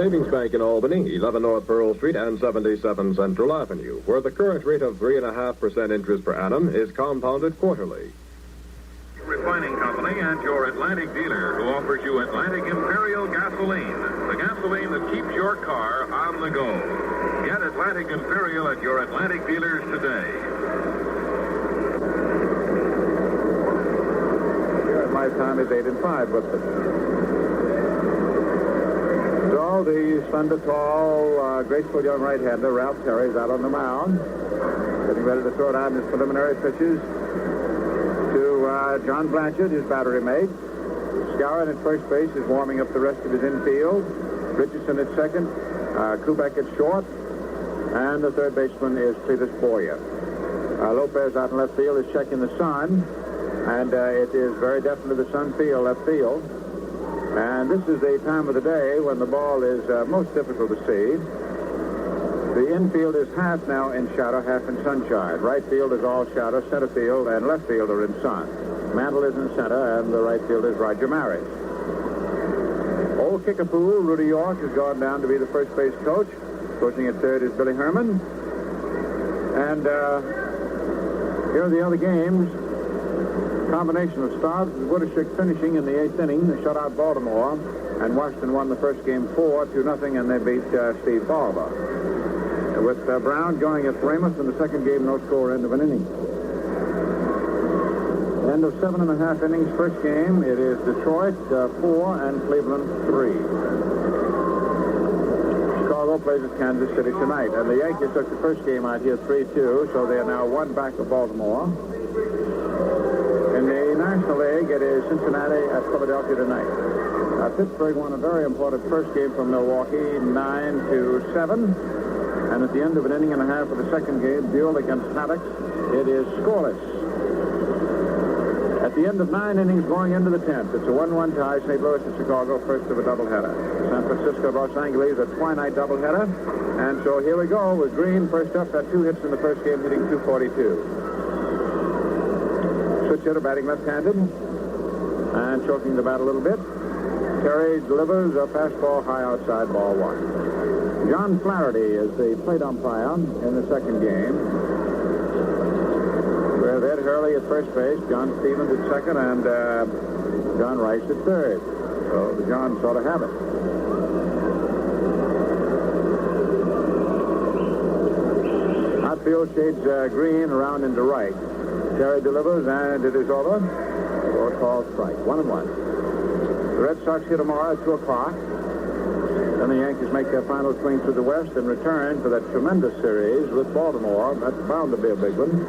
Savings Bank in Albany, 11 North Pearl Street and 77 Central Avenue, where the current rate of 3.5% interest per annum is compounded quarterly. Refining Company and your Atlantic dealer, who offers you Atlantic Imperial gasoline, the gasoline that keeps your car on the go. Get Atlantic Imperial at your Atlantic dealers today. My time is 8-5, but so the slender, tall, graceful young right-hander Ralph Terry is out on the mound, getting ready to throw down his preliminary pitches to John Blanchard, his battery mate. Skowron at first base is warming up the rest of his infield. Richardson at second, Kubek at short, and the third baseman is Cletus Boyer. Lopez out in left field is checking the sun. And it is very definitely the sun field, left field. And this is the time of the day when the ball is most difficult to see. The infield is half now in shadow, half in sunshine. Right field is all shadow, center field and left field are in sun. Mantle is in center, and the right field is Roger Maris. Old Kickapoo, Rudy York, has gone down to be the first base coach. Coaching at third is Billy Herman. And here are the other games. Combination of starts with Woodishick finishing in the 8th inning. They shut out Baltimore, and Washington won the first game 4-0, and they beat Steve Barber. With Brown going at Weymouth in the second game, no score, end of an inning. End of 7.5 innings, first game. It is Detroit 4 and Cleveland 3. Chicago plays at Kansas City tonight, and the Yankees took the first game out here 3-2, so they are now one back of Baltimore. In the National League, it is Cincinnati at Philadelphia tonight. Pittsburgh won a very important first game from Milwaukee, 9-7. And at the end of an inning and a half of the second game, Buell against Maddox, it is scoreless. At the end of 9 innings going into the 10th, it's a 1-1 tie, St. Louis and Chicago, first of a doubleheader. San Francisco, Los Angeles, a twilight doubleheader. And so here we go with Green first up, had 2 hits in the first game, hitting .242. Switch hitter batting left-handed and choking the bat a little bit. Terry delivers a fastball high outside, ball 1. John Flaherty is the plate umpire in the second game. We have Ed Hurley at first base, John Stevens at second, and John Rice at third. So the Johns sort of have it. Outfield shades Green around into right. Terry delivers, and it is over. For a call strike. 1-1. The Red Sox here tomorrow at 2 o'clock. Then the Yankees make their final swing through the West and return for that tremendous series with Baltimore. That's bound to be a big one.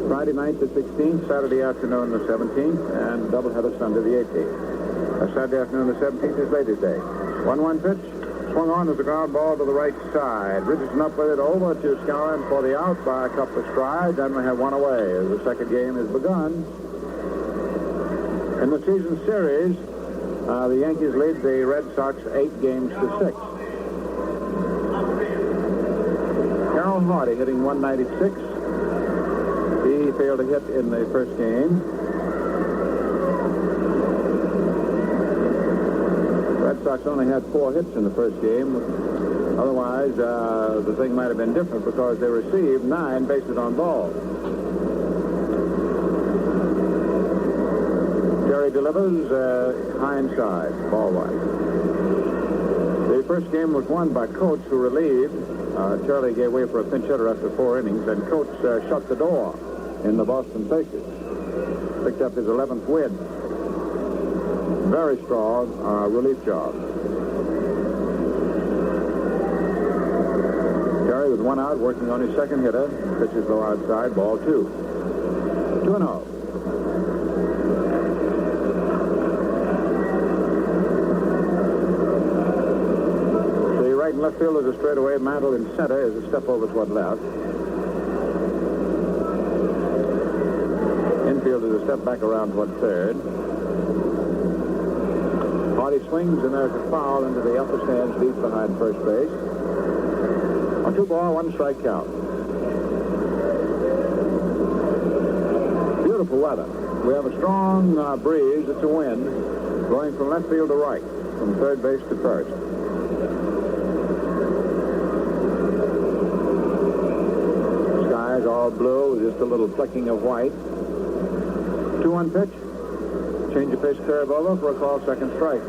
Friday night the 16th, Saturday afternoon the 17th, and doubleheader Sunday the 18th. Saturday afternoon the 17th is Ladies' Day. 1-1 pitch. Swung on as a ground ball to the right side. Richardson up with it over to Skowron for the out by a couple of strides, and we have one away as the second game has begun. In the season series, the Yankees lead the Red Sox 8-6. Carroll Hardy hitting .196. He failed a hit in the first game. Red Sox only had 4 hits in the first game. Otherwise, the thing might have been different because they received 9 bases on balls. Terry delivers high inside, ball 1. The first game was won by Coates, who relieved. Charlie gave way for a pinch hitter after 4 innings, and Coates shut the door in the Boston Pacers. Picked up his 11th win. Very strong relief job. Terry with 1 out, working on his second hitter. Pitches low outside, ball 2. 2-0. The right and left field is a straightaway. Mantle in center is a step over toward left. Infield is a step back around toward third. Hardy swings, and there's a foul into the upper stands deep behind first base. A 2-ball, 1 strike count. Beautiful weather. We have a strong breeze. It's a wind going from left field to right, from third base to first. is all blue with just a little flecking of white. 2-1 pitch. Change of pace curve over for a call, second strike.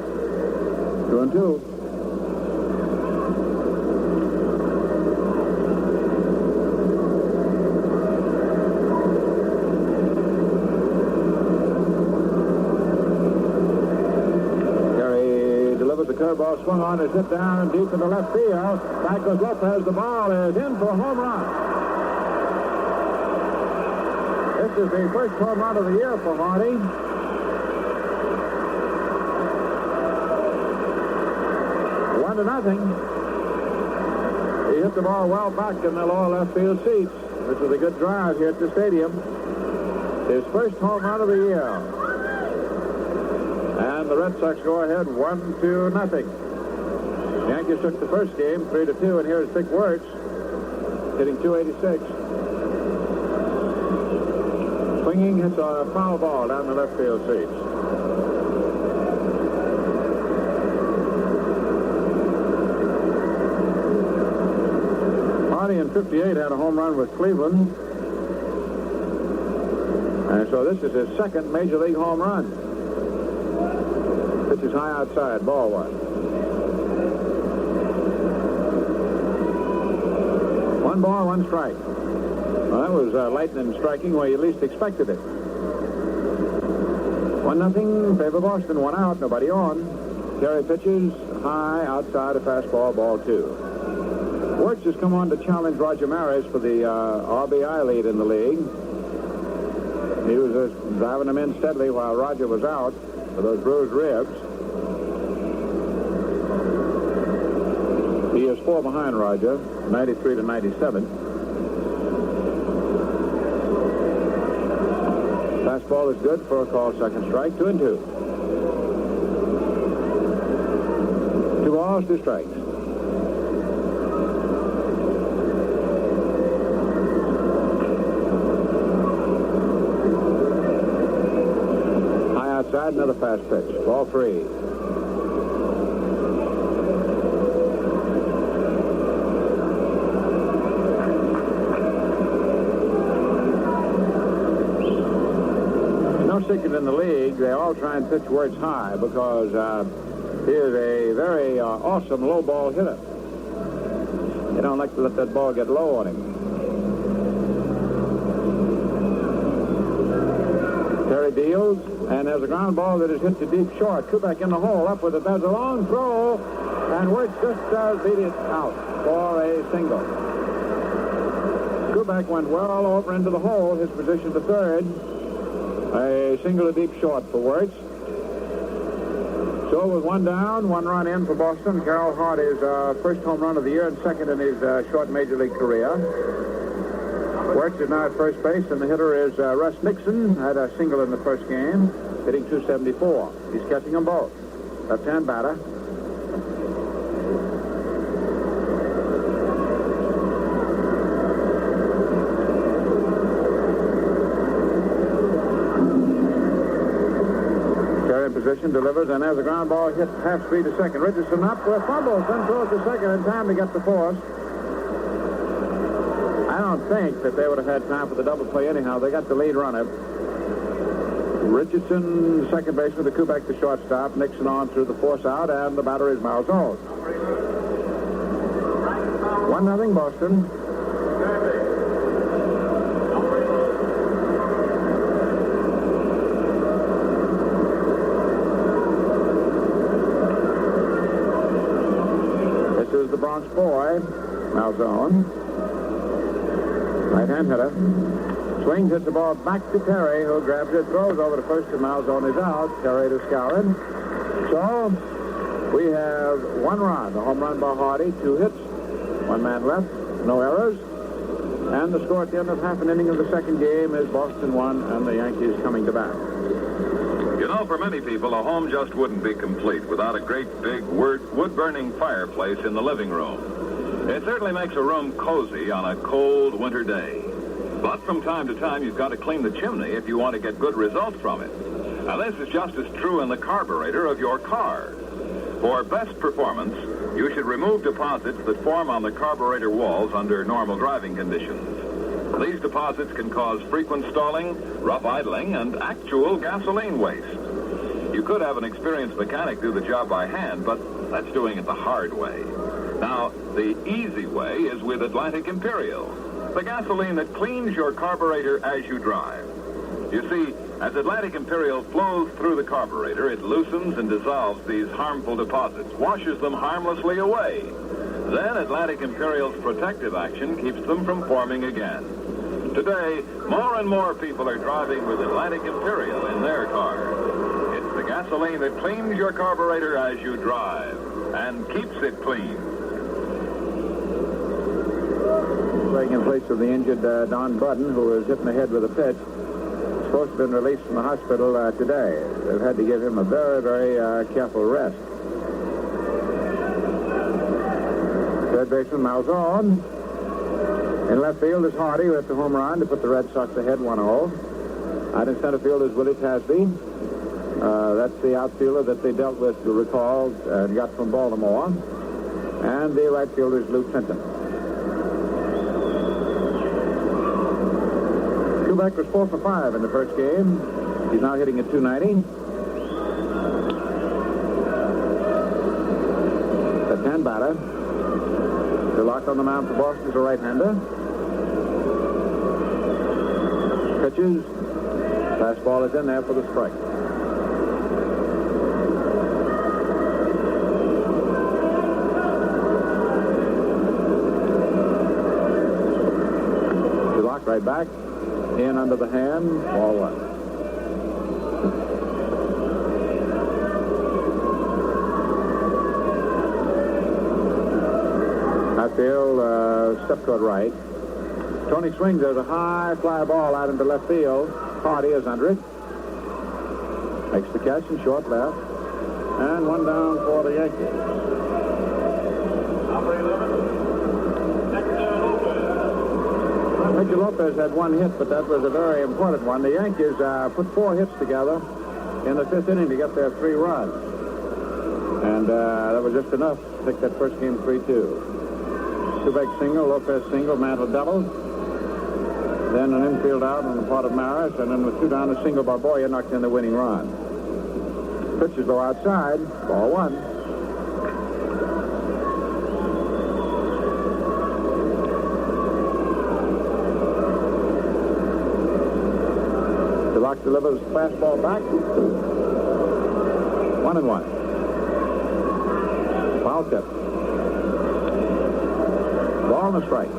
2-2. Curveball swung on, is hit down deep in the left field. Back goes Lopez. The ball is in for a home run. This is the first home run of the year for Hardy. One to nothing. He hit the ball well back in the lower left field seats. This is a good drive here at the stadium. His first home run of the year. And the Red Sox go ahead 1-0. The Yankees took the first game 3-2, and here's Vic Wertz hitting .286. Swinging, hits a foul ball down the left field seats. Hardy in '58 had a home run with Cleveland. And so this is his second Major League home run. Pitch is high outside, ball one. 1 ball, 1 strike. Well, that was lightning striking where you least expected it. 1-0, favor Boston, 1 out, nobody on. Terry pitches high outside, a fastball, ball 2. Wertz has come on to challenge Roger Maris for the RBI lead in the league. He was driving him in steadily while Roger was out for those bruised ribs. He is 4 behind Roger, 93-97. Fastball is good for a call, second strike, 2-2. 2 balls, 2 strikes. High outside, another fast pitch, ball 3. Second in the league, they all try and pitch Wertz high because he is a very awesome low ball hitter. They don't like to let that ball get low on him. Terry deals, and there's a ground ball that is hit to deep short. Kubek in the hole, up with it. There's a long throw, and Wertz just does beat it out for a single. Kubek went well over into the hole, his position to third. A single to deep short for Wertz. So with 1 down, 1 run in for Boston. Carroll Hardy's first home run of the year and second in his short Major League career. Wertz is now at first base, and the hitter is Russ Nixon. Had a single in the first game, hitting .274. He's catching them both. Left-hand batter. Position delivers, and there's a ground ball hit half speed to second. Richardson up with fumbles, then throws to second in time to get the force. I don't think that they would have had time for the double play anyhow. They got the lead runner. Richardson, second baseman, the Kubek, the shortstop. Nixon on through the force out, and the batter is Malzone. 1-0 Boston. The Bronx boy, Malzone. Right-hand hitter. Swings, hits the ball back to Terry, who grabs it, throws over to first, and Malzone is out. Terry to Skowron. So, we have 1 run. A home run by Hardy, 2 hits. 1 man left, no errors. And the score at the end of half an inning of the second game is Boston 1 and the Yankees coming to bat. You know, for many people, a home just wouldn't be complete without a great big wood-burning fireplace in the living room. It certainly makes a room cozy on a cold winter day. But from time to time, you've got to clean the chimney if you want to get good results from it. Now, this is just as true in the carburetor of your car. For best performance, you should remove deposits that form on the carburetor walls under normal driving conditions. These deposits can cause frequent stalling, rough idling, and actual gasoline waste. You could have an experienced mechanic do the job by hand, but that's doing it the hard way. Now, the easy way is with Atlantic Imperial, the gasoline that cleans your carburetor as you drive. You see, as Atlantic Imperial flows through the carburetor, it loosens and dissolves these harmful deposits, washes them harmlessly away. Then Atlantic Imperial's protective action keeps them from forming again. Today, more and more people are driving with Atlantic Imperial in their cars. It's the gasoline that cleans your carburetor as you drive and keeps it clean. Playing in place of the injured Don Budden, who was hit in the head with a pitch. Supposed to have been released from the hospital today. They've had to give him a very, very careful rest. Third baseman Malzone. In left field is Hardy, who hit the home run to put the Red Sox ahead 1-0. Out in center field is Willie Tasby. That's the outfielder that they dealt with, you recall, and got from Baltimore. And the right fielder is Lou Trenton. Kubek was 4 for 5 in the first game. He's now hitting at .290. Left-hand batter. The lock on the mound for Boston is a right-hander. Pitches. Fastball is in there for the strike. The lock right back. In under the hand, ball 1. Outfield, step toward right. Tony swings. There's a high fly ball out into left field. Hardy is under it. Makes the catch in short left. And one down for the Yankees. Victor Lopez had one hit, but that was a very important one. The Yankees put 4 hits together in the 5th inning to get their 3 runs. And that was just enough to take that first game 3-2. Kubek single, Lopez single, Mantle double. Then an infield out on the part of Maris, and then with 2 down, a single by Boyer knocked in the winning run. Pitches go outside, ball 1. Lock delivers fastball back. 1-1. Foul tip. Ball and a strike.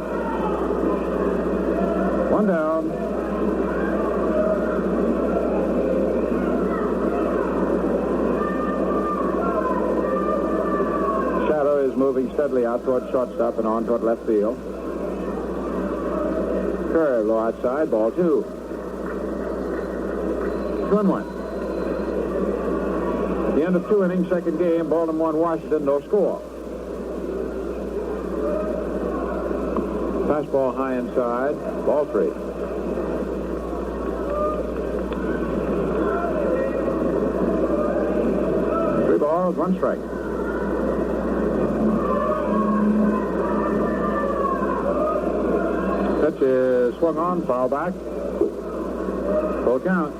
1 down. Shadow is moving steadily out toward shortstop and on toward left field. Curve low outside, ball 2. 2-1. At the end of 2 innings, second game, Baltimore and Washington, no score. Fastball high inside, ball 3. Three balls, 1 strike. Pitch is swung on, foul back. Full count.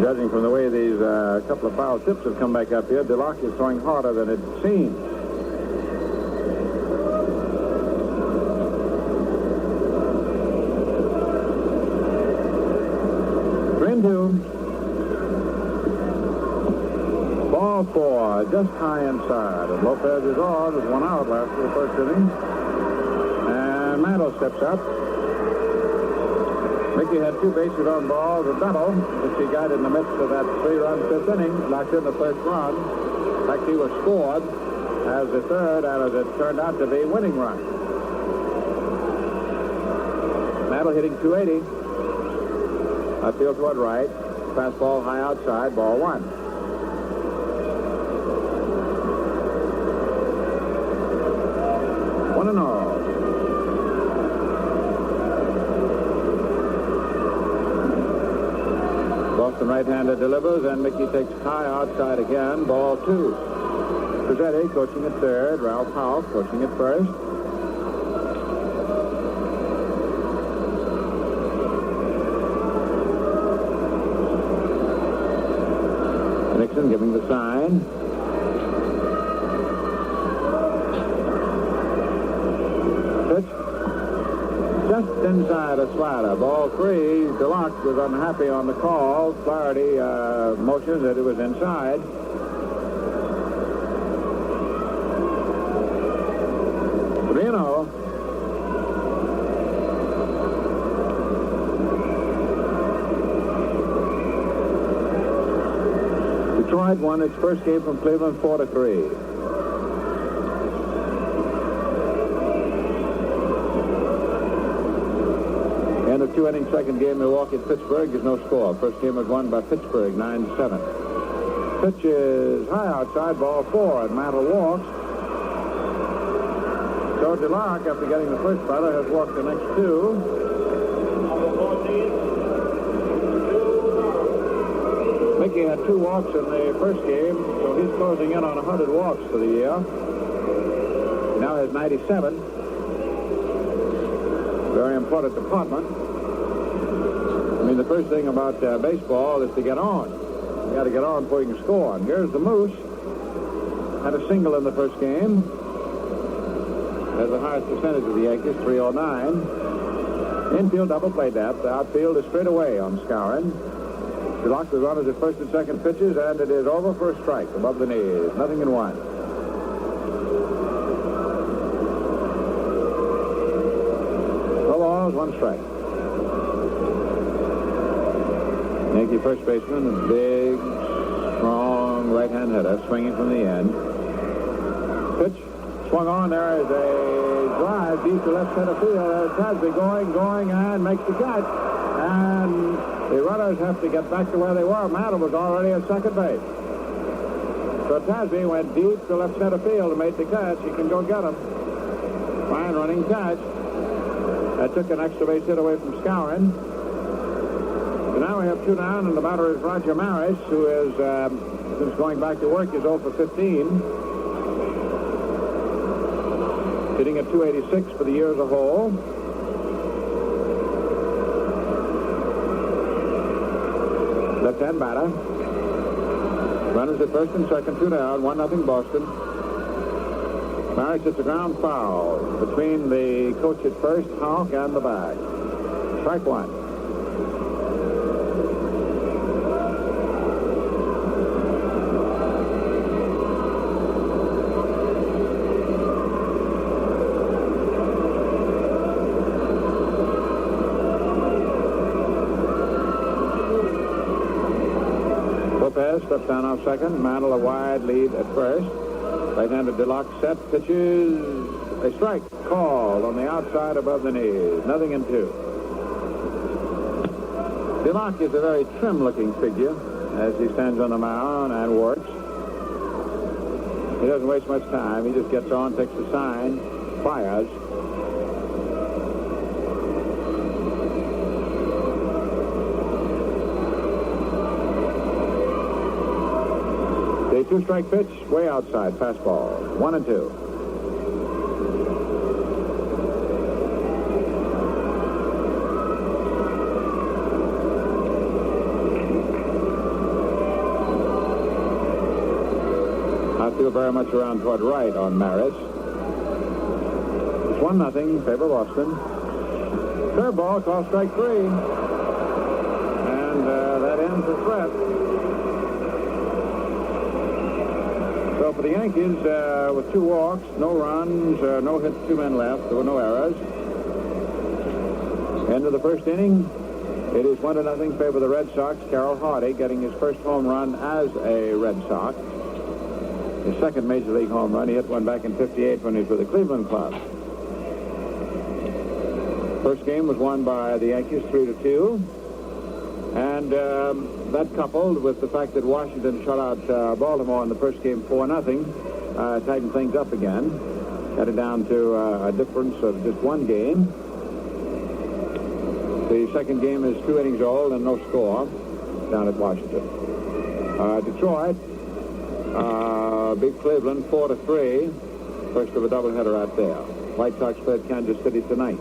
Judging from the way these couple of foul tips have come back up here, DeLocke is throwing harder than it seems. Ball 4, just high inside. And Lopez is on with 1 out left for the first inning. And Mantle steps up. Mickey had 2 bases on balls, a double, which he got in the midst of that 3-run 5th inning, knocked in the first run. In fact, he was scored as the third, and as it turned out to be, winning run. Mantle hitting .280. Outfield toward right. Fastball high outside, ball 1. One and all. Boston right-hander delivers, and Mickey takes high outside again, ball 2. Pizzetti coaching at third. Ralph Howe coaching at first. Nixon giving the sign. Pitch. Just inside a slider. Ball 3. DeLocke was unhappy on the call. Flaherty motioned that it was inside. Reno. Detroit won its first game from Cleveland 4-3. End of 2-inning second game, Milwaukee at Pittsburgh is no score. First game was won by Pittsburgh 9-7. Pitch is high outside, ball 4, and Mantle walks. So DeLocke, after getting the first batter, has walked the next 2. Mickey had 2 walks in the first game, so he's closing in on 100 walks for the year. He now has 97. Very important department. I mean, the first thing about baseball is to get on. You got to get on before you can score. And here's the Moose. Had a single in the first game. Has the highest percentage of the Yankees, 309. Infield double play depth. The outfield is straight away on Skowron. DeLocke was on as at first and second pitches, and it is over for a strike above the knees. 0-1. No balls, 1 strike. Yankee first baseman, a big, strong right-hand hitter, swinging from the end. Pitch. Swung on. There is a drive deep to left center field. There's Tasby going, and makes the catch. And the runners have to get back to where they were. Mantle was already at second base. So Tasby went deep to left center field and made the catch. He can go get him. Fine running catch. That took an extra base hit away from Skowron. So now we have 2 down, and the batter is Roger Maris, who is, since going back to work, is 0 for 15. Hitting at 286 for the year as a whole. Left-hand batter. Runners at first and second, 2 down, 1-0 Boston. Maris hits a ground foul between the coach at first, Houck, and the bag. Strike 1. Steps down off second. Mantle a wide lead at first. Right-handed DeLocke set. Pitches a strike called on the outside above the knees. 0-2. DeLocke is a very trim-looking figure as he stands on the mound and works. He doesn't waste much time. He just gets on, takes the sign, fires. A 2-strike pitch, way outside, fastball. 1-2. I feel very much around toward right on Maris. It's 1-0, favor Boston. Curveball, call strike 3. And that ends the threat. So for the Yankees, with 2 walks, no runs, no hits, 2 men left, there were no errors. End of the first inning. It is 1-0 favor the Red Sox. Carroll Hardy getting his first home run as a Red Sox. His second Major League home run. He hit one back in '58 when he was with the Cleveland Club. First game was won by the Yankees 3-2. And that coupled with the fact that Washington shut out Baltimore in the first game 4-0, tightened things up again. Got it down to a difference of just 1 game. The second game is 2 innings old and no score down at Washington. Detroit beat Cleveland 4-3. First of a doubleheader out there. White Sox play at Kansas City tonight.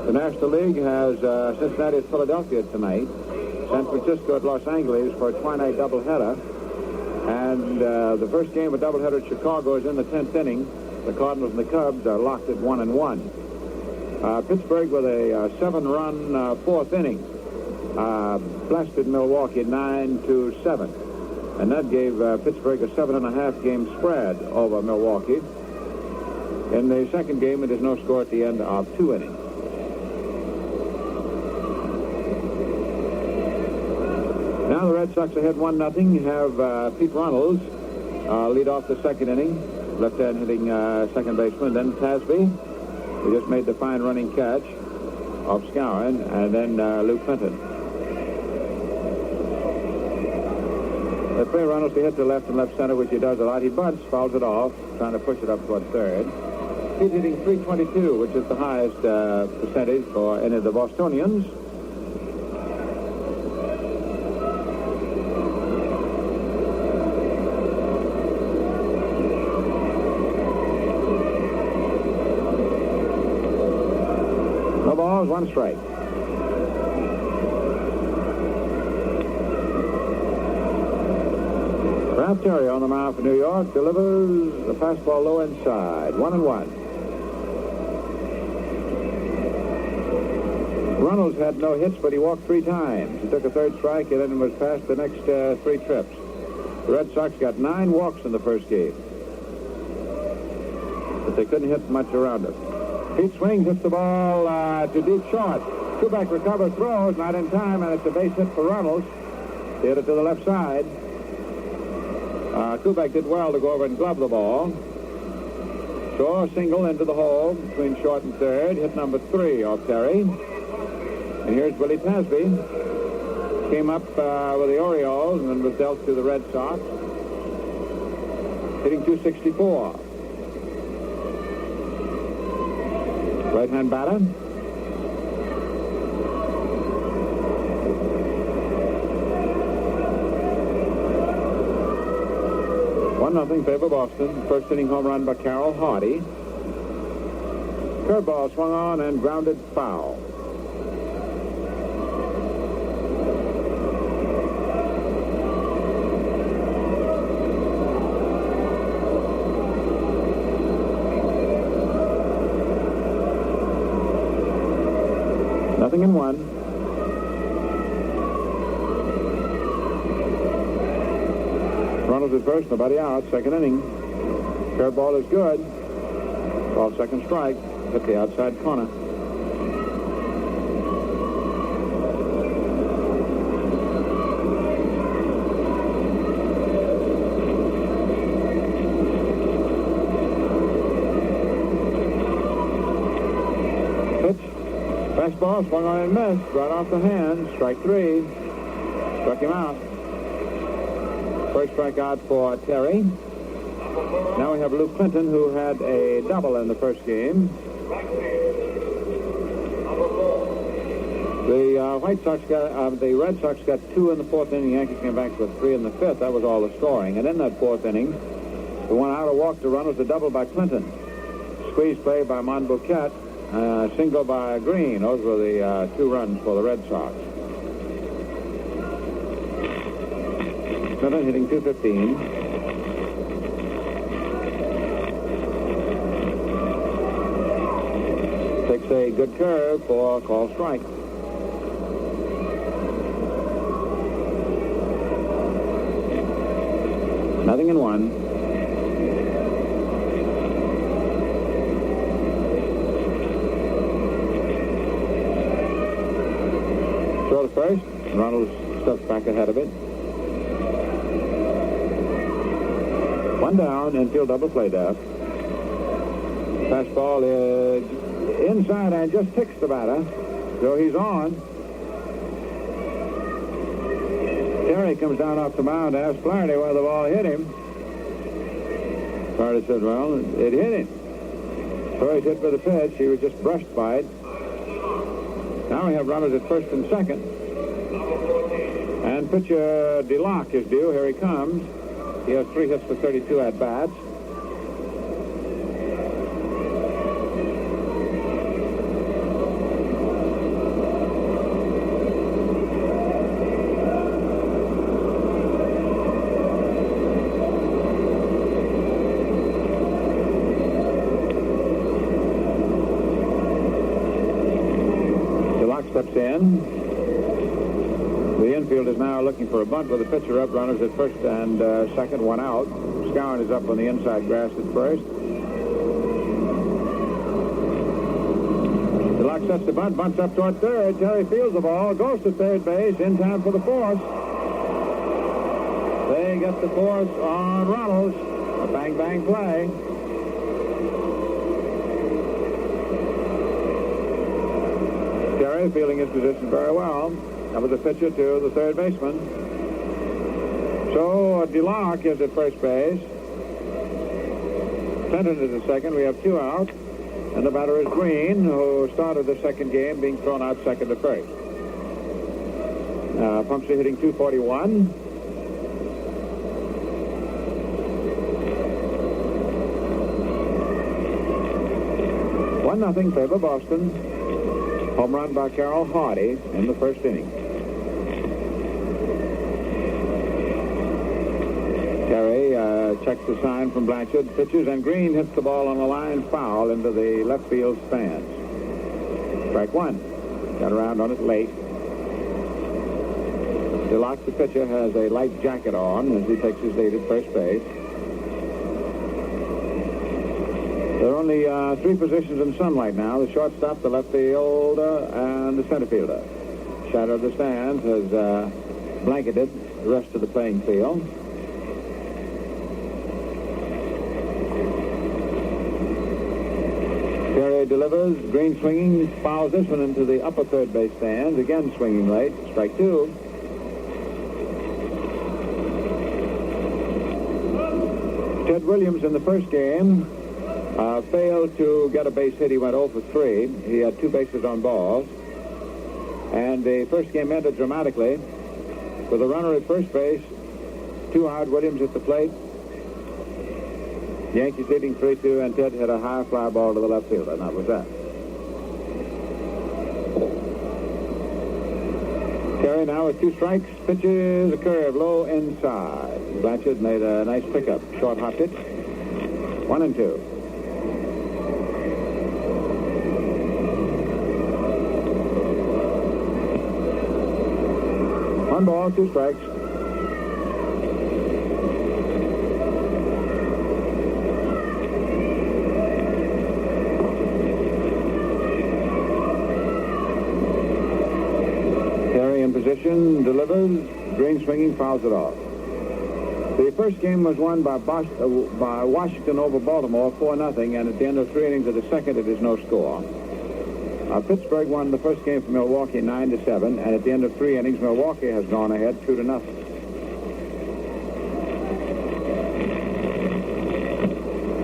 The National League has Cincinnati at Philadelphia tonight. San Francisco at Los Angeles for a twilight doubleheader. And the first game of doubleheader at Chicago is in the 10th inning. The Cardinals and the Cubs are locked at 1-1. Pittsburgh with a 7-run fourth inning. Blasted Milwaukee 9-7. And that gave Pittsburgh a 7.5 game spread over Milwaukee. In the second game, it is no score at the end of 2 innings. Now the Red Sox ahead 1-0. Have Pete Runnels lead off the second inning. Left-hand hitting second baseman. Then Tasby, who just made the fine running catch off Skowron. And then Lou Clinton. They play Runnels to hit to left and left center, which he does a lot. He bunts, fouls it off, trying to push it up toward third. He's hitting .322, which is the highest percentage for any of the Bostonians. No balls, 1 strike. Ralph Terry on the mound for New York delivers the fastball low inside. 1-1. Runnels had no hits, but he walked 3 times. He took a third strike and then was past the next 3 trips. The Red Sox got 9 walks in the first game. But they couldn't hit much around it. Pete swings, hits the ball to deep short. Kubek recovers, throws, not in time, and it's a base hit for Runnels. He hit it to the left side. Kubek did well to go over and glove the ball. So a single into the hole between short and third. Hit number 3 off Terry. And here's Willie Tasby. Came up with the Orioles and then was dealt to the Red Sox. Hitting .264. Right-hand batter. Nothing favor Boston. First inning home run by Carroll Hardy. Curveball swung on and grounded foul. Nothing in 1. Runnels at first, nobody out. Second inning. Curveball is good. Ball second strike. Hit the outside corner. Pitch. Fastball swung on and missed. Right off the hand. Strike 3. Struck him out. First strikeout for Terry. Now we have Lou Clinton, who had a double in the first game. The the Red Sox got 2 in the 4th inning. The Yankees came back with 3 in the 5th. That was all the scoring. And in that 4th inning, the one out, a walk to run was a double by Clinton. Squeeze play by Monbouquet. Single by Green. Those were the 2 runs for the Red Sox. Clinton hitting .215. Takes a good curve for a call strike. Nothing in 1. Throw to first. Ronald steps back ahead of it. 1 down, infield double play death. Fastball is inside and just ticks the batter. So he's on. Terry comes down off the mound to ask Flaherty where the ball hit him. Flaherty said, well, it hit him. So he's hit for the pitch. He was just brushed by it. Now we have runners at first and second. And pitcher DeLocke is due. Here he comes. He has 3 hits for 32 at-bats. Steps in. The infield is now looking for a bunt with the pitcher up. Runners at first and second, one out. Scowen is up on the inside grass at first. DeLocke sets the bunt, bunts up toward third. Terry fields the ball, goes to third base in time for the force. They get the force on Ronalds. A bang-bang play. Terry fielding his position very well. That was a pitcher to the third baseman. So DeLocke is at first base. Fenton is at second. We have 2 out. And the batter is Green, who started the second game being thrown out second to first. Pumpster hitting .241. One nothing favor Boston. Home run by Carroll Hardy in the first inning. Terry checks the sign from Blanchard, pitches, and Green hits the ball on the line foul into the left field stands. Strike one. Got around on it late. DeLocke, the pitcher, has a light jacket on as he takes his lead at first base. There are only 3 positions in sunlight now: the shortstop, the left fielder, and the center fielder. Shadow of the stands has blanketed the rest of the playing field. Terry delivers. Green swinging, fouls this one into the upper third base stands. Again swinging late. Strike 2. Ted Williams in the first game failed to get a base hit. He went 0 for 3. He had 2 bases on balls. And the first game ended dramatically with a runner at first base, 2 out, Williams at the plate. Yankees leading 3-2, and Ted hit a high fly ball to the left fielder, and that was that. Terry now with 2 strikes, pitches a curve low inside. Blanchard made a nice pickup, short hop hit. 1-2. One ball, 2 strikes. Terry in position, delivers. Green swinging, fouls it off. The first game was won by Washington over Baltimore, 4-0, and at the end of 3 innings of the second, it is no score. Pittsburgh won the first game for Milwaukee 9-7, and at the end of 3 innings, Milwaukee has gone ahead 2-0.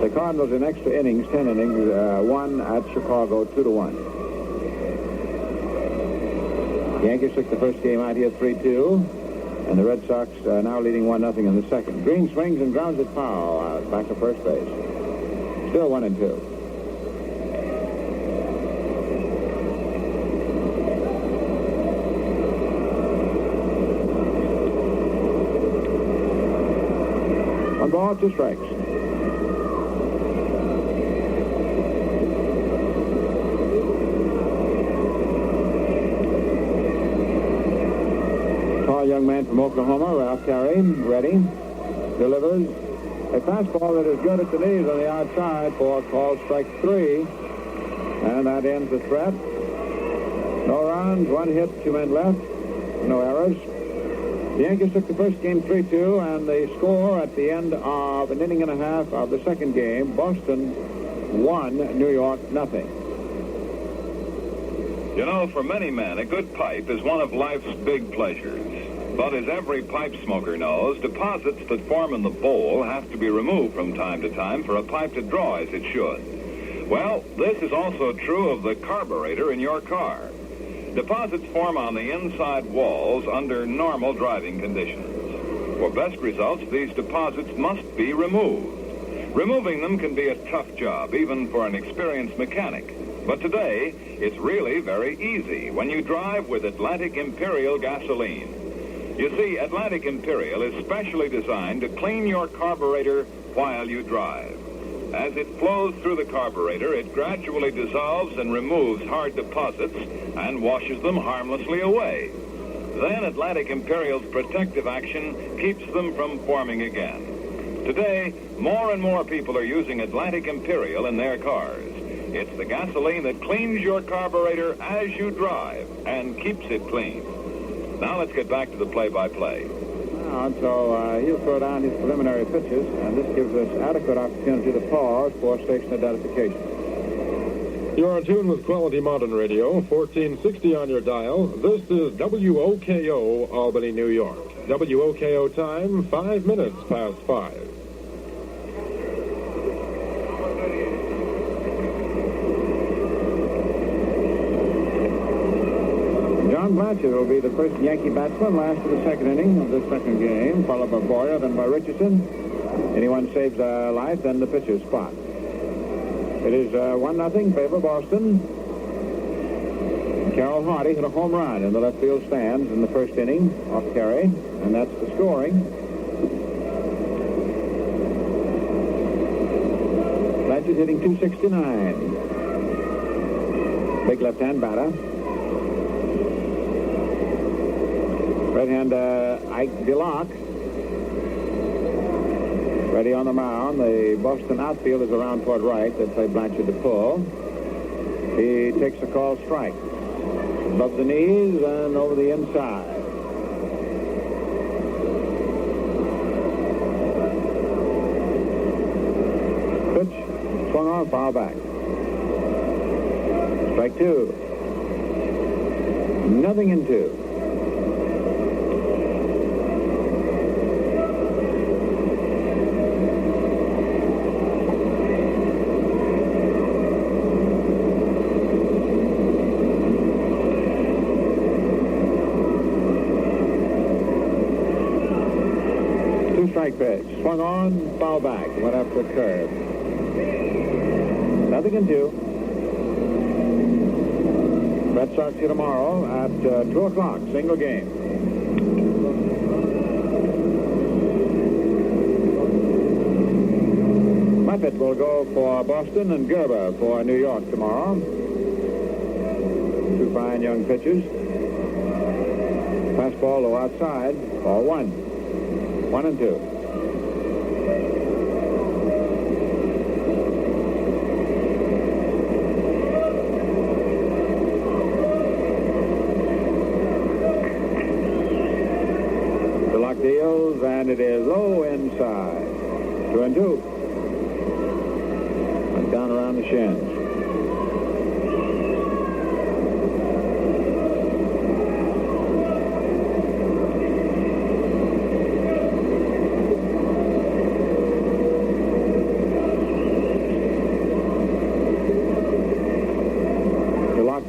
The Cardinals in extra innings, 10 innings, won at Chicago 2-1. The Yankees took the first game out here 3-2, and the Red Sox now leading 1-0 in the second. Green swings and grounds it foul back to first base. Still 1-2. One ball, 2 strikes. Tall young man from Oklahoma, Ralph Terry, ready, delivers a fastball that is good at the knees on the outside for called strike 3, and that ends the threat. No runs, 1 hit, 2 men left, no errors. The Yankees took the first game 3-2, and the score at the end of an inning and a half of the second game, Boston 1, New York 0. You know, for many men, a good pipe is one of life's big pleasures. But as every pipe smoker knows, deposits that form in the bowl have to be removed from time to time for a pipe to draw as it should. Well, this is also true of the carburetor in your car. Deposits form on the inside walls under normal driving conditions. For best results, these deposits must be removed. Removing them can be a tough job, even for an experienced mechanic. But today, it's really very easy when you drive with Atlantic Imperial gasoline. You see, Atlantic Imperial is specially designed to clean your carburetor while you drive. As it flows through the carburetor, it gradually dissolves and removes hard deposits and washes them harmlessly away. Then Atlantic Imperial's protective action keeps them from forming again. Today, more and more people are using Atlantic Imperial in their cars. It's the gasoline that cleans your carburetor as you drive and keeps it clean. Now let's get back to the play-by-play. So he'll throw down his preliminary pitches, and this gives us adequate opportunity to pause for station identification. You're in tune with Quality Modern Radio, 1460 on your dial. This is WOKO, Albany, New York. WOKO time, 5 minutes past 5. John Blanchard will be the first Yankee batsman last of the second inning of this second game, followed by Boyer, then by Richardson. Anyone saves a life, then the pitcher's spot. It is 1-0 favor Boston. Carroll Hardy hit a home run in the left field stands in the first inning off Carey, and that's the scoring. Blanchard hitting .269. Big left-hand batter. Right-hand Ike DeLocke. Ready on the mound. The Boston outfield is around toward right. They play Blanchard to pull. He takes a call strike. Above the knees and over the inside. Pitch. Swung on, foul back. Strike two. 0-2. Strike pitch. Swung on, foul back. Went after a curve. 0-2. Red Sox here tomorrow at 2 o'clock. Single game. Muppet will go for Boston and Gerber for New York tomorrow. Two fine young pitchers. Fastball low outside. Ball 1. 1-2. DeLocke deals, and it is low inside. 2-2. Went down around the shins.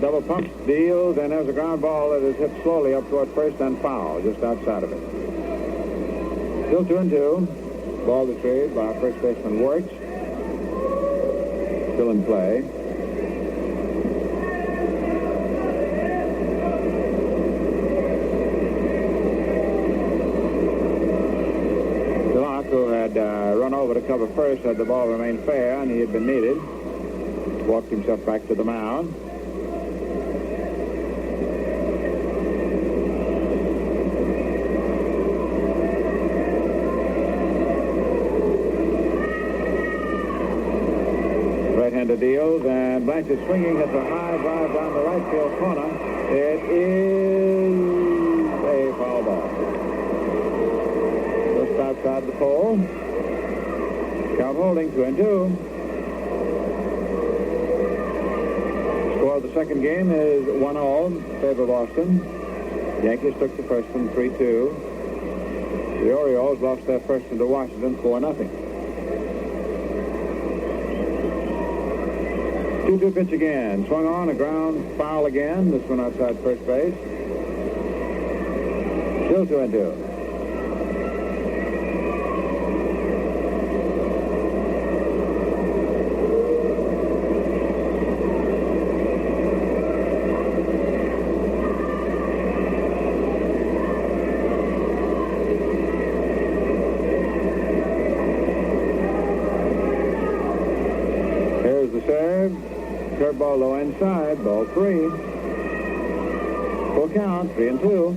Double pumps, deals, and there's a ground ball that is hit slowly up toward first and foul, just outside of it. Still 2-2. Ball retrieved by first baseman Wirtz. Still in play. DeLocke, who had run over to cover first, had the ball remain fair, and he had been needed. Walked himself back to the mound. Right-hander deals, and Blanchard swinging hits a high drive down the right field corner. It is a foul ball. Just outside the pole. Count holding, 2-2. Score of the second game is 1-0 in favor of Boston. The Yankees took the first one 3-2. The Orioles lost their first one to Washington 4-0. 2-2 pitch again. Swung on, a ground foul again. This one outside first base. Still 2-2. Curveball low inside. Ball 3. Full count. 3-2.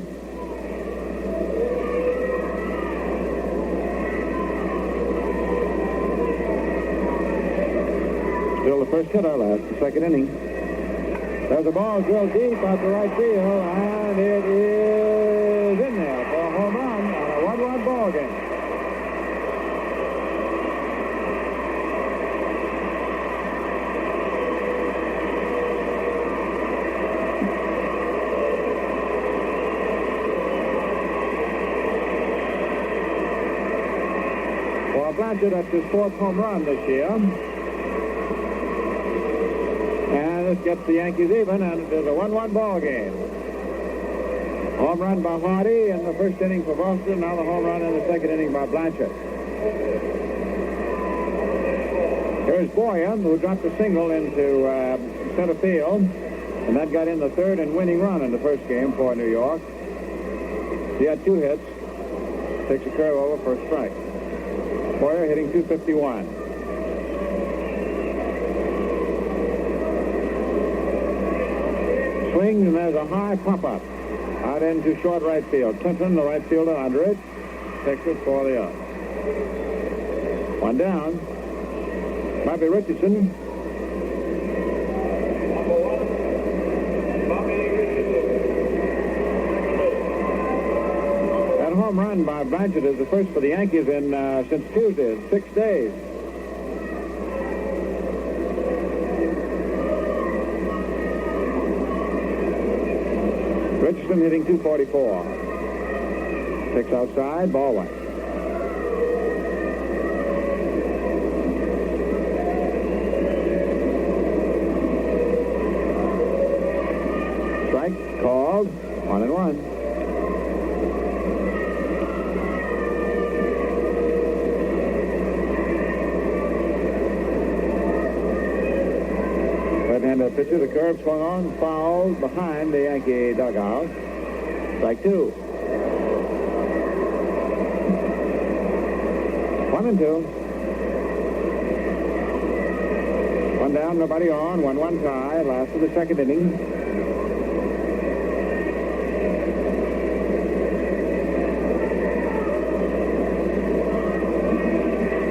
Still the first hitter. Last the second inning. There's a ball drilled deep out to right field, and it is in there for a home run on a 1-1 ball game. For Blanchard, that's his 4th home run this year. This gets the Yankees even, and it is a 1-1 ball game. Home run by Hardy in the first inning for Boston. Now the home run in the second inning by Blanchard. Here's Boyan, who dropped a single into center field, and that got in the 3rd and winning run in the first game for New York. He had 2 hits. Takes a curve over for a strike. Boyer hitting .251. Swings, and there's a high pop-up out into short right field. Clinton, the right fielder, under it. Takes it for the out. 1 down. Might be Richardson. That home run by Blanchard is the first for the Yankees in since Tuesday, 6 days. Richardson hitting .244. Takes outside, ball 1. Strike called. 1-1. Left-handed pitcher, the curve swung on, fouled behind the Yankee dugout. Strike 2. 1-2. 1 down, nobody on. 1-1 tie. Last of the second inning.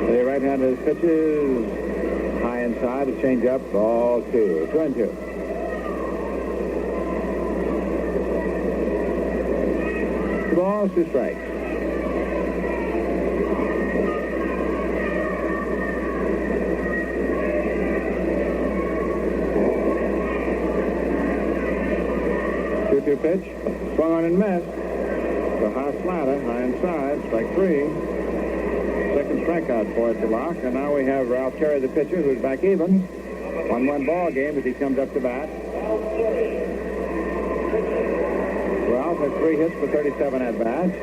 The right-handed pitches high inside, a change-up, ball 2. 2-2. Balls, 2 strikes. Two pitch, swung on and missed. The high slider, high inside, strike 3. Second strikeout for it to lock, and now we have Ralph Terry, the pitcher, who's back even. 1-1 ball game as he comes up to bat. Ralph has 3 hits for 37 at-bats.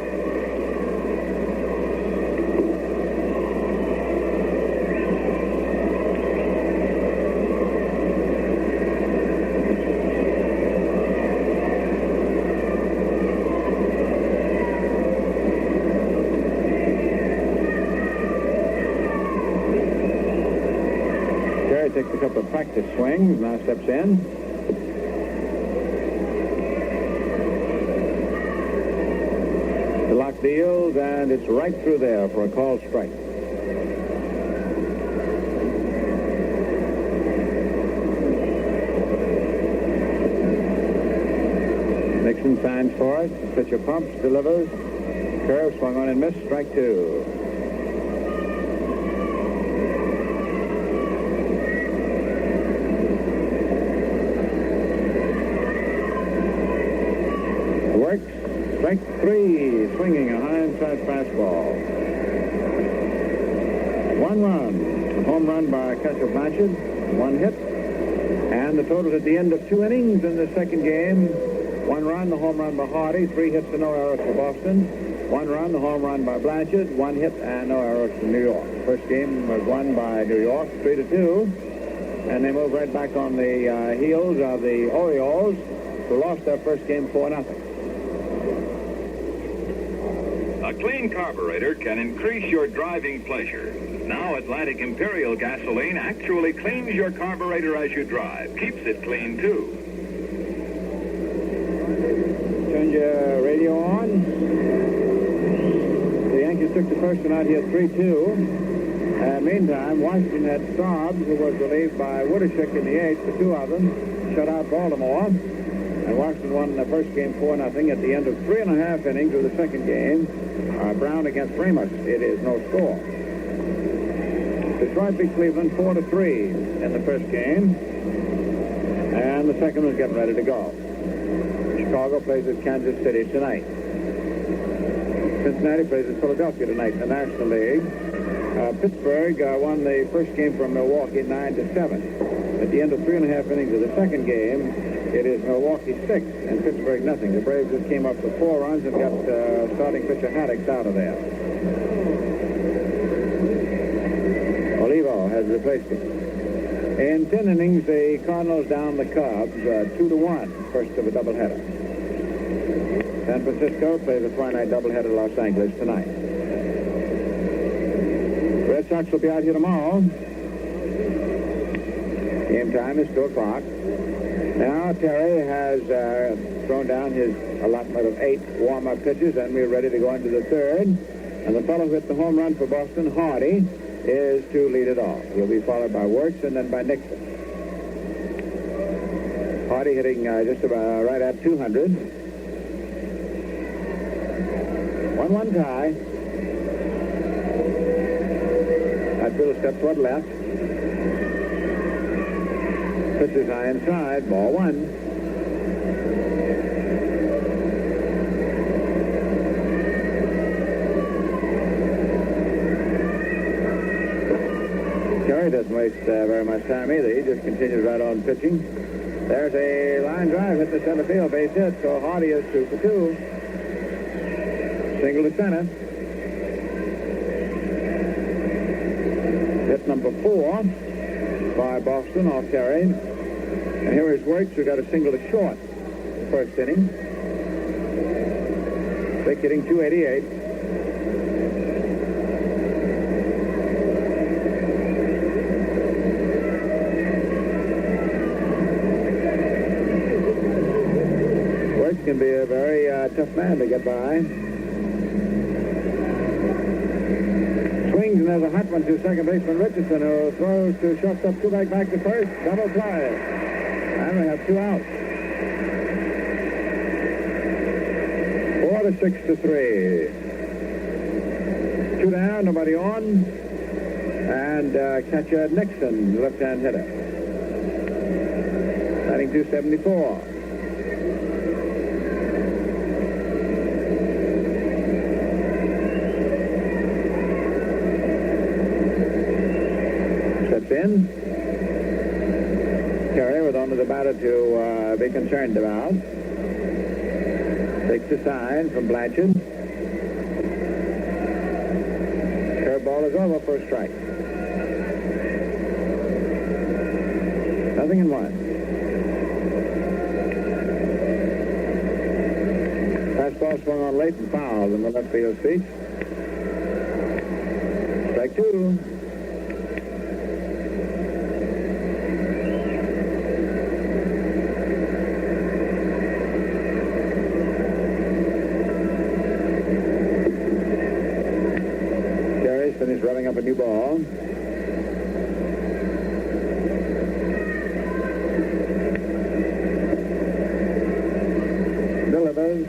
Terry takes a couple of practice swings, now steps in. Deals, and it's right through there for a called strike. Nixon signs for it. The pitcher pumps, delivers. Curve swung on and missed. Strike 2. Works. Strike 3, swinging a high inside fastball. 1 run. A home run by catcher Blanchard. 1 hit. And the total at the end of 2 innings in the second game. 1 run, the home run by Hardy. 3 hits and no errors for Boston. 1 run, the home run by Blanchard. 1 hit and no errors for New York. First game was won by New York, 3-2. And they move right back on the heels of the Orioles, who lost their first game 4-0. A clean carburetor can increase your driving pleasure. Now Atlantic Imperial gasoline actually cleans your carburetor as you drive. Keeps it clean, too. Turn your radio on. The Yankees took the first one out here 3-2. Meantime, Washington had Staub, who was relieved by Woodishick in the eighth. The two of them shut out Baltimore. And Washington won the first game 4-0 at the end of 3.5 innings of the second game. Brown against Ramos. It is no score. Detroit beat Cleveland 4-3 in the first game. And the second was getting ready to go. Chicago plays at Kansas City tonight. Cincinnati plays at Philadelphia tonight in the National League. Pittsburgh won the first game from Milwaukee 9-7. At the end of 3.5 innings of the second game, it is Milwaukee 6 and Pittsburgh nothing. The Braves just came up with 4 runs and got starting pitcher Haddix out of there. Olivo has replaced him. In 10 innings, the Cardinals down the Cubs 2-1, first of a doubleheader. San Francisco plays a Friday night doubleheader in Los Angeles tonight. Red Sox will be out here tomorrow. Game time is 2 o'clock. Now Terry has thrown down his allotment of 8 warm-up pitches, and we're ready to go into the third. And the fellow who hit the home run for Boston, Hardy, is to lead it off. He'll be followed by Wirtz and then by Nixon. Hardy hitting just about right at 200. 1-1 tie. Outfield step toward left. Pitch is high inside. Ball 1. Terry doesn't waste very much time either. He just continues right on pitching. There's a line drive hit the center field, base hit, so Hardy is 2 for 2. Single to center. Hit number 4 by Boston off Terry. And here is Wirtz, who got a single to short the first inning. Vic hitting 288. Wirtz can be a very tough man to get by. Swings, and there's a hot one to second baseman Richardson, who throws to shortstop, Kubek back to first. Double play. And we have 2 outs. 4-6-3. 2 down, nobody on. And catcher Nixon, left-hand hitter. Batting 274. In. Terry with only the batter to be concerned about. Takes a sign from Blanchard. Curveball is over for a strike. 0-1. Fastball swung on late and fouled in the left field seat. Strike 2. Finished revving up a new ball. Delivers.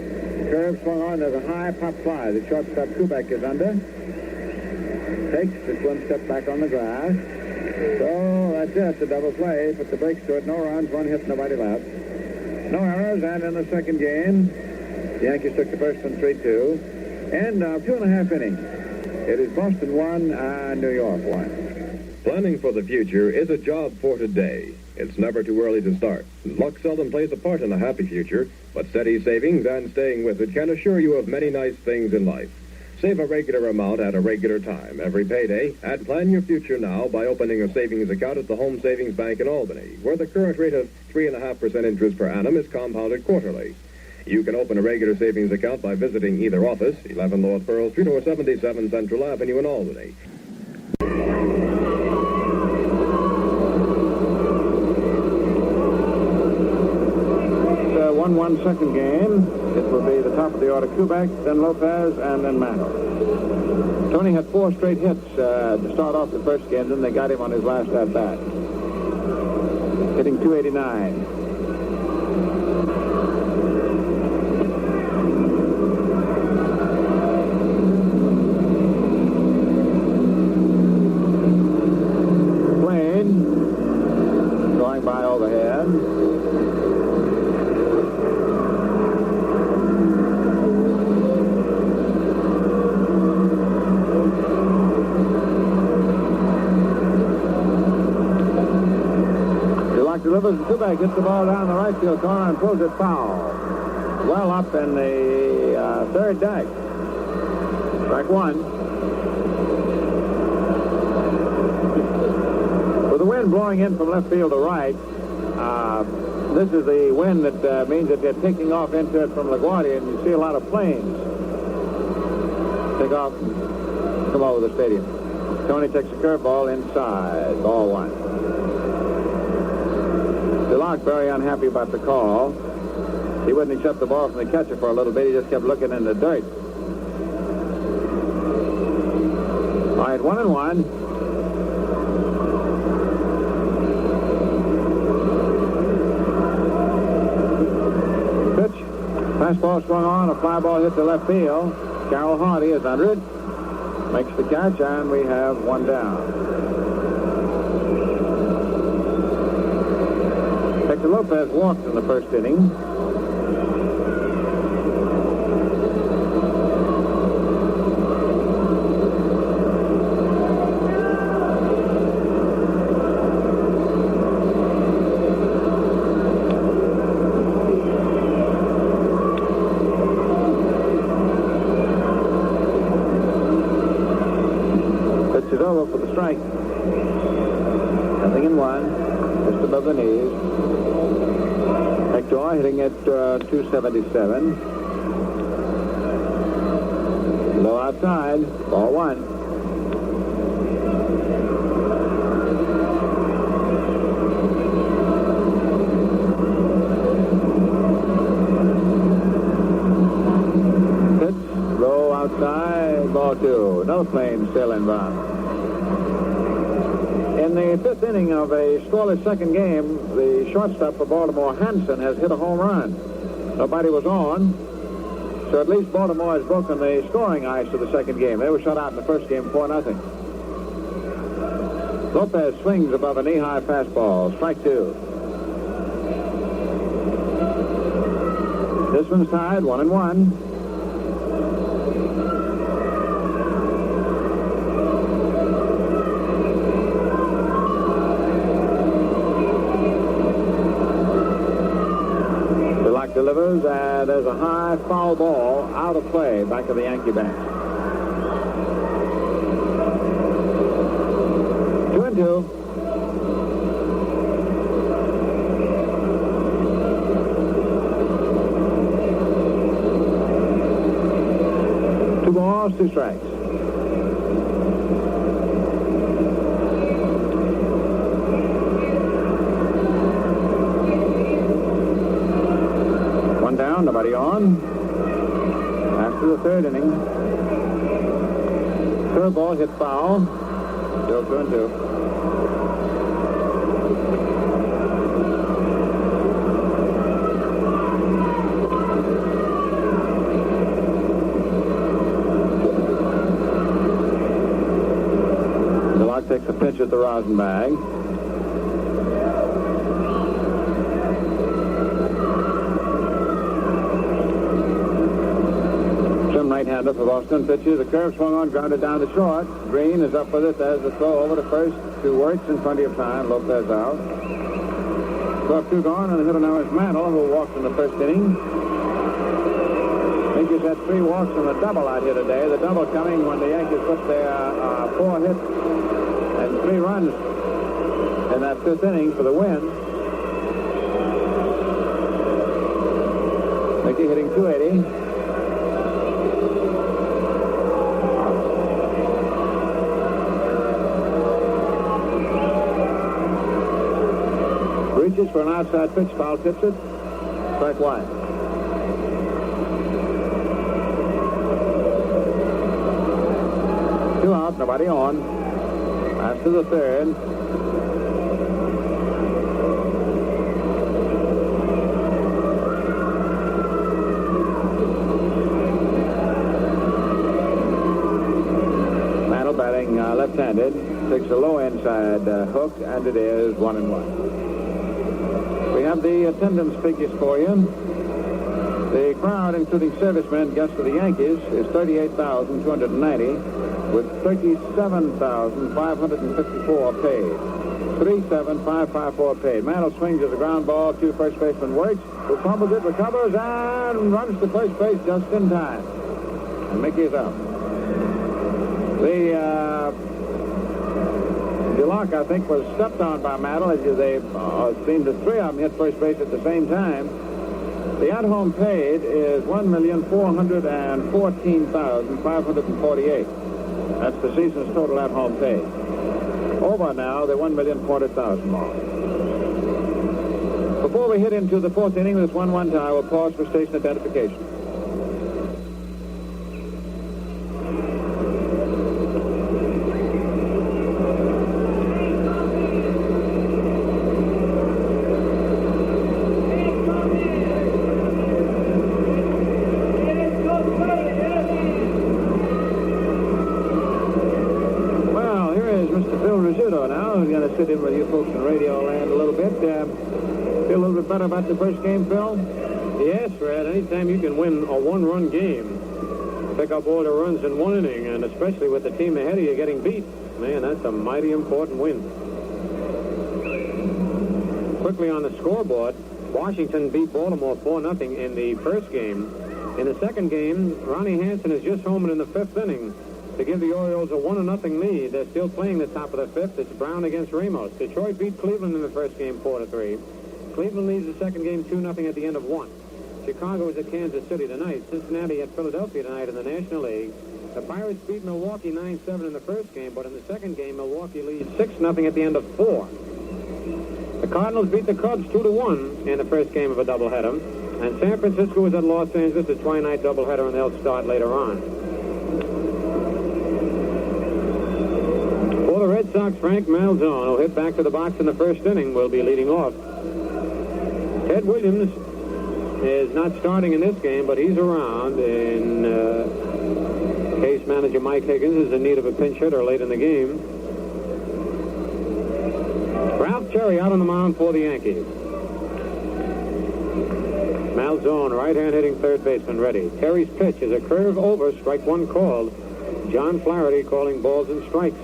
Curve swung on. There's a high pop fly. The shortstop Kubek is under. Takes just 1 step back on the grass. So that's it. The double play. Put the brakes to it. No runs, 1 hit, nobody left. No errors. And in the second game, the Yankees took the first one 3-2. And 2.5 innings. It is Boston 1 and New York 1. Planning for the future is a job for today. It's never too early to start. Luck seldom plays a part in a happy future, but steady savings and staying with it can assure you of many nice things in life. Save a regular amount at a regular time every payday and plan your future now by opening a savings account at the Home Savings Bank in Albany, where the current rate of 3.5% interest per annum is compounded quarterly. You can open a regular savings account by visiting either office, 11 North Pearl Street or 77 Central Avenue in Albany. It's a 1-1 second game. It will be the top of the order, Kubek, then Lopez, and then Mantle. Tony had 4 straight hits to start off the first game, then they got him on his last at-bat. Hitting .289. By overhead. Dulac delivers, and Kubek hits the ball down the right field corner and pulls it foul. Well up in the third deck. Strike one. With the wind blowing in from left field to right, this is the wind that means that they're taking off into it from LaGuardia, and you see a lot of planes take off and come over the stadium. Tony takes a curveball inside, ball one. Dulac very unhappy about the call. He wouldn't accept the ball from the catcher for a little bit. He just kept looking in the dirt. All right, 1-1. Fastball swung on, a fly ball hit to left field. Carroll Hardy is under it. Makes the catch, and we have one down. Hector Lopez walked in the first inning. Over for the strike. Nothing in one. Just above the knees. Hector hitting at 277. Low outside. Ball one. Pitch. Low outside. Ball two. Another plane still inbound. In the fifth inning of a scoreless second game, the shortstop for Baltimore, Hansen, has hit a home run. Nobody was on, so at least Baltimore has broken the scoring ice of the second game. They were shut out in the first game 4-0. Lopez swings above a knee-high fastball. Strike two. This one's tied, 1-1. Delivers, and there's a high foul ball out of play back of the Yankee bench. 2-2. Two balls, two strikes. Down, nobody on. After the third inning. Curveball hit foul. Still 2-2. Dulac takes a pitch at the rosin bag. Right-hander for Boston. Pitches. The curve swung on, grounded down to short. Green is up with it as the throw over to first to Wirtz in plenty of time. Lopez out. Struck two gone, and the hitter now is Mantle, who walked in the first inning. Yankees had 3 walks and a double out here today. The double coming when the Yankees put their 4 hits and 3 runs in that 5th inning for the win. Mickey hitting .280. pitches for an outside pitch. Foul tips it. Strike one. Two out, nobody on. Pass to the third. Mantle batting left-handed. Takes a low inside hook, and it is 1-1. We have the attendance figures for you. The crowd, including servicemen, guests of the Yankees, is 38,290, with 37,554 paid. 37,554 paid. Mantle swings at the ground ball. Two first baseman works. Who fumbles it, recovers, and runs to first base just in time. And Mickey's out. DeLocke, I think, was stepped on by Mantle as they seemed the three of them hit first base at the same time. The at-home paid is $1,414,548. That's the season's total at-home paid. Over now, the $1,400,000 mark. Before we hit into the fourth inning, this 1-1 tie, we'll pause for station identification. Sit in with you folks in Radio Land a little bit. Feel a little bit better about the first game, Phil? Yes, Fred. Anytime you can win a one-run game, pick up all the runs in one inning, and especially with the team ahead of you getting beat, man, that's a mighty important win. Quickly on the scoreboard, Washington beat Baltimore 4-0 in the first game. In the second game, Ronnie Hansen is just homing in the fifth inning to give the Orioles a 1-0 lead. They're still playing the top of the fifth. It's Brown against Ramos. Detroit beat Cleveland in the first game 4-3. Cleveland leads the second game 2-0 at the end of one. Chicago is at Kansas City tonight. Cincinnati at Philadelphia tonight in the National League. The Pirates beat Milwaukee 9-7 in the first game, but in the second game, Milwaukee leads 6-0 at the end of four. The Cardinals beat the Cubs 2-1 in the first game of a doubleheader. And San Francisco is at Los Angeles, a twilight doubleheader, and they'll start later on. For the Red Sox, Frank Malzone, who hit back to the box in the first inning, will be leading off. Ted Williams is not starting in this game, but he's around in case manager Mike Higgins is in need of a pinch hitter late in the game. Ralph Cherry out on the mound for the Yankees. Malzone, right-hand hitting third baseman, ready. Terry's pitch is a curve over, strike one called. John Flaherty calling balls and strikes.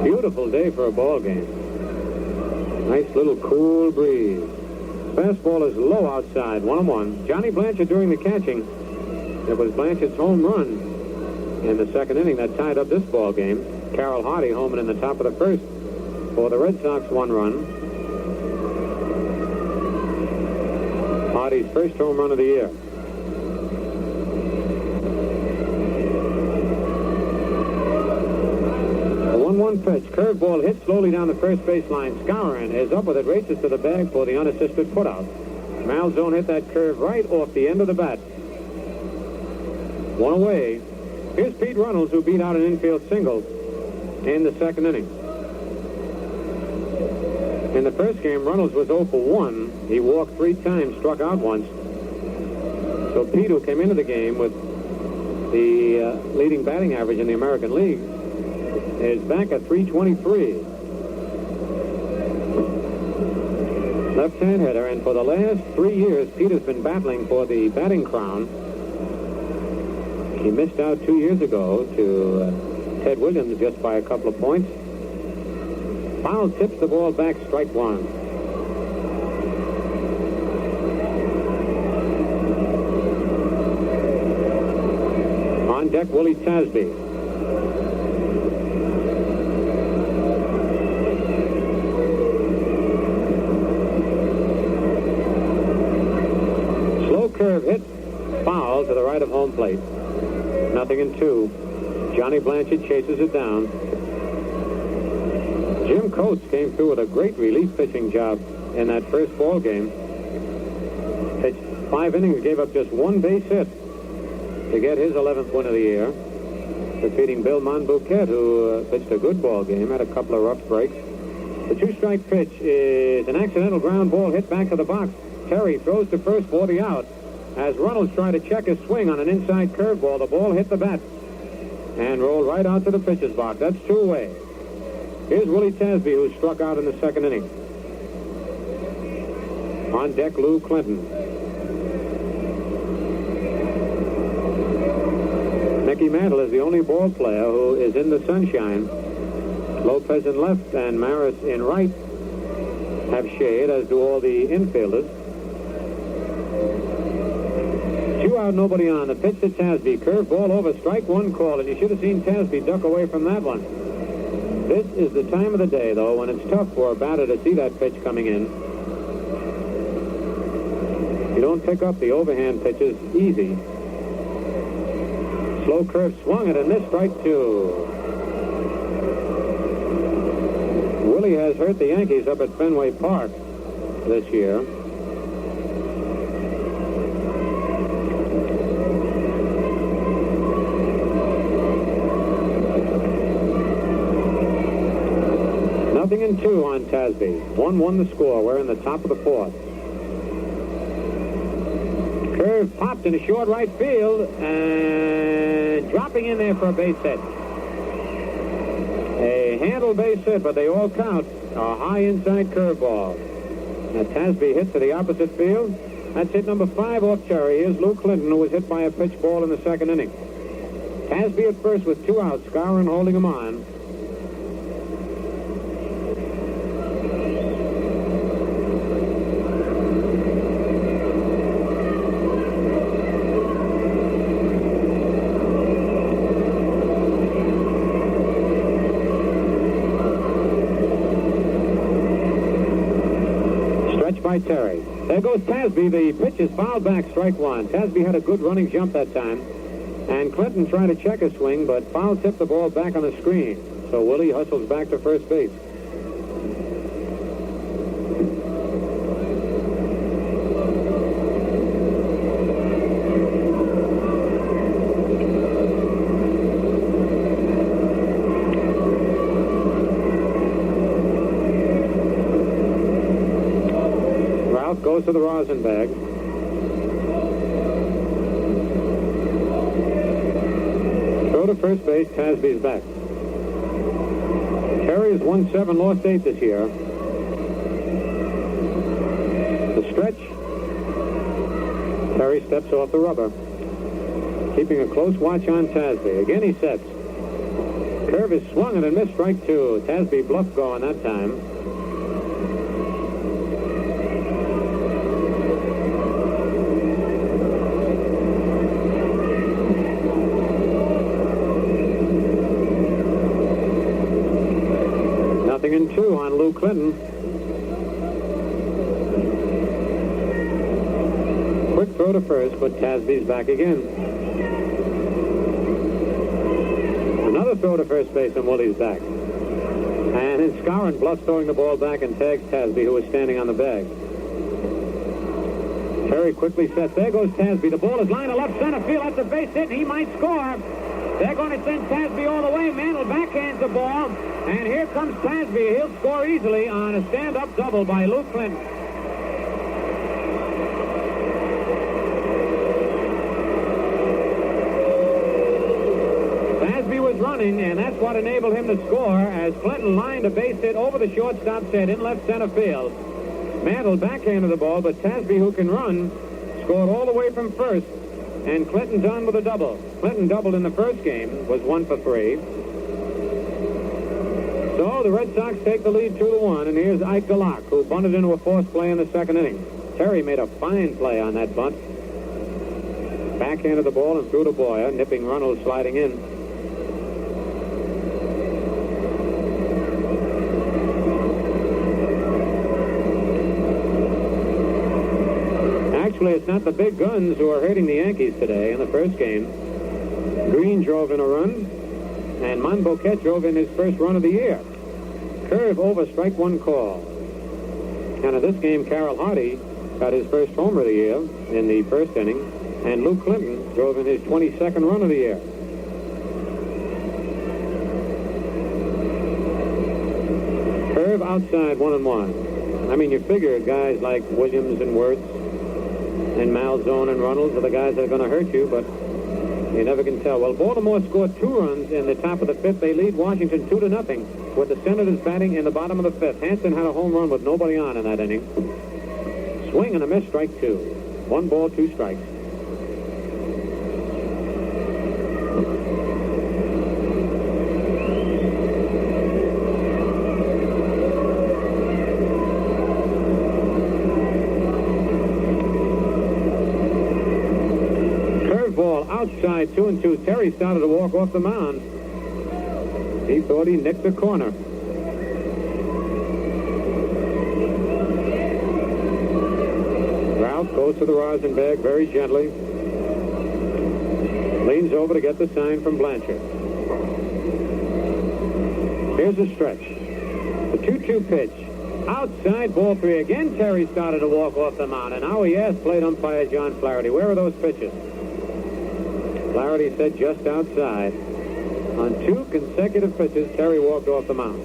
Beautiful day for a ball game. Nice little cool breeze. Fastball is low outside, 1-1. Johnny Blanchard doing the catching. It was Blanchard's home run in the second inning that tied up this ball game. Carroll Hardy homing in the top of the first for the Red Sox, one run. Hardy's first home run of the year. A 1-1 pitch. Curveball hit slowly down the first baseline. Skowron is up with it, races to the bag for the unassisted putout. Malzone hit that curve right off the end of the bat. One away. Here's Pete Runnels, who beat out an infield single in the second inning. In the first game, Runnels was 0 for 1. He walked 3 times, struck out once. So Pete, who came into the game with the leading batting average in the American League, is back at 323. Left-hand hitter, and for the last 3 years, Pete has been battling for the batting crown. He missed out 2 years ago to Ted Williams just by a couple of points. Foul tips the ball back, strike one. On deck, Willie Tasby. Slow curve hit, foul to the right of home plate. 0-2. Johnny Blanchard chases it down. Jim Coates came through with a great relief pitching job in that first ball game. Pitched 5 innings, gave up just 1 base hit to get his 11th win of the year, defeating Bill Monbouquet, who pitched a good ball game, had a couple of rough breaks. The 2-strike pitch is an accidental ground ball hit back to the box. Terry throws to first for the out. As Runnels tried to check his swing on an inside curveball, the ball hit the bat and rolled right out to the pitcher's box. That's 2 away. Here's Willie Tasby, who struck out in the 2nd inning. On deck, Lou Clinton. Mickey Mantle is the only ball player who is in the sunshine. Lopez in left and Maris in right have shade, as do all the infielders. 2 out, nobody on. The pitch to Tasby. Curve ball over, strike 1 call, and you should have seen Tasby duck away from that one. This is the time of the day, though, when it's tough for a batter to see that pitch coming in. You don't pick up the overhand pitches easy. Slow curve swung it and missed, strike 2. Willie has hurt the Yankees up at Fenway Park this year. Nothing in 2 on Tasby. 1-1 the score. We're in the top of the 4th. Curve popped into short right field and dropping in there for a base hit. A handle base hit, but they all count. A high inside curveball. Now Tasby hit to the opposite field. That's hit number 5 off Cherry. Here's Lou Clinton, who was hit by a pitch ball in the 2nd inning. Tasby at first with 2 outs. Skowron holding him on. By Terry. There goes Tasby. The pitch is fouled back, strike 1. Tasby had a good running jump that time, and Clinton tried to check his swing, but foul tipped the ball back on the screen. So Willie hustles back to first base. Goes to the rosin bag. Throw to first base. Tasby's back. Terry has won 7, lost 8 this year. The stretch. Terry steps off the rubber, keeping a close watch on Tasby. Again he sets. Curve is swung and a missed, strike 2. Tasby bluffed going that time. In 2 on Lou Clinton. Quick throw to first, but Tasby's back again. Another throw to first base, and Willie's back. And then Skowron bluffs throwing the ball back and tags Tasby, who was standing on the bag. Terry quickly sets. There goes Tasby. The ball is lined to left center field. That's a base hit, and he might score. They're going to send Tasby all the way. Mantle backhands the ball. And here comes Tasby. He'll score easily on a stand-up double by Lou Clinton. Tasby was running, and that's what enabled him to score as Clinton lined a base hit over the shortstop's head in left center field. Mantle backhanded the ball, but Tasby, who can run, scored all the way from first. And Clinton's on with a double. Clinton doubled in the first game, was 1 for 3. So the Red Sox take the lead 2-1, and here's Ike Galock, who bunted into a forced play in the 2nd inning. Terry made a fine play on that bunt. Backhanded the ball and threw to Boyer, nipping Runnels sliding in. Actually, it's not the big guns who are hurting the Yankees today in the first game. Green drove in a run, and Monbouquet drove in his first run of the year. Curve over, strike one call. And in this game, Carroll Hardy got his first homer of the year in the first inning, and Lou Clinton drove in his 22nd run of the year. Curve outside, 1-1. I mean, you figure guys like Williams and Wirtz and Malzone and Runnels are the guys that are going to hurt you, but you never can tell. Well, Baltimore scored 2 runs in the top of the 5th. They lead Washington 2-0 with the Senators batting in the bottom of the 5th. Hansen had a home run with nobody on in that inning. Swing and a miss, strike 2. 1 ball, 2 strikes. Outside, 2-2. Terry started to walk off the mound. He thought he nicked the corner. Ralph goes to the rosin bag very gently. Leans over to get the sign from Blanchard. Here's a stretch. The 2-2 pitch. Outside, ball 3 again. Terry started to walk off the mound, and now he asked plate umpire John Flaherty, where are those pitches? Flaherty said just outside. On 2 consecutive pitches, Terry walked off the mound.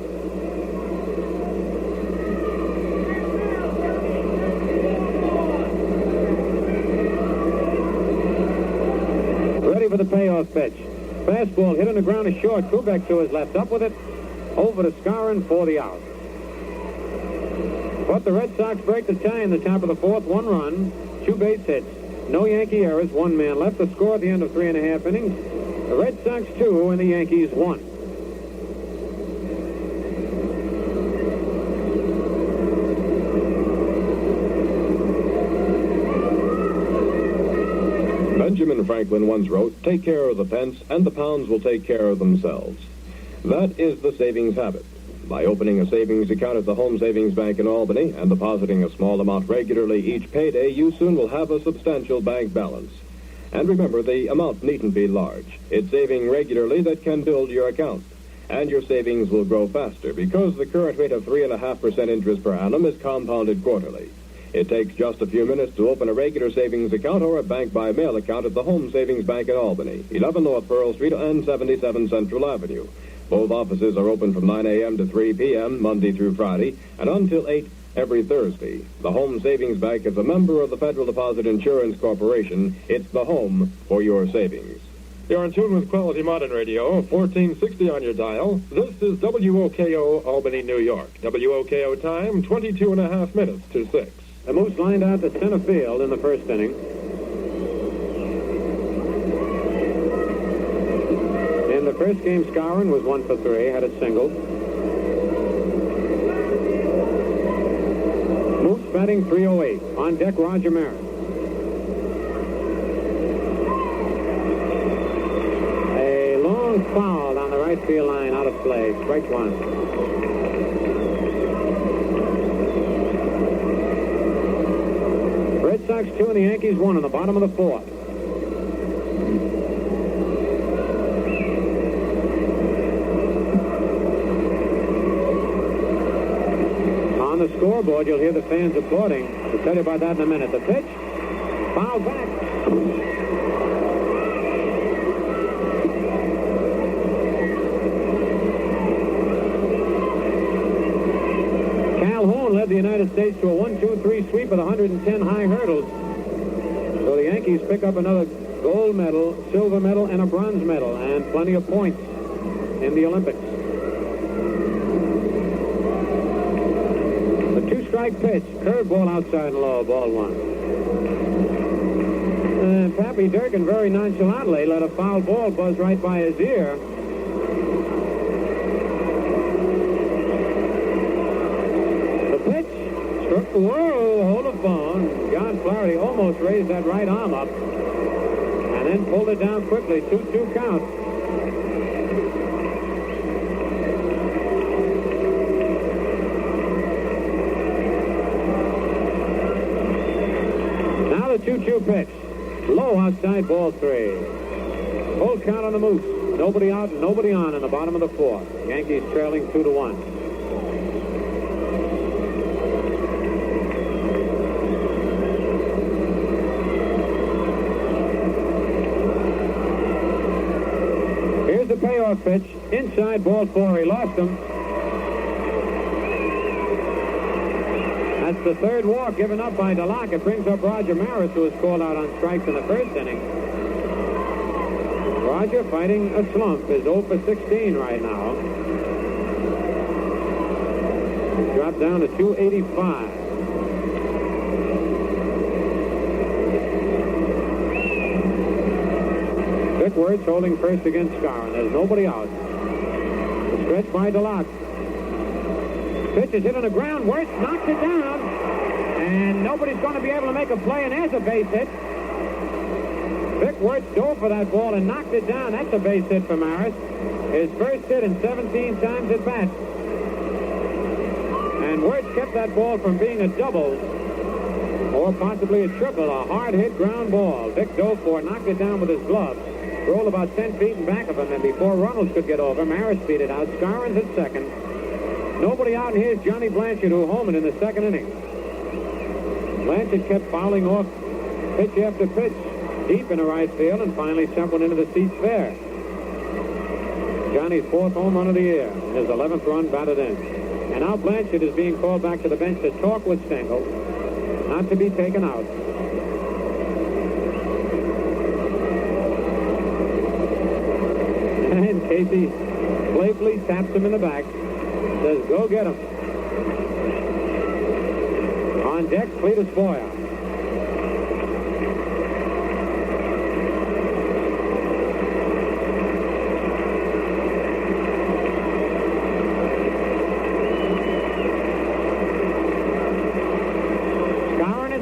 Ready for the payoff pitch. Fastball hit on the ground is short. Kubek to his left, up with it. Over to Scarron for the out. But the Red Sox break the tie in the top of the 4th. 1 run, 2 base hits. No Yankee errors, 1 man left. The score at the end of 3.5 innings. The Red Sox 2 and the Yankees 1. Benjamin Franklin once wrote, "Take care of the pence, and the pounds will take care of themselves." That is the savings habit. By opening a savings account at the Home Savings Bank in Albany and depositing a small amount regularly each payday, you soon will have a substantial bank balance. And remember, the amount needn't be large. It's saving regularly that can build your account. And your savings will grow faster because the current rate of 3.5% interest per annum is compounded quarterly. It takes just a few minutes to open a regular savings account or a bank-by-mail account at the Home Savings Bank in Albany, 11 North Pearl Street and 77 Central Avenue. Both offices are open from 9 a.m. to 3 p.m. Monday through Friday and until 8 every Thursday. The Home Savings Bank is a member of the Federal Deposit Insurance Corporation. It's the home for your savings. You're in tune with Quality Modern Radio, 1460 on your dial. This is WOKO, Albany, New York. WOKO time, 22.5 minutes to 6. The Moose lined out to center field in the first inning. In the first game, Scarron was 1 for 3, had a single. Moose batting .308. On deck, Roger Maris. A long foul down the right field line, out of play. Strike 1. Red Sox 2 and the Yankees 1 in the bottom of the 4th. On the scoreboard, you'll hear the fans applauding. I'll tell you about that in a minute. The pitch, foul back. Calhoun led the United States to a 1-2-3 sweep with 110 high hurdles. So the Yankees pick up another gold medal, silver medal, and a bronze medal, and plenty of points in the Olympics. The 2-strike pitch, curveball outside and low, ball 1. And Pappy Durkin very nonchalantly let a foul ball buzz right by his ear. Whoa, hold the phone. John Flaherty almost raised that right arm up and then pulled it down quickly. 2-2 count. Now the 2-2 pitch. Low outside, ball 3. Full count on the Moose. Nobody out, nobody on in the bottom of the 4th. Yankees trailing 2-1. Here's the payoff pitch. Inside, ball 4. He lost him. That's the third walk given up by DeLocke. It brings up Roger Maris, who was called out on strikes in the first inning. Roger fighting a slump is 0 for 16 right now. Dropped down to 285. Vic Wertz holding first against Scarron. There's nobody out. The stretch by DeLocke. Pitch is hit on the ground. Wertz knocks it down. And nobody's going to be able to make a play, and there's a base hit. Vic Wertz dove for that ball and knocked it down. That's a base hit for Maris. His first hit in 17 times at bat. And Wertz kept that ball from being a double or possibly a triple, a hard-hit ground ball. Vic dove for it, knocked it down with his glove, rolled about 10 feet in back of him, and before Runnels could get over, Maris beat it out. Scarron's at second. Nobody out, and here's Johnny Blanchard, who homered in the second inning. Blanchard kept fouling off pitch after pitch deep in the right field and finally sent one into the seats there. Johnny's 4th home run of the year, and his 11th run batted in. And now Blanchard is being called back to the bench to talk with Stengel, not to be taken out. And Casey playfully taps him in the back, says, go get him. On deck, Cletus Boyer.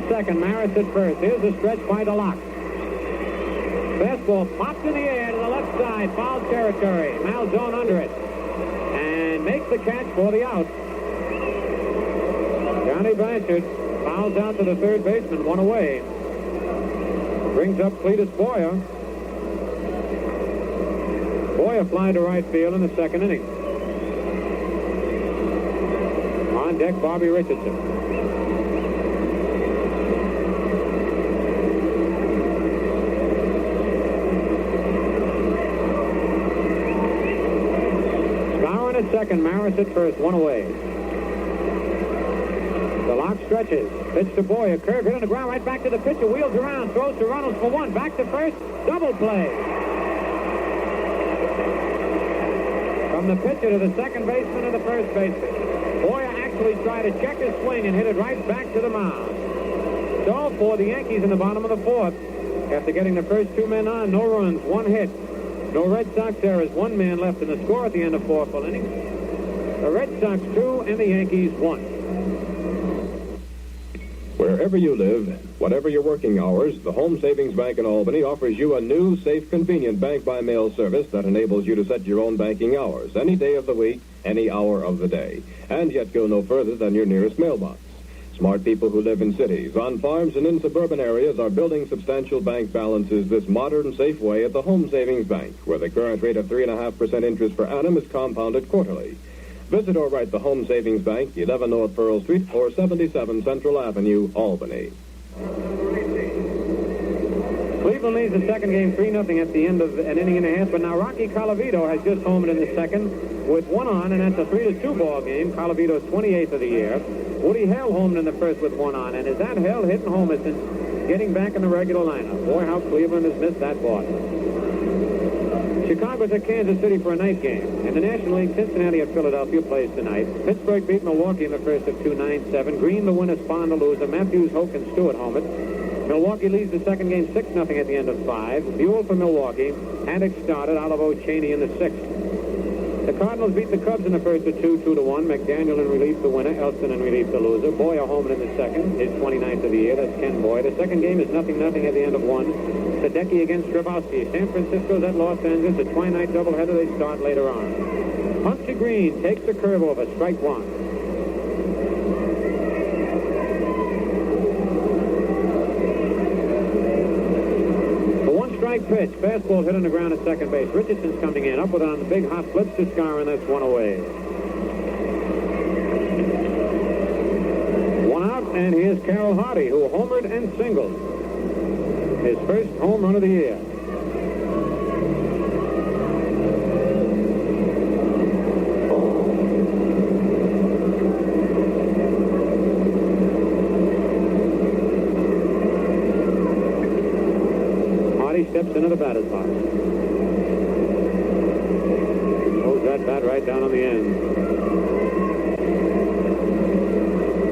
Second, Maris at first. Here's the stretch by DeLocke. Fastball popped in the air to the left side, foul territory. Malzone under it, and makes the catch for the out. Johnny Blanchard fouls out to the third baseman, one away. Brings up Cletus Boyer. Boyer flying to right field in the second inning. On deck, Bobby Richardson. At second, Maris at first, one away. DeLocke stretches. Pitch to Boyer. Curve hit on the ground, right back to the pitcher. Wheels around, throws to Runnels for one. Back to first. Double play. From the pitcher to the second baseman and the first baseman. Boyer actually tried to check his swing and hit it right back to the mound. So for the Yankees in the bottom of the 4th, after getting the first 2 men on, no runs, 1 hit. No Red Sox errors, 1 man left in the score at the end of 4 full innings. The Red Sox 2 and the Yankees 1. Wherever you live, whatever your working hours, the Home Savings Bank in Albany offers you a new, safe, convenient bank-by-mail service that enables you to set your own banking hours any day of the week, any hour of the day, and yet go no further than your nearest mailbox. Smart people who live in cities, on farms, and in suburban areas are building substantial bank balances this modern, safe way at the Home Savings Bank, where the current rate of 3.5% interest per annum is compounded quarterly. Visit or write the Home Savings Bank, 11 North Pearl Street, or 77 Central Avenue, Albany. Cleveland leads the second game 3-0 at the end of an inning and a half, but now Rocky Colavito has just homered in the second with 1 on, and that's a 3-2 ball game. Colavito's 28th of the year. Woody Hale homered in the first with 1 on, and is that Hale hitting homers since getting back in the regular lineup? Boy, how Cleveland has missed that ball. Chicago's at Kansas City for a night game. In the National League, Cincinnati at Philadelphia plays tonight. Pittsburgh beat Milwaukee in the first of 2, 9-7. Green the winner, Spahn the loser. Matthews, Hoke, and Stewart homered. Milwaukee leads the second game 6-0 at the end of 5. Buell for Milwaukee. Haddock started. Olivo, Cheney in the 6th. The Cardinals beat the Cubs in the first of 2, 2-1. McDaniel in relief the winner. Elston in relief the loser. Boyer homered in the second. His 29th of the year. That's Ken Boyer. The second game is 0-0 at the end of 1. Sadecki against Strabowski. San Francisco's at Los Angeles. A twilight doubleheader. They start later on. Hunter Green takes a curve over. Strike 1. Pitch. Fastball hit on the ground at second base. Richardson's coming in. Up with it on the big hot flips to Scarron. That's 1 away. 1 out, and here's Carroll Hardy, who homered and singled. His first home run of the year. right down on the end.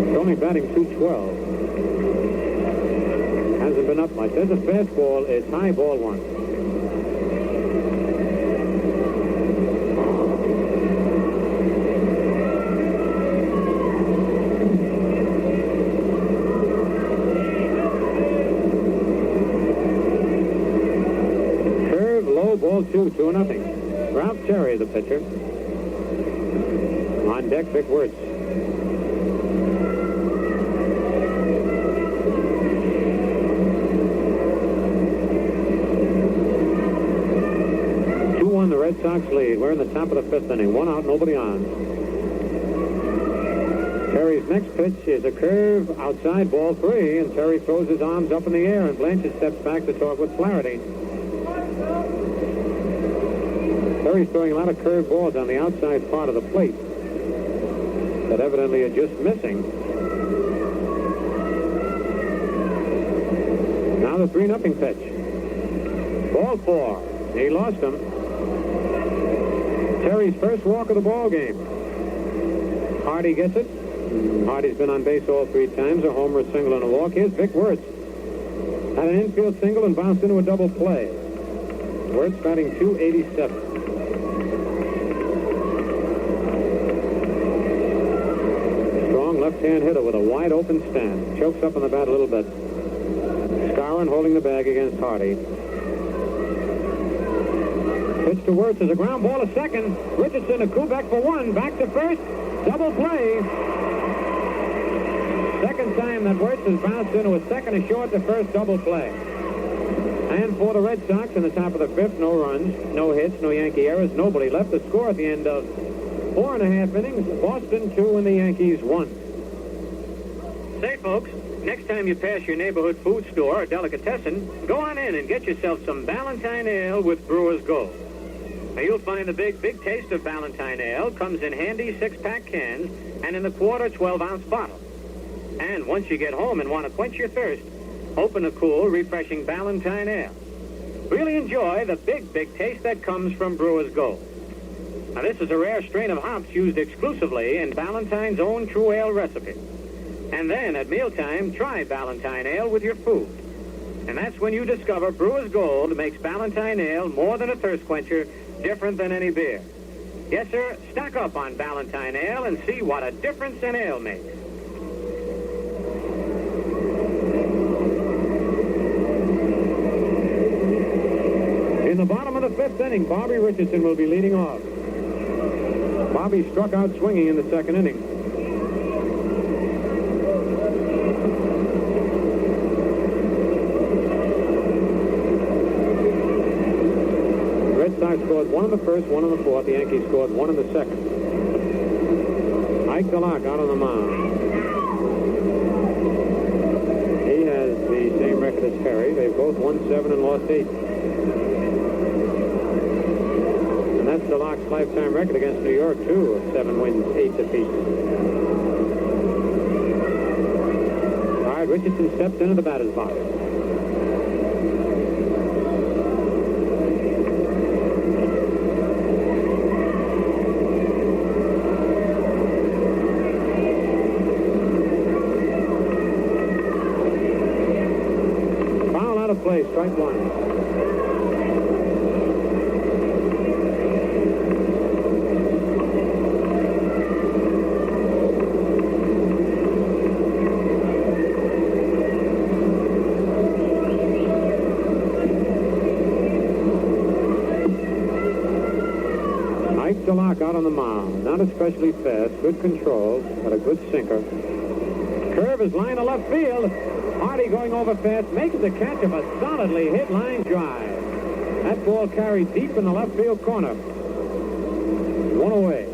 He's only batting .212. Hasn't been up much. There's a fastball. It's high, ball one. Ball 2-0. Ralph Terry, the pitcher. On deck, Vic Wirtz. The Red Sox lead. We're in the top of the fifth inning. One out, nobody on. Terry's next pitch is a curve outside, ball 3, and Terry throws his arms up in the air, and Blanchard steps back to talk with Flaherty. Terry's throwing a lot of curved balls on the outside part of the plate that evidently are just missing. Now the 3-0 pitch. Ball 4. He lost him. Terry's first walk of the ball game. Hardy gets it. Hardy's been on base all 3 times, a homer, a single, and a walk. Here's Vic Wirtz. Had an infield single and bounced into a double play. Wirtz batting .287. Strong left-hand hitter with a wide open stand. Chokes up on the bat a little bit. Skowron holding the bag against Hardy. Pitch to Wirtz is a ground ball to second. Richardson, a coup back for 1. Back to first. Double play. Second time that Wirtz has bounced into a second and short to first, double play. And for the Red Sox in the top of the fifth, no runs, no hits, no Yankee errors, nobody left. The score at the end of 4.5 innings, Boston 2 and the Yankees 1. Say, folks, next time you pass your neighborhood food store or delicatessen, go on in and get yourself some Ballantine Ale with Brewer's Gold. Now, you'll find the big taste of Ballantine Ale comes in handy 6-pack cans and in the quarter 12-ounce bottle. And once you get home and want to quench your thirst, open a cool, refreshing Ballantine Ale. Really enjoy the big taste that comes from Brewer's Gold. Now, this is a rare strain of hops used exclusively in Ballantine's own true ale recipe. And then, at mealtime, try Ballantine Ale with your food. And that's when you discover Brewer's Gold makes Ballantine Ale more than a thirst quencher, different than any beer. Yes, sir, stock up on Ballantine Ale and see what a difference an ale makes. In the bottom of the fifth inning, Bobby Richardson will be leading off. Bobby struck out swinging in the second inning. Red Sox scored 1 in the first, 1 in the fourth. The Yankees scored 1 in the second. Ike DeLocke out on the mound. He has the same record as Perry. They've both won 7 and lost 8. And that's DeLocke's lifetime record against New York, too, of 7 wins, 8 defeats. All right, Richardson steps into the batter's box. Play, strike 1. Ike DeLocke out on the mound. Not especially fast, good control, but a good sinker. Curve is line to left field. Hardy going over fast, makes the catch of a solidly hit line drive. That ball carried deep in the left field corner. 1 away.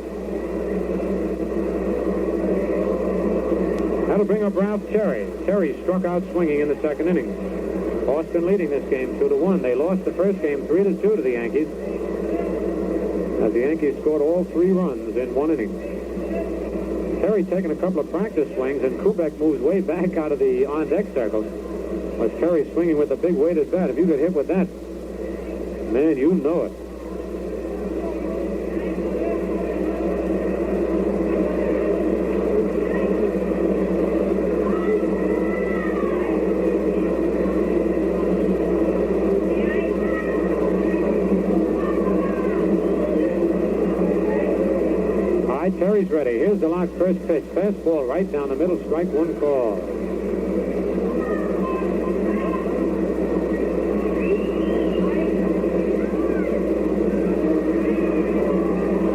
That'll bring up Ralph Terry. Terry struck out swinging in the second inning. Boston leading this game 2-1. They lost the first game 3-2 to the Yankees, as the Yankees scored all 3 runs in 1 inning. Terry taking a couple of practice swings, and Kubek moves way back out of the on-deck circle. Was Terry swinging with a big weighted bat? If you get hit with that, man, you know it. Terry's ready. Here's the lock first pitch. Fastball right down the middle. Strike one call.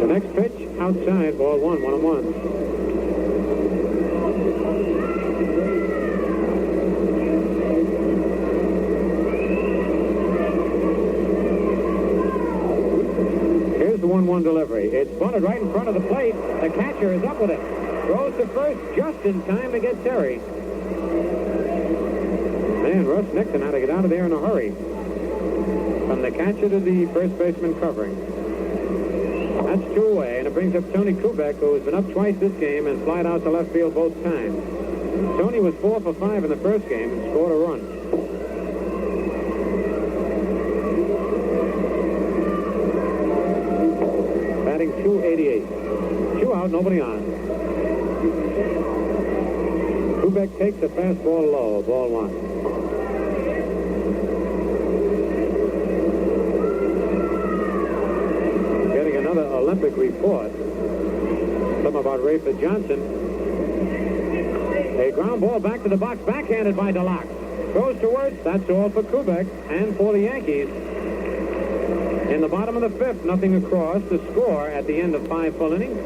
The next pitch outside. Ball one. 1-1. The 1-1 delivery. It's bunted right in front of the plate. The catcher is up with it. Throws to first just in time to get Terry. Man, Russ Nixon had to get out of there in a hurry. From the catcher to the first baseman covering. That's 2 away, and it brings up Tony Kubek, who has been up twice this game and flied out to left field both times. Tony was 4 for 5 in the first game and scored a run. Batting .288. 2 out, nobody on. Kubek takes a fastball low, ball 1. Getting another Olympic report. Something about Rayford Johnson. A ground ball back to the box, backhanded by DeLocke. Goes towards, that's all for Kubek and for the Yankees. In the bottom of the 5th, nothing across. The score at the end of 5 full innings.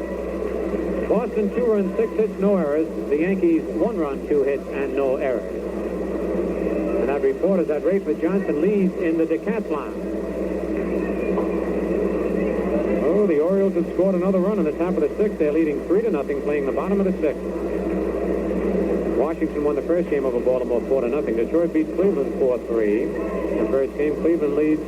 Boston 2 runs, 6 hits, no errors. The Yankees 1 run, 2 hits, and no errors. And that report is that Rayford Johnson leads in the decathlon. Oh, the Orioles have scored another run in the top of the 6th. They're leading 3-0, playing the bottom of the 6th. Washington won the first game over Baltimore 4-0. Detroit beat Cleveland 4-3. The first game, Cleveland leads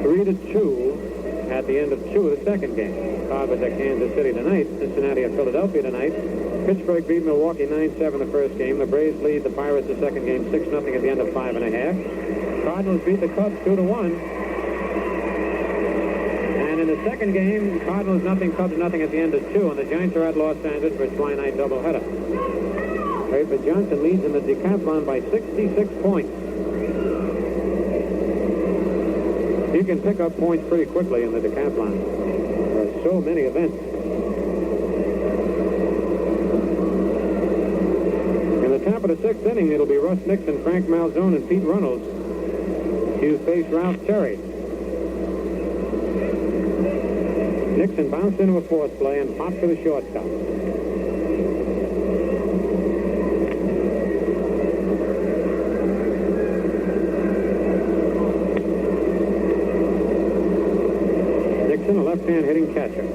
3-2 at the end of 2 of the second game. Cardinals at Kansas City tonight. Cincinnati at Philadelphia tonight. Pittsburgh beat Milwaukee 9-7 the first game. The Braves lead the Pirates the second game 6-0 at the end of 5.5. Cardinals beat the Cubs 2-1. And in the second game, Cardinals nothing, Cubs nothing at the end of 2. And the Giants are at Los Angeles for a twilight doubleheader. Rayford Johnson leads in the decathlon by 66 points. He can pick up points pretty quickly in the decathlon. There are so many events. In the top of the 6th inning, it'll be Russ Nixon, Frank Malzone, and Pete Reynolds to face Ralph Terry. Nixon bounced into a force play and popped for the shortstop. A left-hand hitting catcher.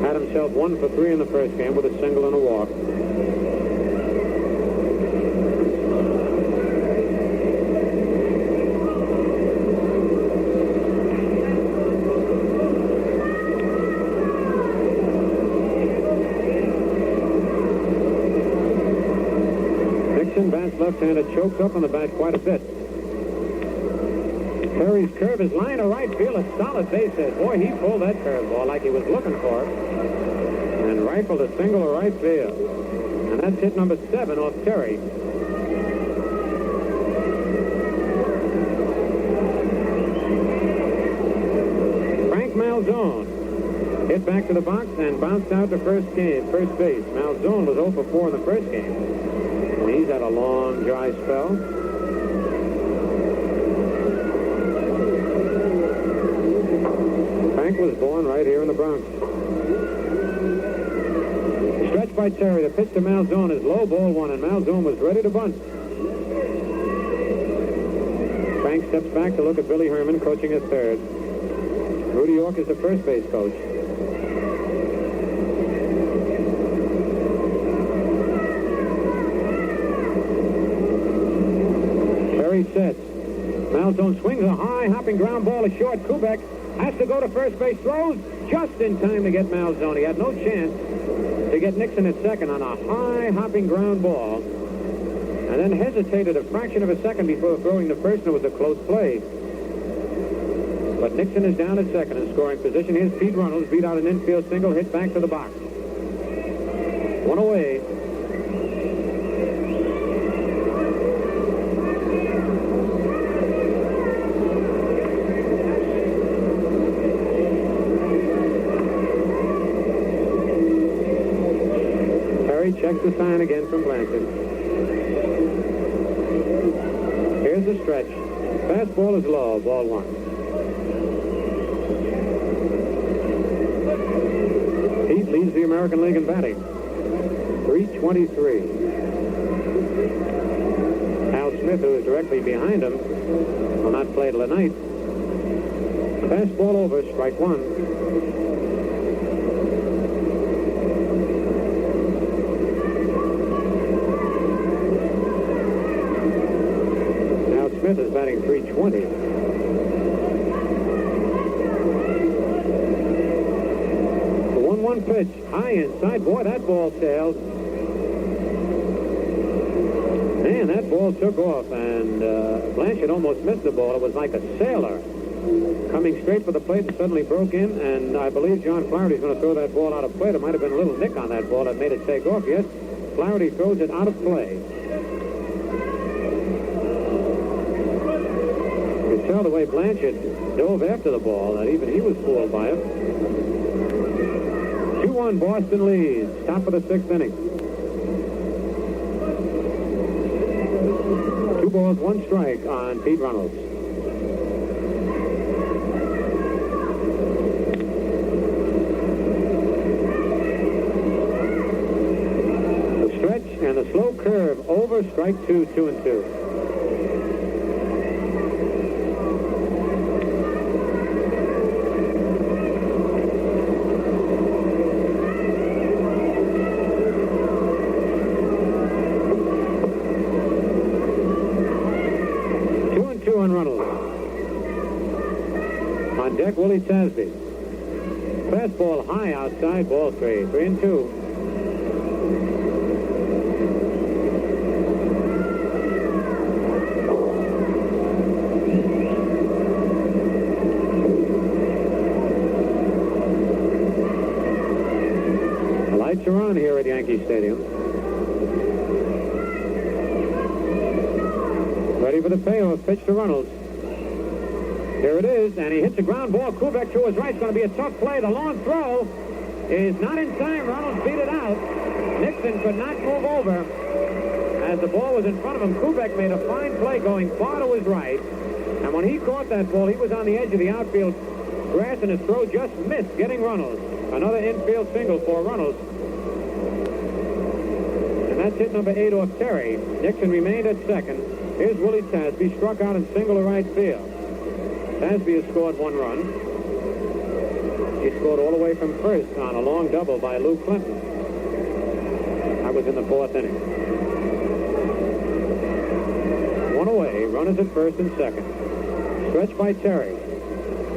Had himself 1 for 3 in the first game with a single and a walk. Nixon bats left-handed, chokes up on the bat quite a bit. Terry's curve is line to right field. A solid base hit. Boy, he pulled that curveball like he was looking for it. And rifled a single to right field. And that's hit number 7 off Terry. Frank Malzone hit back to the box and bounced out to first base. Malzone was 0 for 4 in the first game. And he's had a long, dry spell. Frank was born right here in the Bronx. Stretch by Terry. The pitch to Malzone is low, ball 1, and Malzone was ready to bunt. Frank steps back to look at Billy Herman coaching at third. Rudy York is the first base coach. Terry sets. Malzone swings a high, hopping ground ball to short. Kubek has to go to first base, throws just in time to get Malzone. He had no chance to get Nixon at second on a high, hopping ground ball, and then hesitated a fraction of a second before throwing to first, and it was a close play. But Nixon is down at second in scoring position. Here's Pete Reynolds, beat out an infield single, hit back to the box. 1 away. checks the sign again from Blanchard. Here's the stretch. Fastball is low, ball 1. Pete leads the American League in batting. 323. Hal Smith, who is directly behind him, will not play till tonight. Fastball over, strike 1. Hal Smith is batting 320. The 1-1 pitch, high inside. Boy, that ball sailed. Man, that ball took off, and Blanchard almost missed the ball. It was like a sailor coming straight for the plate and suddenly broke in, and I believe John Flaherty's going to throw that ball out of play. There might have been a little nick on that ball that made it take off. Yes, Flaherty throws it out of play. You could tell the way Blanchard dove after the ball that even he was fooled by it. 2-1, Boston leads. Top of the 6th inning. 2 balls, 1 strike on Pete Runnels. The stretch and the slow curve over, strike 2, 2-2. Deck, Willie Tasby. Fastball high outside, ball 3. 3-2. The lights are on here at Yankee Stadium. Ready for the payoff. Pitch to Runnels. Here it is, and he hits a ground ball. Kubek to his right. It's going to be a tough play. The long throw is not in time. Runnels beat it out. Nixon could not move over. As the ball was in front of him, Kubek made a fine play going far to his right. And when he caught that ball, he was on the edge of the outfield grass, and his throw just missed getting Runnels. Another infield single for Runnels. And that's hit number 8 off Terry. Nixon remained at second. Here's Willie Tasby, struck out and single to right field. Tasby has scored 1 run. He scored all the way from first on a long double by Lou Clinton. That was in the 4th inning. 1 away. Runners at first and second. Stretch by Terry.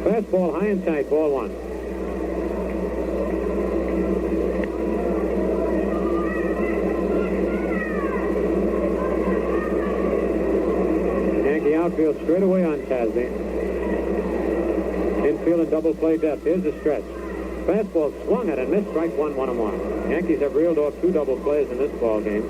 Fastball high and tight. Ball 1. Yankee outfield straight away on Tasby. Infield and double play depth. Here's the stretch. Fastball swung at and missed. Strike 1, 1-1. Yankees have reeled off 2 double plays in this ball game.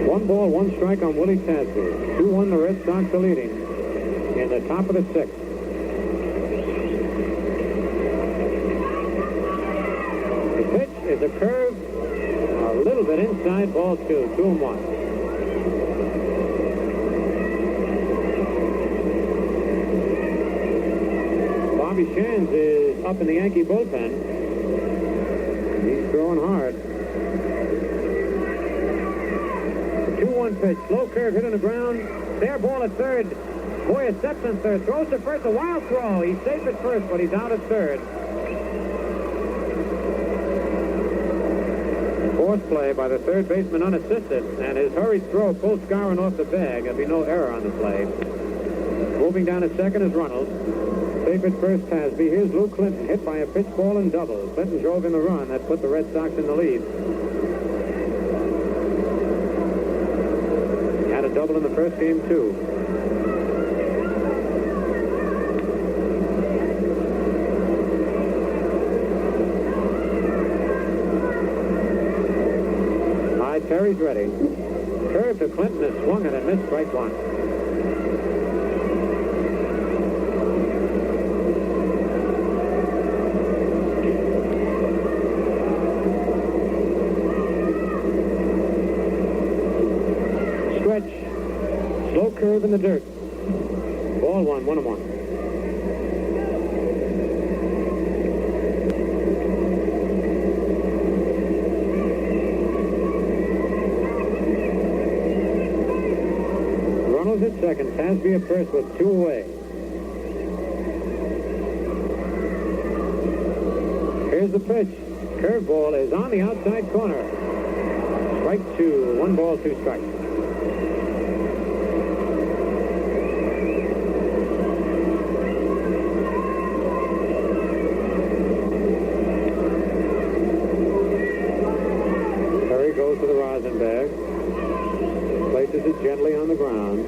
One ball, 1 strike on Willie Tasby. 2-1, the Red Sox are leading in the top of the 6th. The pitch is a curve. A little bit inside, ball 2, 2-1. Bobby Shands is up in the Yankee bullpen. He's throwing hard. The 2-1 pitch, slow curve hit on the ground. Fair ball at third. Boyer steps on third, throws to first, a wild throw. He's safe at first, but he's out at third. 4th play by the third baseman unassisted, and his hurried throw pulled Skowron off the bag. There'll be no error on the play. Moving down to second is Runnels. Safe at first, Tasby. Here's Lou Clinton, hit by a pitch ball and double. Clinton drove in the run. That put the Red Sox in the lead. He had a double in the first game, too. Terry's ready. Curve to Clinton is swung and a missed. Strike 1. curve in the dirt. Ball 1-1. Runnels at second. Tasby at first with 2 away. Here's the pitch. Curveball is on the outside corner. Strike 2. 1 ball, 2 strikes. Terry goes to the rosin bag. Places it gently on the ground.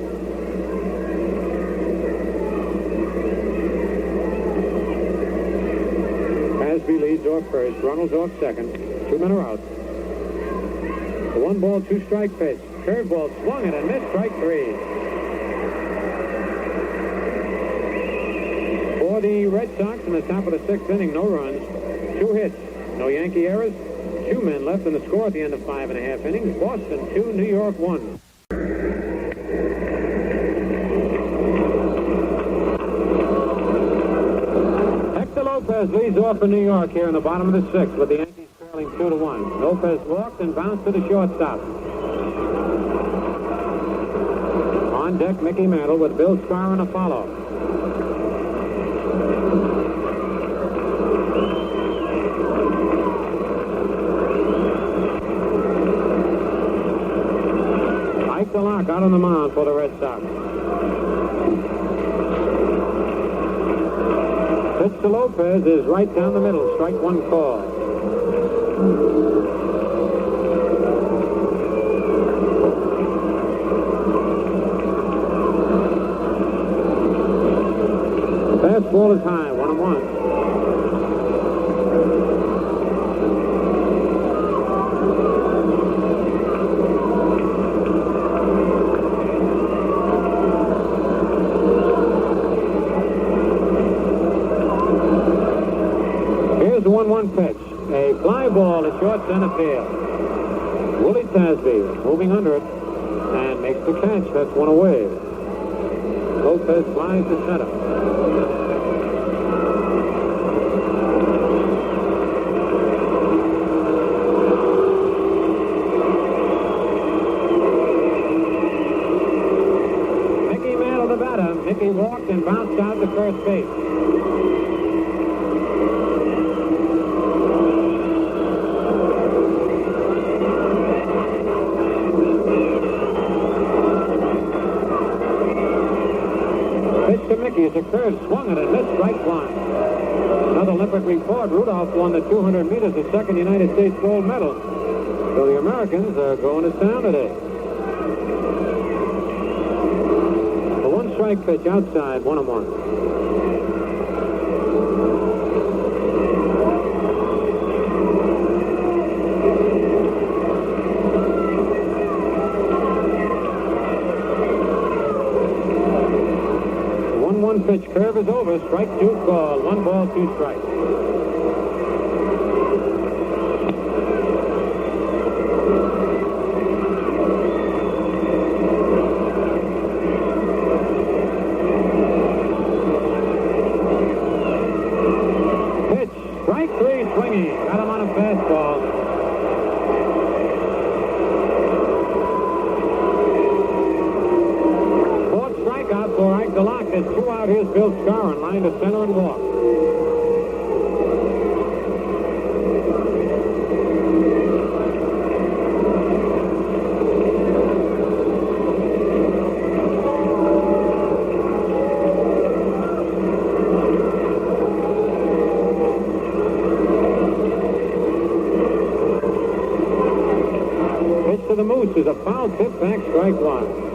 Tasby leads off first. Runnels off second. 2 men are out. The 1 ball, 2 strike pitch. Curveball swung it and missed. Strike 3. For the Red Sox in the top of the 6th inning, no runs, 2 hits, no Yankee errors, 2 men left in the score at the end of 5.5 innings. Boston 2, New York 1. Lopez leads off for New York here in the bottom of the 6th with the Yankees trailing 2-1. Lopez walked and bounced to the shortstop. On deck, Mickey Mantle with Bill Skowron a follow. Ike DeLock out on the mound for the Red Sox. Pitch to Lopez is right down the middle. Strike 1 call. The fastball is high. 1-1. The 1-1 pitch. A fly ball to short center field. Willie Tasby moving under it and makes the catch. That's 1 away. Lopez flies to center. Mickey Mantle, the batter. Mickey walked and bounced out to first base. To Mickey, it's a curve, swung it and missed. Strike 1. Another Olympic report. Rudolph won the 200 meters, the second United States gold medal. So the Americans are going to town today. The 1 strike pitch outside, 1-1. Pitch curve is over. Strike 2 call. 1 ball, 2 strikes. Pitch. Strike 3 swinging. Got him on a fastball. Strikeout for Ike DeLock. There's 2 out. Here's Bill Skowron, line to center and walk. Pitch to the Moose is a foul tip back. Strike 1.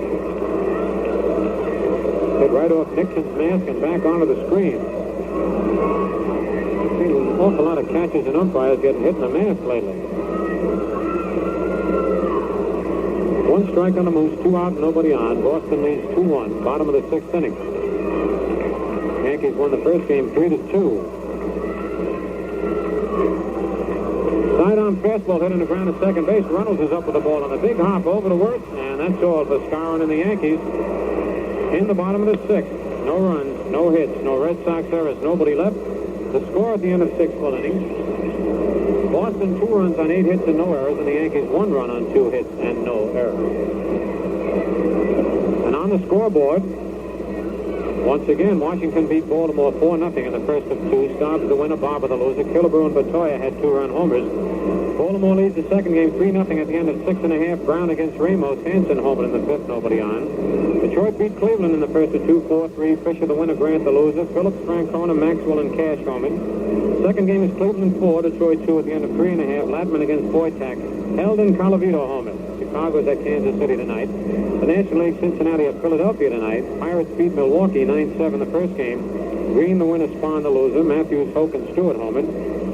Hit right off Nixon's mask and back onto the screen. I've seen an awful lot of catches and umpires getting hit in the mask lately. 1 strike on the Moose, 2 out, nobody on. Boston leads 2-1, bottom of the 6th inning. Yankees won the first game 3-2. Side-on fastball hit on the ground at second base. Reynolds is up with the ball on a big hop over to Wirtz, and that's all for Skowron and the Yankees. In the bottom of the sixth, no runs, no hits, no Red Sox errors, nobody left. The score at the end of 6 full innings: Boston 2 runs on 8 hits and no errors, and the Yankees 1 run on 2 hits and no errors. And on the scoreboard, once again, Washington beat Baltimore 4-0 in the first of 2. Stobbs the winner, Barber the loser. Killebrew and Batoya had 2-run homers. Baltimore leads the second game 3-0 at the end of 6.5. Brown against Ramos. Hansen homered in the fifth, nobody on. Detroit beat Cleveland in the first of 2, 4-3. Fisher the winner, Grant the loser. Phillips, Francona, Maxwell, and Cash homered. Second game is Cleveland 4, Detroit 2 at the end of 3.5. Latman against Boytak. Held in Colavito homered. Chicago's at Kansas City tonight. The National League, Cincinnati at Philadelphia tonight. Pirates beat Milwaukee 9-7 the first game. Green the winner, Spahn the loser. Matthews, Hoke, and Stewart homered.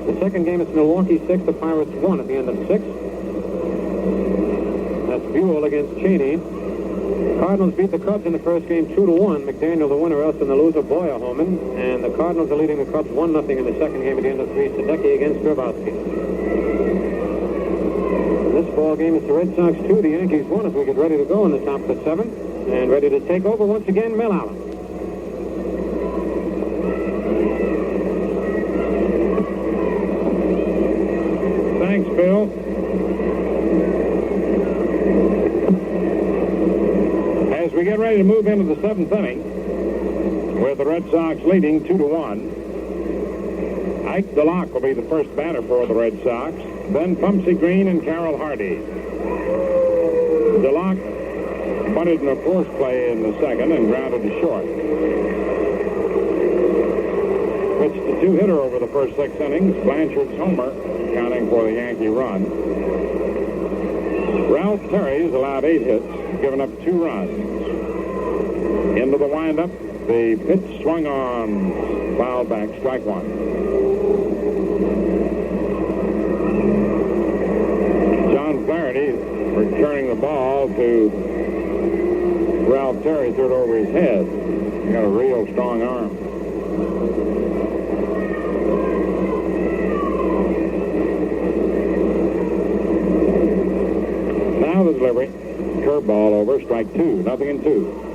The second game is Milwaukee 6, the Pirates 1 at the end of 6. That's Buell against Cheney. Cardinals beat the Cubs in the first game 2-1. McDaniel the winner, Elston the loser. Boyer homered. And the Cardinals are leading the Cubs 1-0 in the second game at the end of 3. Sadecki against Grabowski. This ball game is the Red Sox 2, the Yankees 1 as we get ready to go in the top of the 7th. And ready to take over once again, Mel Allen. Thanks, Bill. As we get ready to move into the 7th inning, with the Red Sox leading 2-1, Ike DeLocke will be the first batter for the Red Sox. Then Pumpsy Green and Carroll Hardy. DeLocke bunted in a force play in the second and grounded to short. Pitched the 2-hitter over the first 6 innings. Blanchard's homer, counting for the Yankee run. Ralph Terry's allowed 8 hits, given up 2 runs. Into the windup, the pitch swung on, foul back, strike 1. John Flaherty returning the ball to Ralph Terry, threw it over his head. He got a real strong arm. Now the delivery. Curveball over, strike 2, 0-2.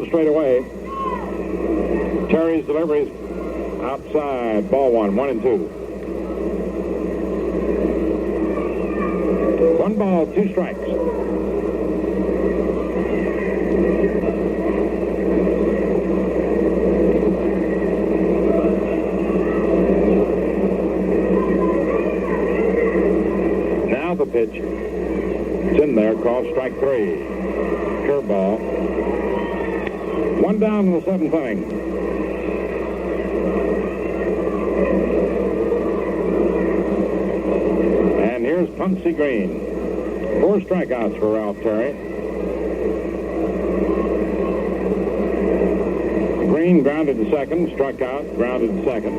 Straight away. Terry's delivery is outside. Ball 1, 1-2. 1 ball, 2 strikes. Now the pitch. It's in there, called strike 3. Curveball. 1 down in the 7th inning. And here's Pumpsy Green. 4 strikeouts for Ralph Terry. Green grounded to second, struck out, grounded to second.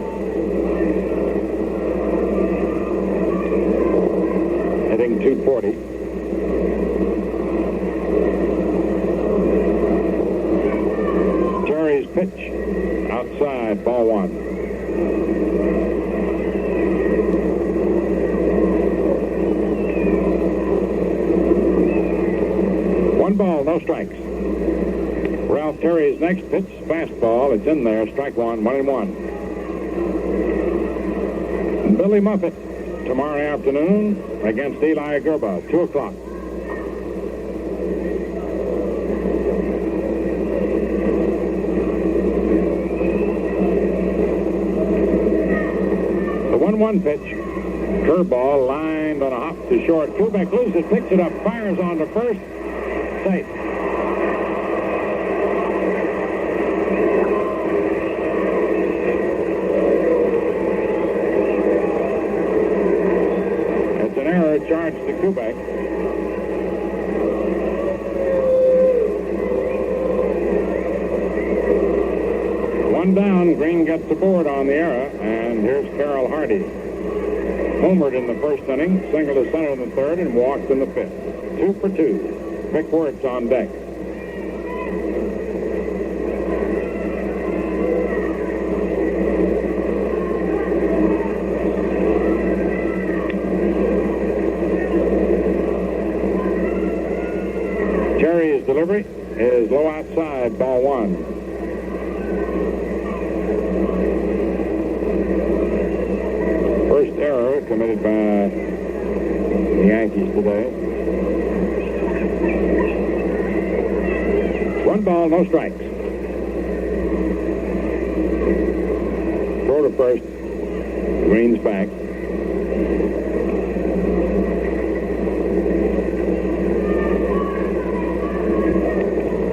Hitting .240. Pitch outside, ball 1. One ball, no strikes. Ralph Terry's next pitch, fastball. It's in there, strike 1, 1-1. Billy Muffet tomorrow afternoon against Eli Gerba, 2 o'clock. The 1-1 pitch. Curveball lined on a hop to short. Kubek loses, picks it up, fires on to first. Safe. It's an error charged to Kubek. One down, Green gets the board on the error, and here's Carroll Hardy. Homered in the first inning, singled to center in the third, and walked in the fifth. 2 for 2. Vic Wertz on deck. delivery is low outside, ball one. First error committed by the Yankees today. 1 ball, no strikes. Throw to first. Green's back.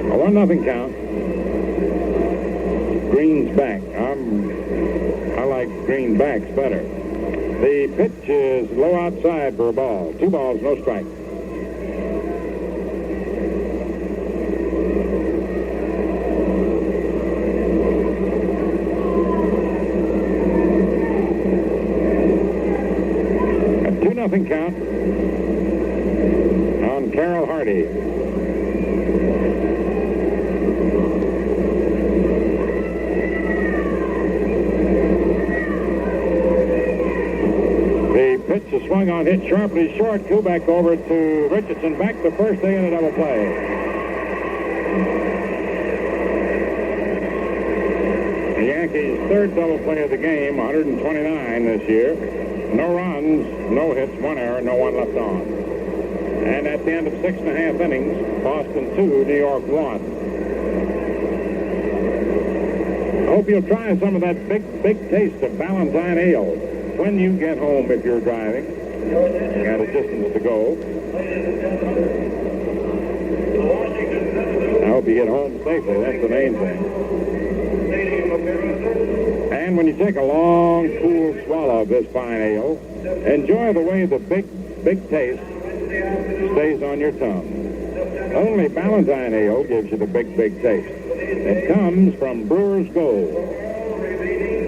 A 1-0 count. Green's back. I like Green backs better. The pitch is low outside for a ball. 2 balls, no strikes. A 2-0 count on Carroll Hardy. Pitch is swung on, hit sharply short. Kubek over to Richardson. Back to first. They in a double play. The Yankees' third double play of the game, 129 this year. No runs, no hits, 1 error, no one left on. And at the end of 6.5 innings, Boston 2, New York 1. I hope you'll try some of that big taste of Ballantine Ale when you get home if you're driving. You got a distance to go. I hope you get home safely. That's the main thing. And when you take a long, cool swallow of this fine ale, enjoy the way the big taste stays on your tongue. Only Ballantine Ale gives you the big taste. It comes from Brewer's Gold,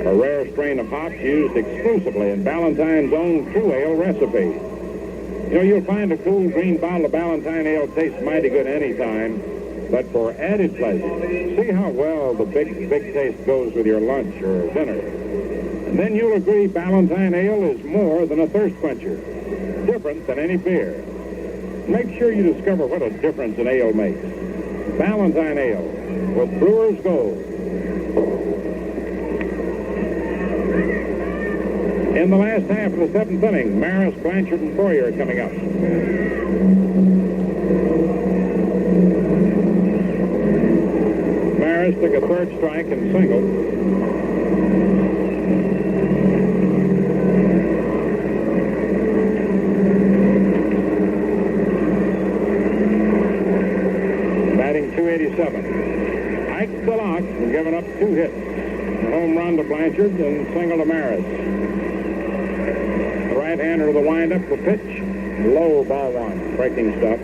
a rare strain of hops used exclusively in Ballantine's own true ale recipe. You know, you'll find a cool green bottle of Ballantine ale tastes mighty good any time, but for added pleasure, see how well the big taste goes with your lunch or dinner. And then you'll agree Ballantine ale is more than a thirst quencher, different than any beer. Make sure you discover what a difference an ale makes. Ballantine Ale with Brewer's Gold. In the last half of the 7th inning, Maris, Blanchard, and Boyer coming up. Maris took a third strike and singled. Batting .287. Ike DeLocke has given up 2 hits. A home run to Blanchard and single to Maris. Right-hander to the windup, the pitch, low, ball 1, breaking stuff.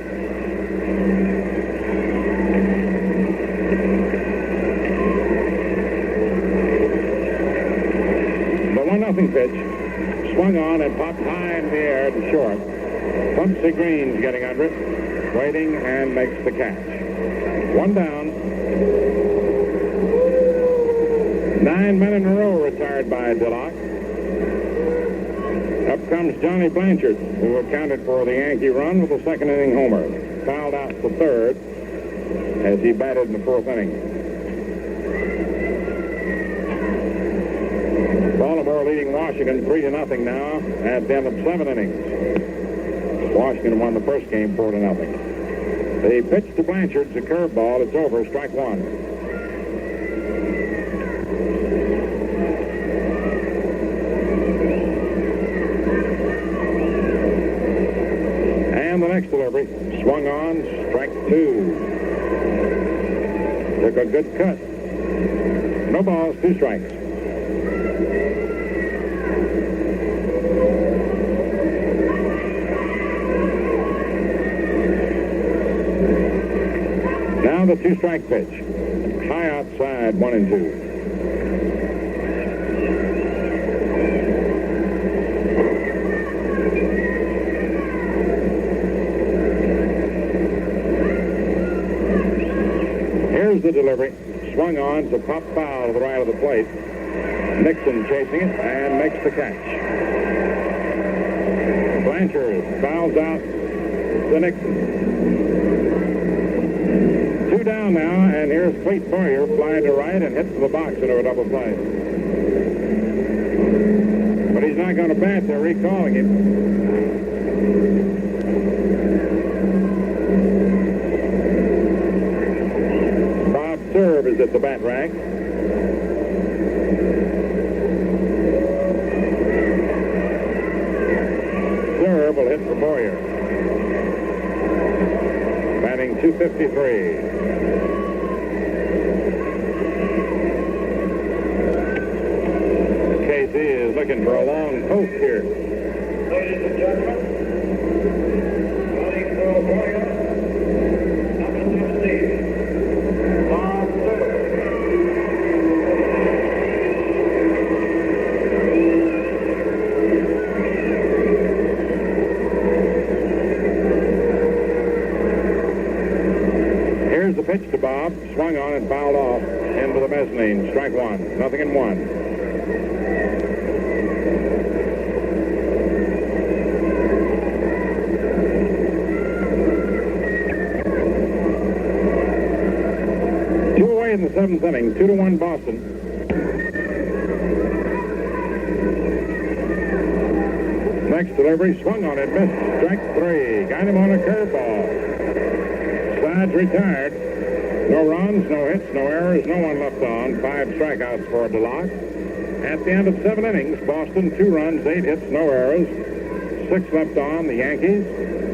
The 1-0 pitch, swung on and popped high in the air to short. Bumpsy Green's getting under it, waiting and makes the catch. 1 down. 9 men in a row retired by DeLocke. Up comes Johnny Blanchard, who accounted for the Yankee run with a 2nd inning homer. Fouled out to third as he batted in the 4th inning. Baltimore leading Washington 3-0 now at the end of 7 innings. Washington won the first game 4-0. The pitch to Blanchard's a curveball. It's over. Strike 1. And the next delivery, swung on, strike 2. Took a good cut. No balls, 2 strikes. Now the 2-strike pitch. High outside, 1-2. The delivery, swung on to pop foul to the right of the plate. Nixon chasing it and makes the catch. Blanchard fouls out to Nixon. Here's Clete Boyer flying to right and hits the box into a double play. But he's not going to bat. They're recalling him. Bob Serve is at the bat rack. Serve will hit for Boyer. Batting .253. KC is looking for a long post here. Ladies and gentlemen, running for Boyer, number 16, Bob Serve. Here's the pitch to Bob. Swung on and fouled off into the mezzanine. Strike one. 0-1. Two away in the seventh inning. 2-1 Boston. Next delivery. Swung on it. Missed. Strike three. Got him on a curveball. Sides retired. No runs, no hits, no errors, no one left on. 5 strikeouts for DeLocke. At the end of 7 innings, Boston 2 runs, 8 hits, no errors. 6 left on. The Yankees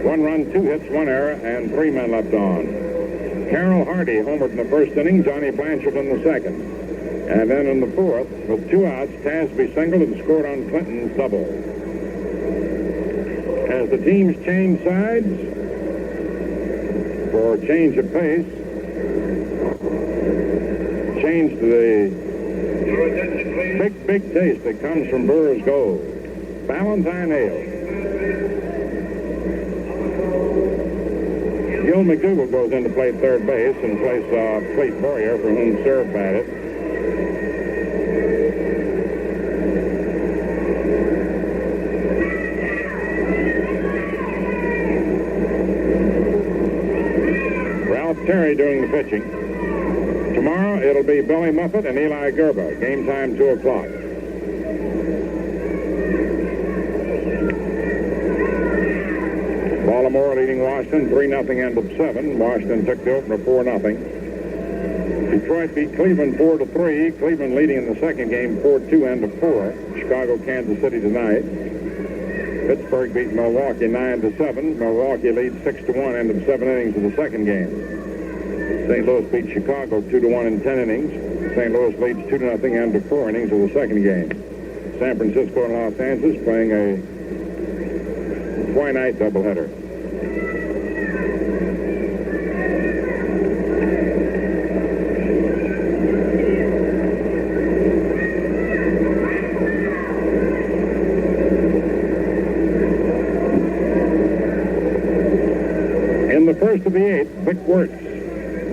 1 run, 2 hits, 1 error, and 3 men left on. Carroll Hardy homered in the first inning. Johnny Blanchard in the second. And then in the fourth, with 2 outs, Tasby singled and scored on Clinton's double. As the teams change sides for change of pace, change to the big taste that comes from Burr's Gold. Valentine Ale. Gil McDougal goes in to play third base in place of Clete Boyer, for whom Serve batted. Ralph Terry doing the pitching. Tomorrow, it'll be Billy Muffet and Eli Gerba. Game time, 2 o'clock. Baltimore leading Washington 3-0 end of 7. Washington took the opener 4-0. Detroit beat Cleveland 4-3. Cleveland leading in the second game 4-2 end of 4. Chicago, Kansas City tonight. Pittsburgh beat Milwaukee 9-7. Milwaukee leads 6-1 end of 7 innings of the second game. St. Louis beat Chicago 2-1 in 10 innings. St. Louis leads 2-0 end of 4 innings of the second game. San Francisco and Los Angeles playing a twilight doubleheader. In the first of the 8th, Vic Wertz,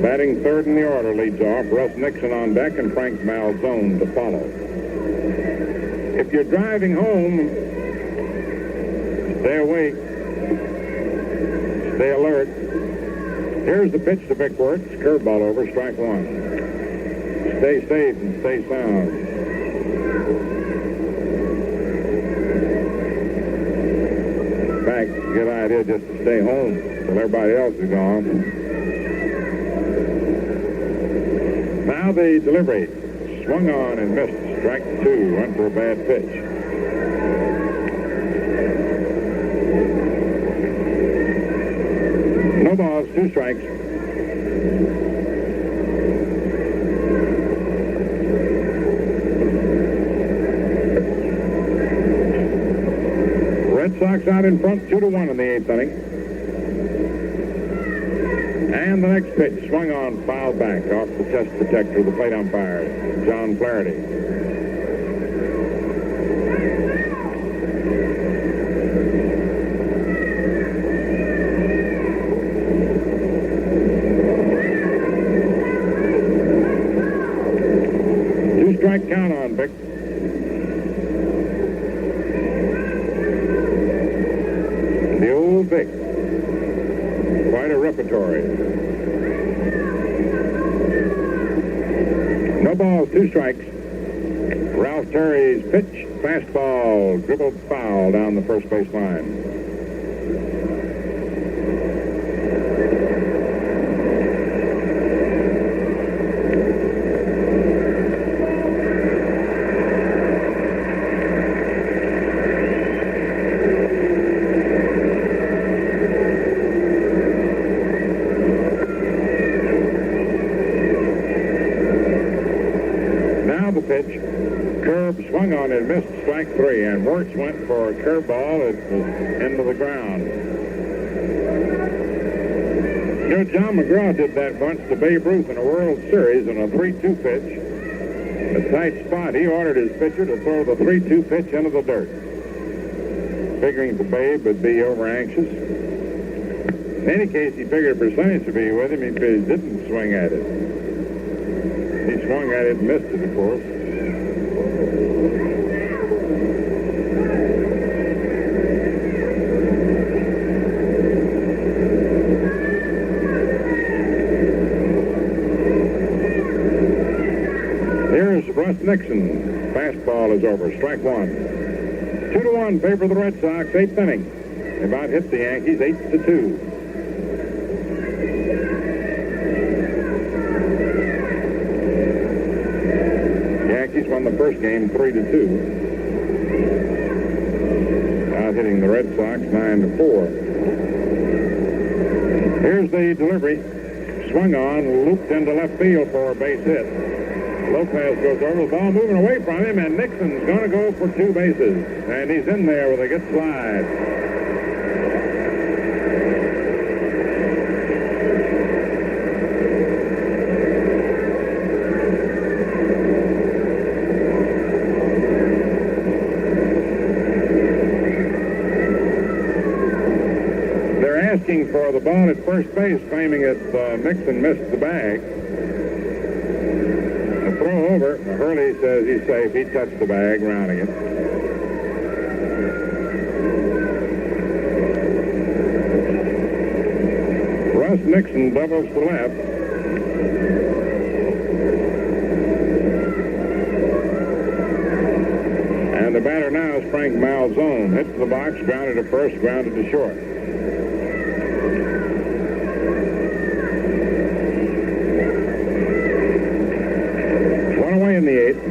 batting third in the order, leads off. Russ Nixon on deck and Frank Malzone to follow. If you're driving home, stay awake, stay alert. Here's the pitch to Vic Wertz. Curveball over, strike one. Stay safe and stay sound. In fact, good idea just to stay home till everybody else is gone. Now the delivery. Swung on and missed. Strike 2. Went for a bad pitch. No balls, 2 strikes. Red Sox out in front, 2-1 in the 8th inning. And the next pitch, swung on, fouled back off the chest protector of the plate umpire, John Flaherty. Two-strike count on Vic. The old Vic. Quite a repertory. 2 strikes. Ralph Terry's pitch, fastball, dribbled foul down the first base line. Pitch. Curve swung on and missed, strike 3, and Wirtz went for a curveball at the end of the ground. You know, John McGraw did that once to Babe Ruth in a World Series in a 3-2 pitch. A tight spot. He ordered his pitcher to throw the 3-2 pitch into the dirt, figuring the Babe would be over anxious. In any case, he figured percentage would be with him if he didn't swing at it. He swung at it and missed it, of course. Here's Russ Nixon. Fastball is over. Strike 1. 2-1 favor of the Red Sox. 8th inning. They about hit the Yankees 8-2. Yankees won the first game 3-2. Out hitting the Red Sox 9-4. Here's the delivery. Swung on, looped into left field for a base hit. Lopez goes over, the ball moving away from him, and Nixon's going to go for 2 bases. And he's in there with a good slide. Asking for the ball at first base, claiming that Nixon missed the bag. A throw over. Hurley says he's safe. He touched the bag, rounding it. Russ Nixon doubles to left. And the batter now is Frank Malzone. Hit to the box, grounded to first, grounded to short. In the 8th,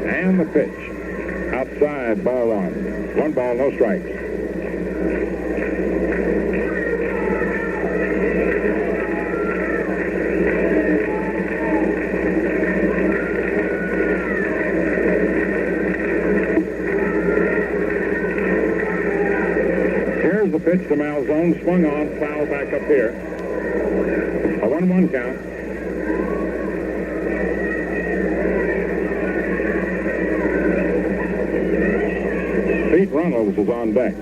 and the pitch. Outside, ball 1. 1 ball, no strikes. Here's the pitch to Malzone. Swung on, foul back up here. A 1-1 count. Pete Reynolds is on deck.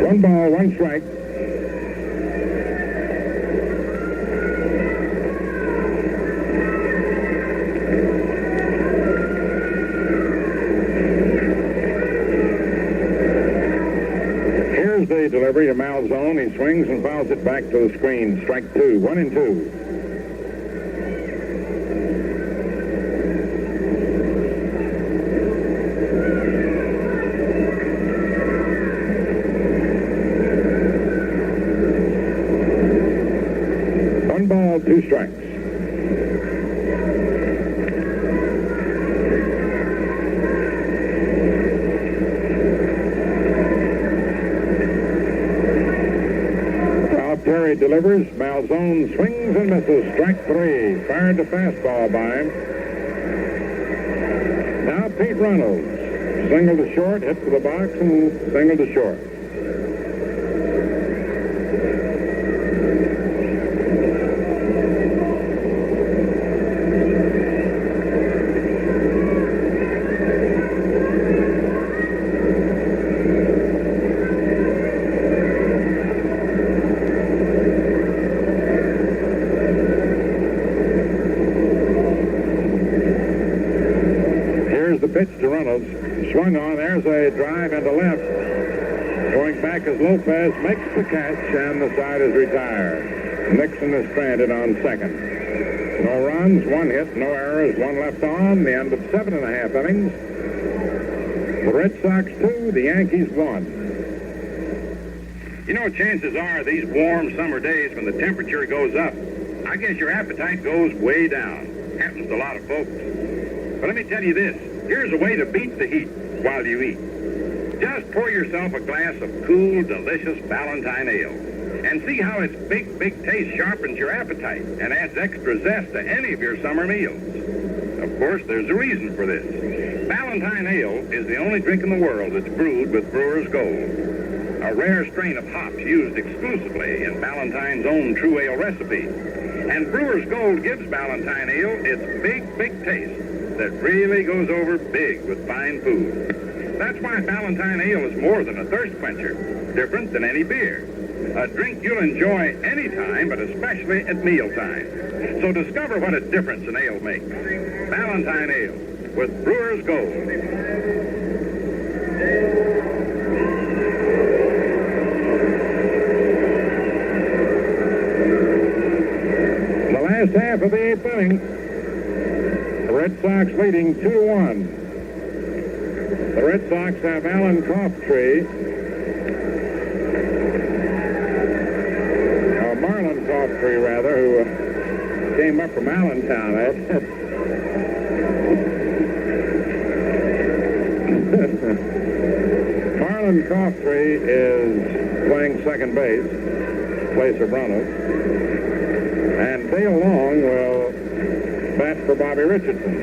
One ball, one strike. The delivery to Malzone. He swings and fouls it back to the screen. Strike 2. 1-2. One ball, 2 strikes. Terry delivers. Malzone swings and misses. Strike 3. Fired the fastball by him. Now Pete Reynolds. Single to short, hit to the box, and single to short. Reynolds. Swung on. There's a drive into left. Going back as Lopez makes the catch, and the side is retired. Nixon is stranded on second. No runs, 1 hit, no errors, 1 left on. The end of 7.5 innings. The Red Sox 2, the Yankees 1. You know, chances are these warm summer days when the temperature goes up, I guess your appetite goes way down. Happens to a lot of folks. But let me tell you this. Here's a way to beat the heat while you eat. Just pour yourself a glass of cool, delicious Ballantine ale and see how its big, big taste sharpens your appetite and adds extra zest to any of your summer meals. Of course, there's a reason for this. Ballantine ale is the only drink in the world that's brewed with Brewer's Gold, a rare strain of hops used exclusively in Ballantine's own true ale recipe. And Brewer's Gold gives Ballantine ale its big, big taste that really goes over big with fine food. That's why Ballantine ale is more than a thirst quencher, different than any beer. A drink you'll enjoy any time, but especially at mealtime. So discover what a difference an ale makes. Ballantine ale with Brewer's Gold. The last half of the 8th inning. The Red Sox leading 2-1. The Red Sox have Alan Crabtree. Marlon Crabtree, rather, who came up from Allentown. Marlon Crabtree is playing second base, place of Reynolds. And Dale Long will bat for Bobby Richardson.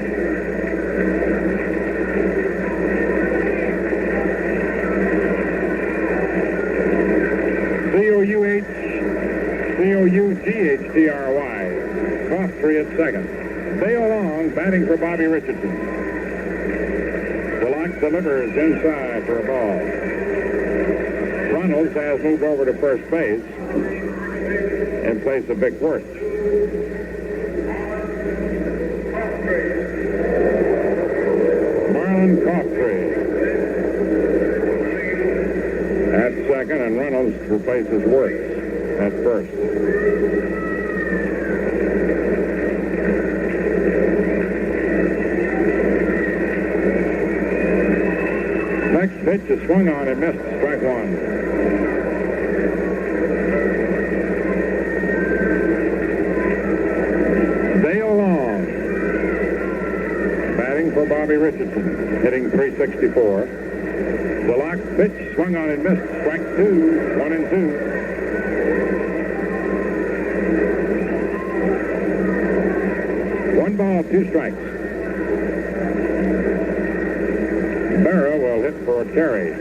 C-O-U-G-H-T-R-Y. Crabtree at second. Dale Long batting for Bobby Richardson. DeLocke delivers inside for a ball. Reynolds has moved over to first base in place of Vic Wirth. Marlon Crabtree at second, and Reynolds replaces Wirth at first. Next pitch is swung on and missed. Strike one. Dale Long batting for Bobby Richardson, hitting .364. DeLocke pitch swung on and missed. Strike two. 1-2. 1 ball, 2 strikes. Berra will hit for a carry.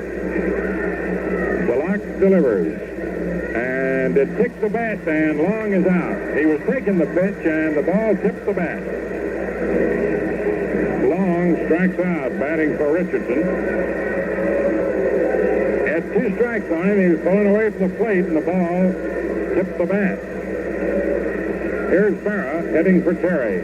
DeLocke delivers. And it ticked the bat, and Long is out. He was taking the pitch, and the ball tipped the bat. Long strikes out, batting for Richardson. Had 2 strikes on him. He was pulling away from the plate, and the ball tipped the bat. Here's Berra heading for Terry.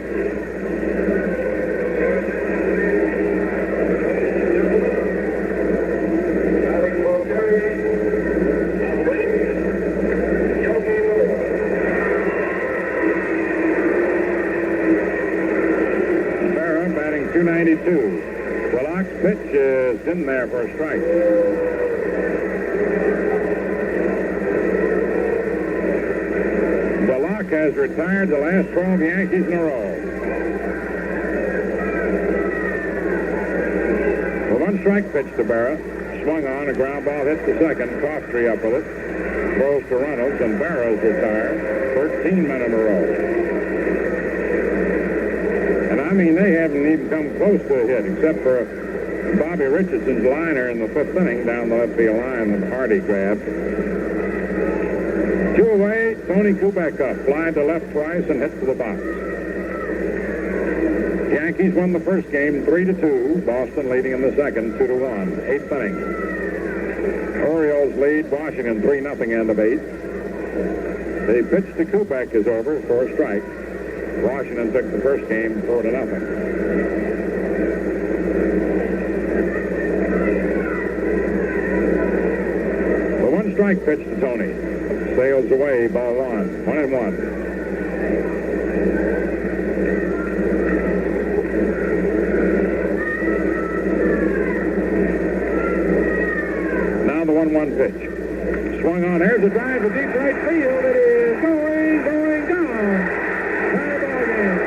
Berra batting .292. DeLocke's pitch is in there for a strike. Has retired the last 12 Yankees in a row. Well, 1 strike pitch to Berra. Swung on, a ground ball hit to second. Crabtree up with it. Throws to Reynolds, and Berra is retired. 13 men in a row. And I mean, they haven't even come close to a hit, except for Bobby Richardson's liner in the 5th inning down the left field line that Hardy grabbed. 2 away, Tony Kubek up, fly to left twice and hit to the box. Yankees won the first game 3-2. Boston leading in the second 2-1. 8th inning. Orioles lead Washington 3-0 end of 8. The pitch to Kubek is over for a strike. Washington took the first game 4-0. strike pitch to Tony. Sails away, ball one. 1-1. Now the 1-1 pitch. Swung on. There's a drive to deep right field. It is going, gone. Tie ball game.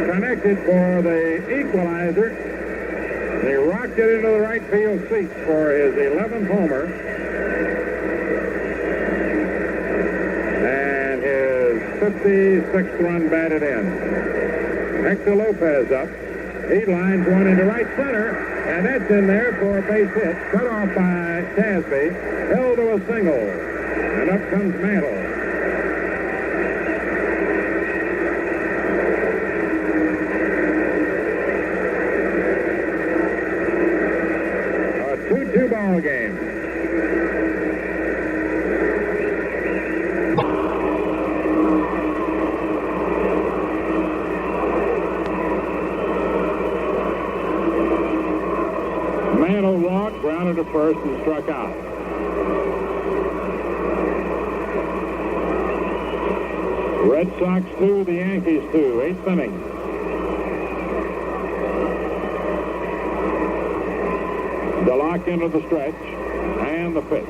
Connected for the equalizer. He rocked it into the right field seats for his 11th homer. And his 56th run batted in. Hector Lopez up. He lines one into right center, and that's in there for a base hit. Cut off by Tasby. Held to a single. And up comes Mantle. Ball game. Mantle walked, grounded to first, and struck out. Red Sox 2, the Yankees 2, 8th inning. The lock into the stretch, and the pitch.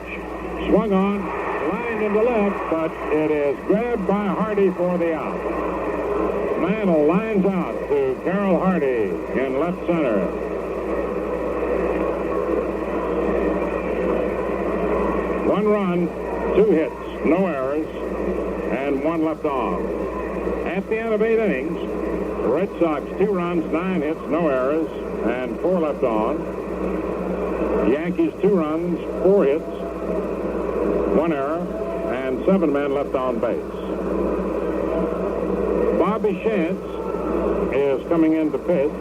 Swung on, lined into left, but it is grabbed by Hardy for the out. Mantle lines out to Carroll Hardy in left center. One run, 2 hits, no errors, and 1 left on. At the end of 8 innings, the Red Sox 2 runs, 9 hits, no errors, and 4 left on. The Yankees 2 runs, 4 hits, 1 error, and 7 men left on base. Bobby Shantz is coming in to pitch.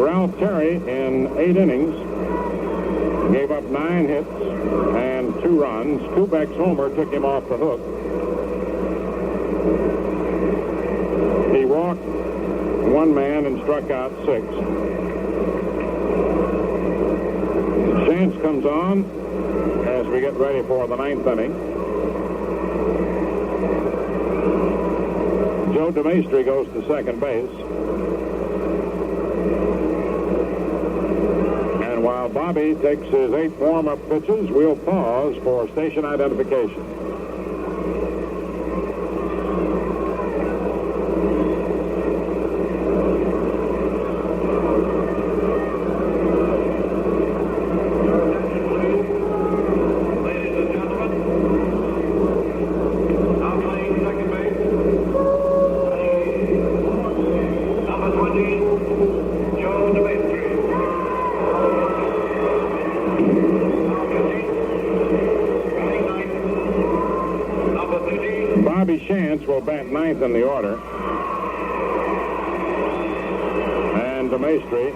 Ralph Terry in 8 innings gave up 9 hits and 2 runs. Kubek's homer took him off the hook. He walked 1 man and struck out 6. Shantz comes on as we get ready for the 9th inning. Joe DeMaestri goes to second base. And while Bobby takes his 8 warm-up pitches, we'll pause for station identification. Shantz will bat 9th in the order. And DeMaestri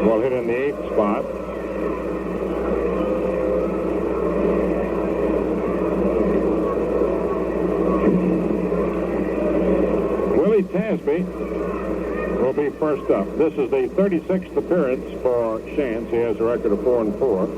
will hit in the 8th spot. Willie Tasby will be first up. This is the 36th appearance for Shantz. He has a record of 4-4.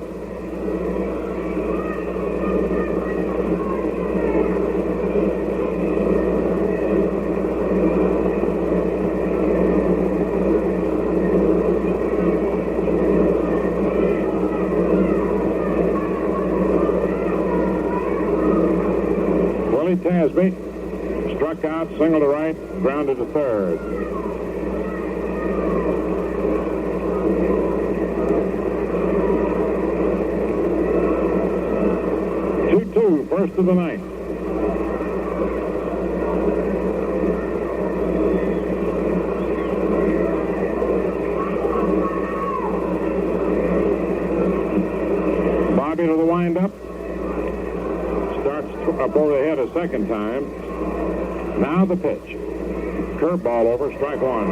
Tasby struck out, single to right, grounded to third. Two, first of the ninth. Bobby to the windup. up over the head a second time. Now the pitch. Curveball over, strike one.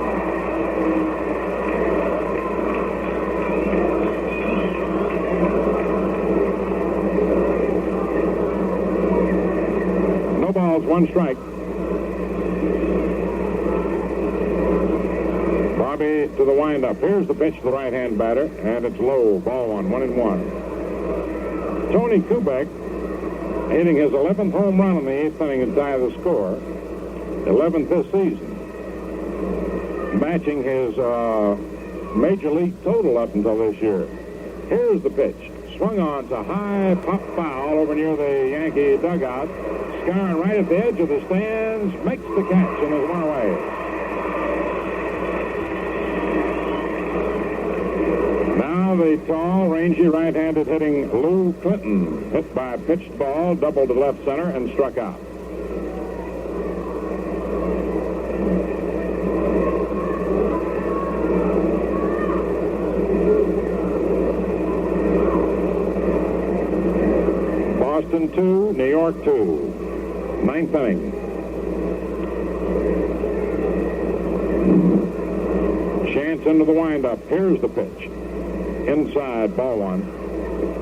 No balls, one strike. Bobby to the windup. Here's the pitch to the right-hand batter, and it's low. Ball one, 1-1. Tony Kubek hitting his 11th home run in the 8th inning and tie the score. 11th this season. Matching his major league total up until this year. Here's the pitch. Swung on to high pop foul over near the Yankee dugout. Scarring right at the edge of the stands. Makes the catch and is one away. Now the tall, rangy right-handed hitting Lou Clinton. Hit by a pitched ball, doubled to left center, and struck out. Boston 2, New York 2. 9th inning. Chance into the windup. Here's the pitch. Inside, ball one.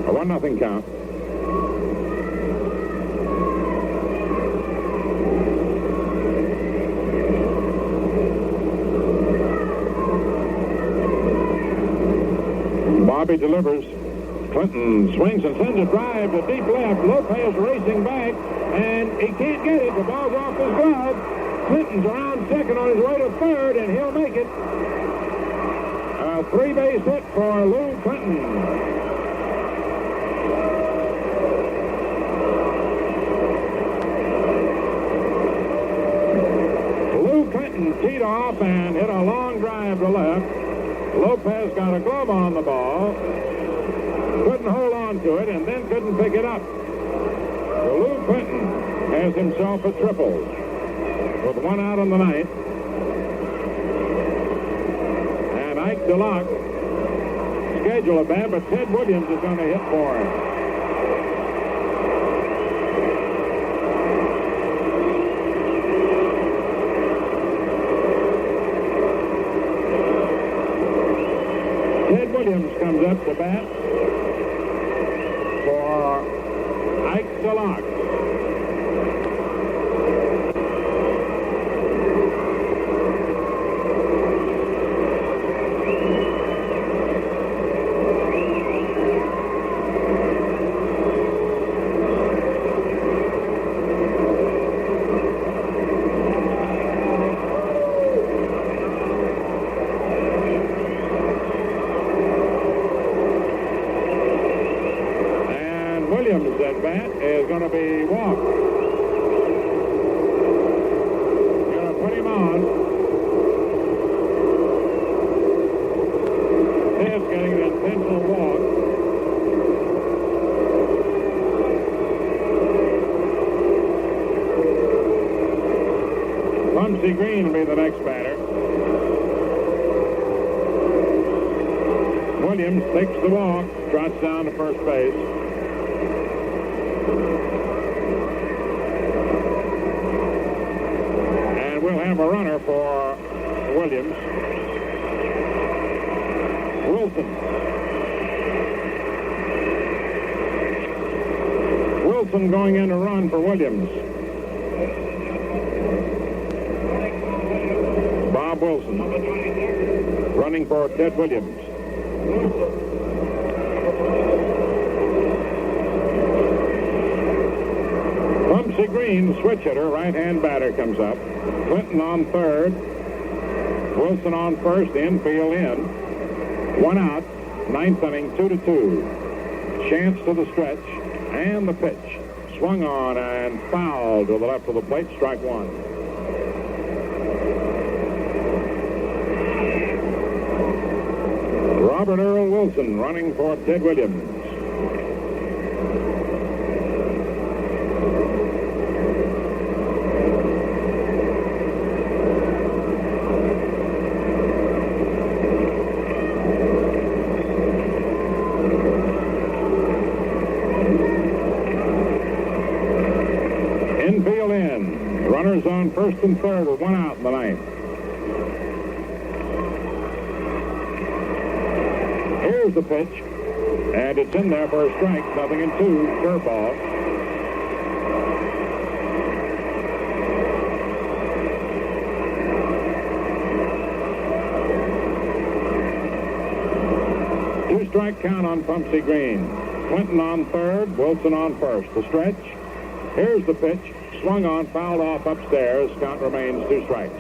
A 1-0 count. Bobby delivers. Clinton swings and sends a drive to deep left. Lopez racing back, and he can't get it. The ball's off his glove. Clinton's around second on his way to third, and he'll make it. A 3-base hit for Lou Clinton. Lou Clinton teed off and hit a long drive to left. Lopez got a glove on the ball. Couldn't hold on to it, and then couldn't pick it up. So Lou Clinton has himself a triple with 1 out in the 9th. And Ike DeLock scheduled a bat, but Ted Williams is going to hit for him. Ted Williams comes up to bat for Ike DeLock. Williams at bat is going to be walked. Going to put him on. Ted's getting an intentional walk. Bumpsy Green will be the next batter. Williams takes the walk, trots down to first base. And we'll have a runner for Williams. Wilson going in to run for Williams. Bob Wilson running for Ted Williams. Bumpsy Green, switch hitter, right-hand batter, comes up. Clinton on third. Wilson on first, infield in. 1 out, 9th inning, 2-2. Chance to the stretch, and the pitch. Swung on and fouled to the left of the plate, strike one. Robert Earl Wilson running for Ted Williams. Infield in. Runners on first and third with one out in the ninth. Here's the pitch. And it's in there for a strike. 0-2. Curveball. Two-strike count on Pumpsy Green. Clinton on third, Wilson on first. The stretch. Here's the pitch. Swung on, fouled off upstairs. Count remains 2 strikes.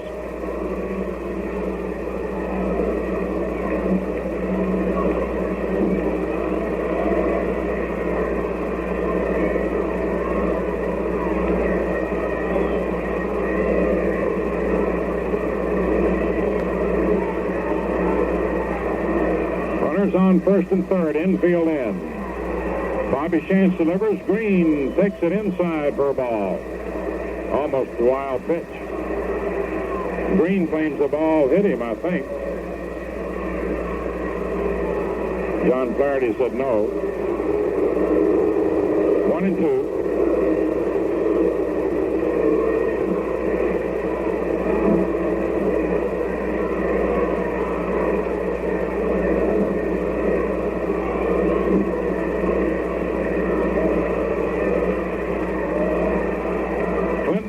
Runners on first and third, infield in. Bobby Shantz delivers. Green takes it inside for a ball. Almost a wild pitch. Green claims the ball hit him, I think. John Flaherty said no. 1-2.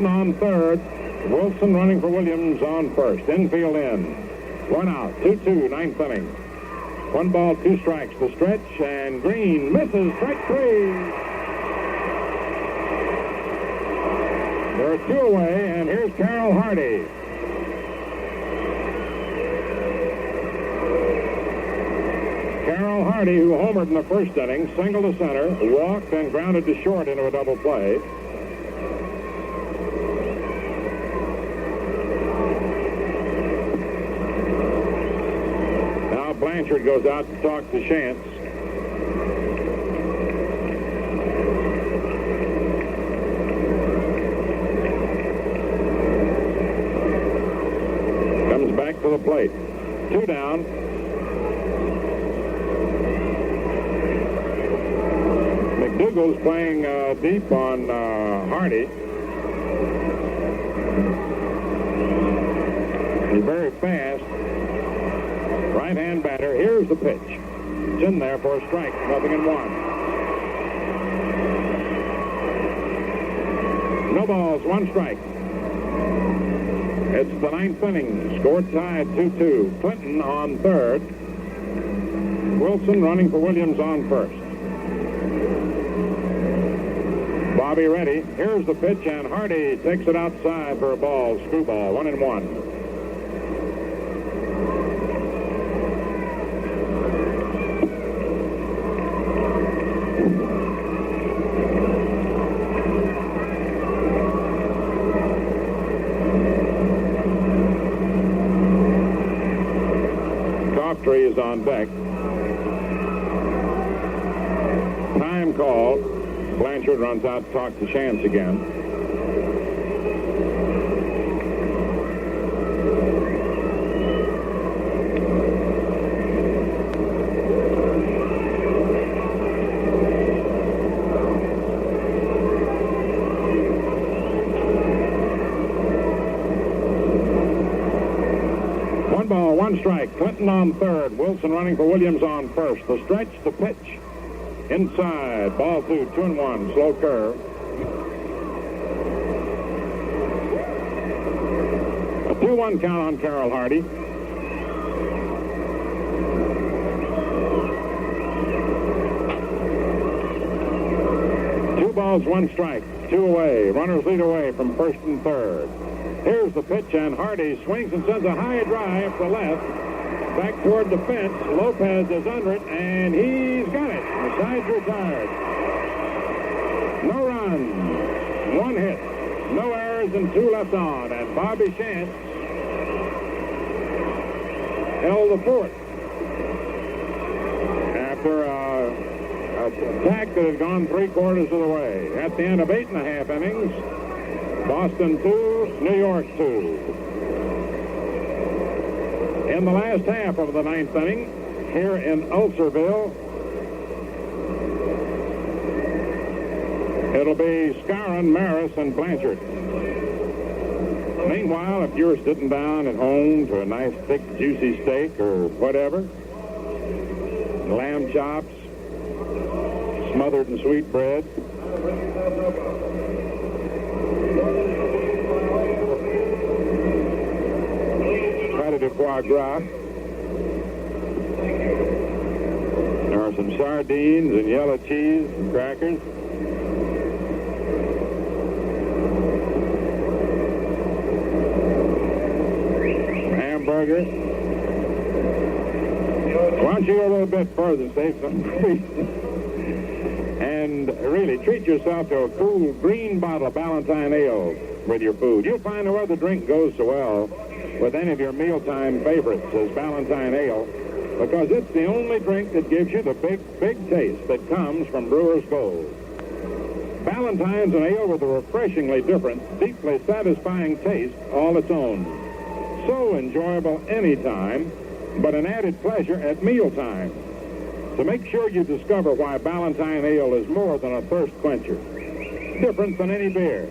On third, Wilson running for Williams on first. Infield in. 1 out. 2-2, ninth inning. 1 ball, 2 strikes. The stretch, and Green misses. Strike 3. There are 2 away, and here's Carroll Hardy. Carroll Hardy, who homered in the first inning, singled to center, walked, and grounded to short into a double play. Blanchard goes out to talk to Shantz. Comes back to the plate. 2 down. McDougal's playing deep on Hardy. He's very fast. Right-hand batter. Here's the pitch. It's in there for a strike. 0-1. No balls, 1 strike. It's the 9th inning. Score tied 2-2. Clinton on third. Wilson running for Williams on first. Bobby ready. Here's the pitch, and Hardy takes it outside for a ball. Screwball. 1-1. Is on deck. Time call. Blanchard runs out to talk to Shantz again. One ball, 1 strike. Clinton on third. Wilson running for Williams on first. The stretch, the pitch. Inside. Ball 2, 2-1. Slow curve. A 2-1 count on Carroll Hardy. Two balls, 1 strike. 2 away. Runners lead away from first and third. Here's the pitch, and Hardy swings and sends a high drive to left. Back toward the fence. Lopez is under it, and he's got it. The side's retired. No runs, 1 hit, no errors, and 2 left on. And Bobby Shantz held the fort after an attack that had gone 3/4 of the way. At the end of 8.5 innings, Boston 2, New York 2. In the last half of the 9th inning, here in Ulcerville, It'll be Skowron, Maris, and Blanchard. Meanwhile, if you're sitting down at home to a nice, thick, juicy steak or whatever, lamb chops, smothered in sweet bread, pâté de foie gras, there are some sardines and yellow cheese and crackers. Hamburger. Why don't you go a little bit further and save some free? And really treat yourself to a cool green bottle of Ballantine Ale with your food. You'll find no other drink goes so well with any of your mealtime favorites as Ballantine Ale, because it's the only drink that gives you the big, big taste that comes from Brewer's Gold. Ballantine's an ale with a refreshingly different, deeply satisfying taste all its own. So enjoyable anytime, but an added pleasure at mealtime. So make sure you discover why Ballantine Ale is more than a thirst quencher. Different than any beer.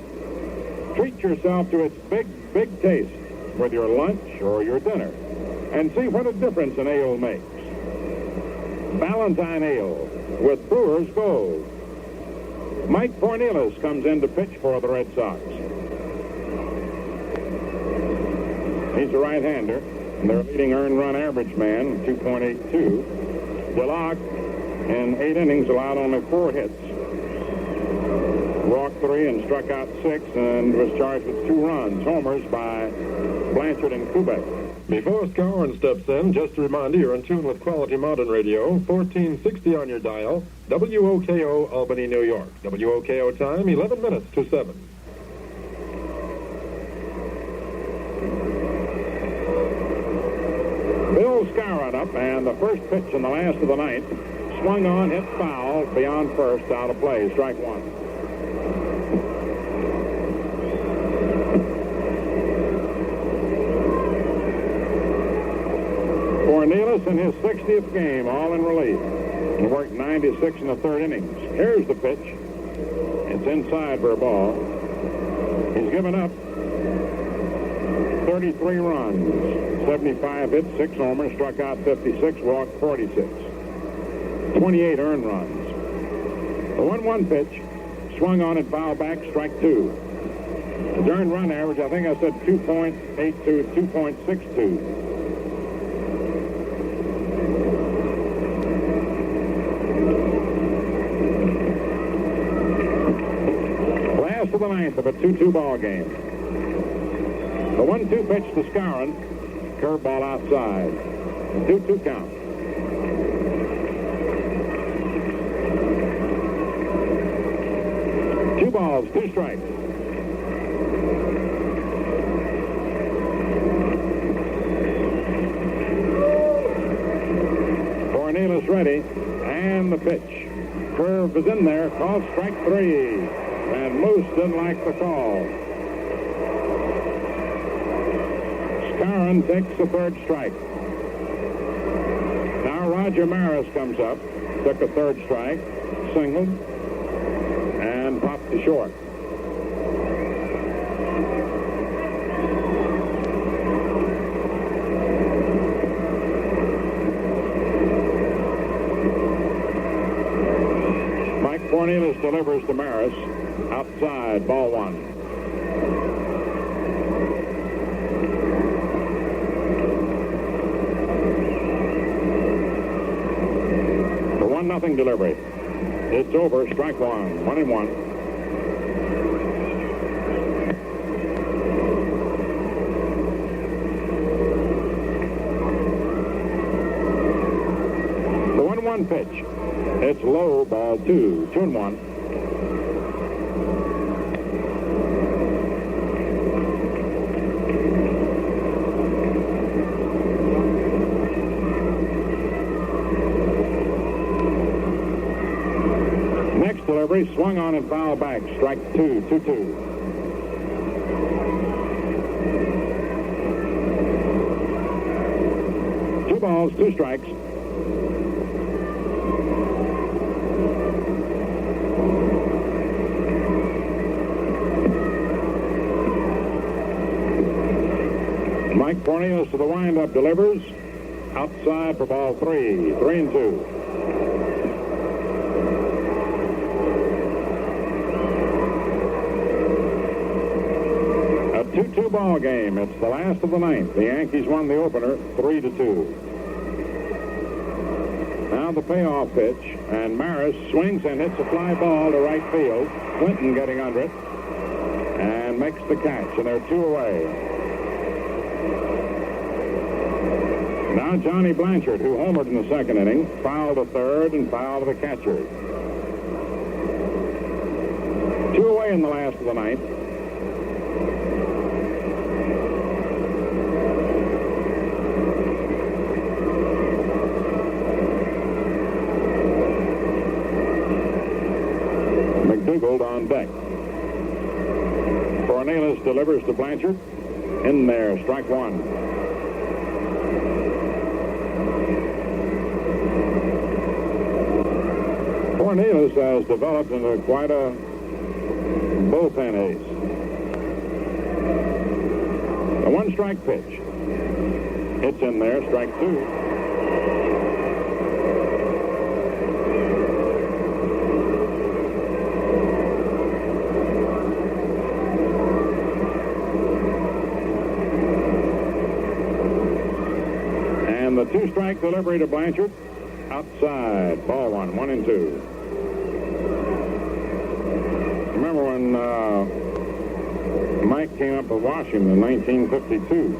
Treat yourself to its big, big taste with your lunch or your dinner, and see what a difference an ale makes. Ballantine Ale with Brewer's Gold. Mike Cornelius comes in to pitch for the Red Sox. He's a right-hander, and their leading earned run average man, 2.82. DeLocke, in 8 innings, allowed only 4 hits. Walked 3 and struck out 6, and was charged with 2 runs. Homers by Blanchard and Kubek. Before Skowron steps in, just a reminder, you're in tune with Quality Modern Radio, 1460 on your dial, WOKO, Albany, New York. WOKO time, 11 minutes to 7. Bill Skowron up, and the first pitch in the last of the ninth. Swung on, hit foul, beyond first, out of play, strike 1. Cornelius in his 60th game, all in relief. He worked 96 in the 3rd innings. Here's the pitch. It's inside for a ball. He's given up 33 runs, 75 hits, 6 homers, struck out 56, walked 46. 28 earned runs. The 1-1 pitch, swung on and fouled back, strike 2. His earned run average, I think I said 2.82, 2.62. Last of the ninth of a 2-2 ball game. The 1-2 pitch to Skowron, curveball outside. A 2-2 count. Two balls, 2 strikes. Cornelius ready, and the pitch. Curve is in there, called strike 3. And Moose didn't like the call. Skowron takes the 3rd strike. Now Roger Maris comes up, took a 3rd strike, singled, and popped to short. Mike Cornelius delivers to Maris, outside, ball 1. Nothing delivery. It's over. Strike 1. 1-1. The 1-1 pitch. It's low. Ball 2. 2-1. Delivery, swung on and foul back. Strike 2, 2-2. Two balls, 2 strikes. Mike Cornelius to the windup delivers. Outside for ball 3. 3-2. A 2-2 ball game. It's the last of the ninth. The Yankees won the opener 3-2. Now the payoff pitch, and Maris swings and hits a fly ball to right field. Clinton getting under it and makes the catch, and they're 2 away. Now Johnny Blanchard, who homered in the second inning, fouled to third and fouled to the catcher. 2 away in the last of the ninth. McDougald on deck. Cornelius delivers to Blanchard. In there, strike 1. Cornelius has developed into quite a bullpen ace. A 1-strike pitch. Hits in there, strike 2. And the 2-strike delivery to Blanchard. Outside, ball 1, 1-2. Remember when Mike came up with Washington in 1952.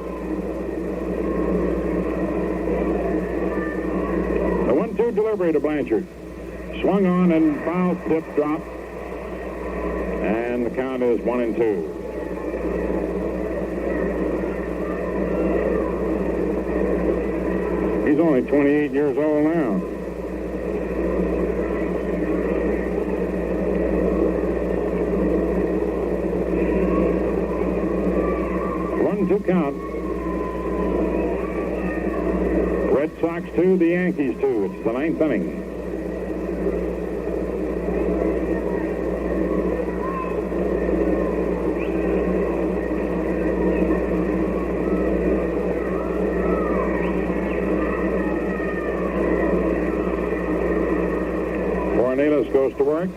The 1-2 delivery to Blanchard. Swung on and foul tip drop. And the count is 1-2. He's only 28 years old now. Two count. Red Sox 2, the Yankees 2. It's the 9th inning. Cornelius goes to work.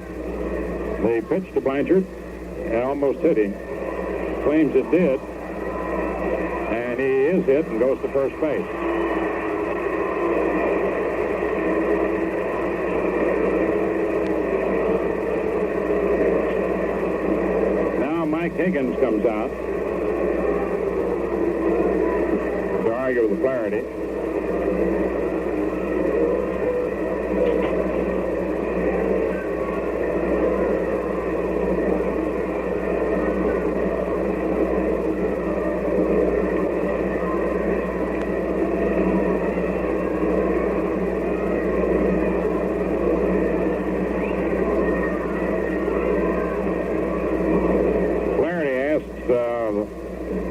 They pitch to Blanchard. It almost hit him. Claims it did. He is hit and goes to first base. Now Mike Higgins comes out to argue with Flaherty.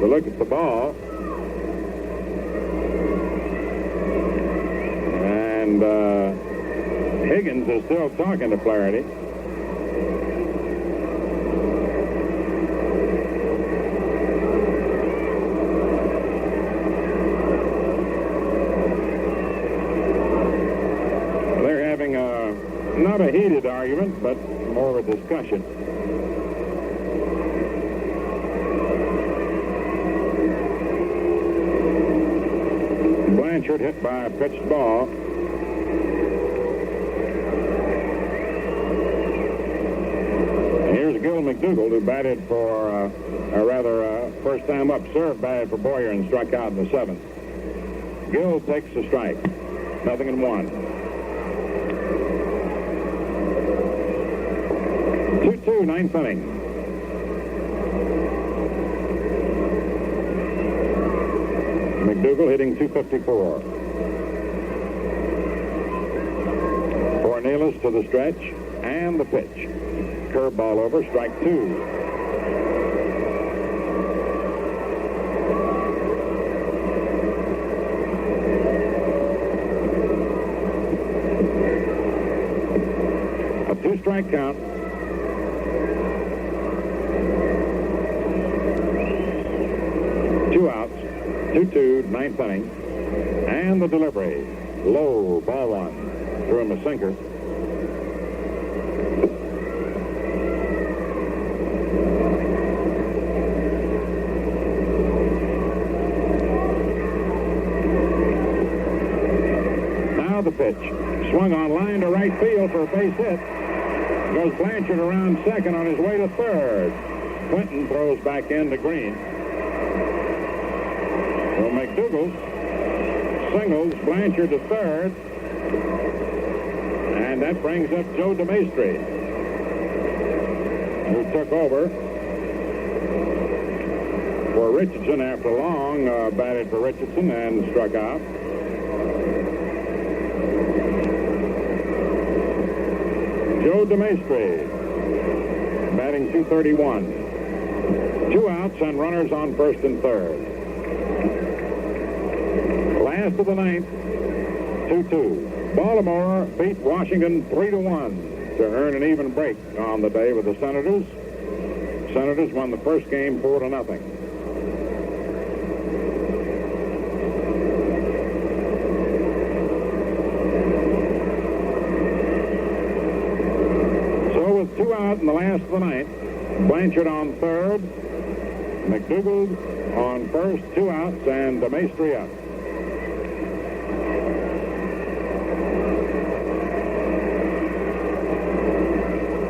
Look at the ball, and Higgins is still talking to Flaherty. They're having not a heated argument, but more of a discussion. Blanchard hit by a pitched ball. And here's Gil McDougald, who batted for, first time up, served, batted for Boyer and struck out in the 7th. Gil takes the strike. 0-1. 2-2, 9th inning. McDougald hitting .254. Cornelius to the stretch and the pitch. Curveball over, strike 2. A 2-strike count. Two outs. 2-2 2-2, ninth inning. And the delivery. Low, ball one. Threw him a sinker. Now the pitch. Swung on line to right field for a base hit. Goes Blanchard around second on his way to third. Clinton throws back in to Green. So McDougall singles Blanchard to third. And that brings up Joe DeMaestri, who took over for Richardson after long. Batted for Richardson and struck out. Joe DeMaestri, batting .231. 2 outs and runners on first and third. Last of the ninth, 2-2. Baltimore beat Washington 3-1 to earn an even break on the day with the Senators. Senators won the first game 4-0. With 2 out in the last of the ninth, Blanchard on third, McDougall on first, 2 outs, and DeMaestri up.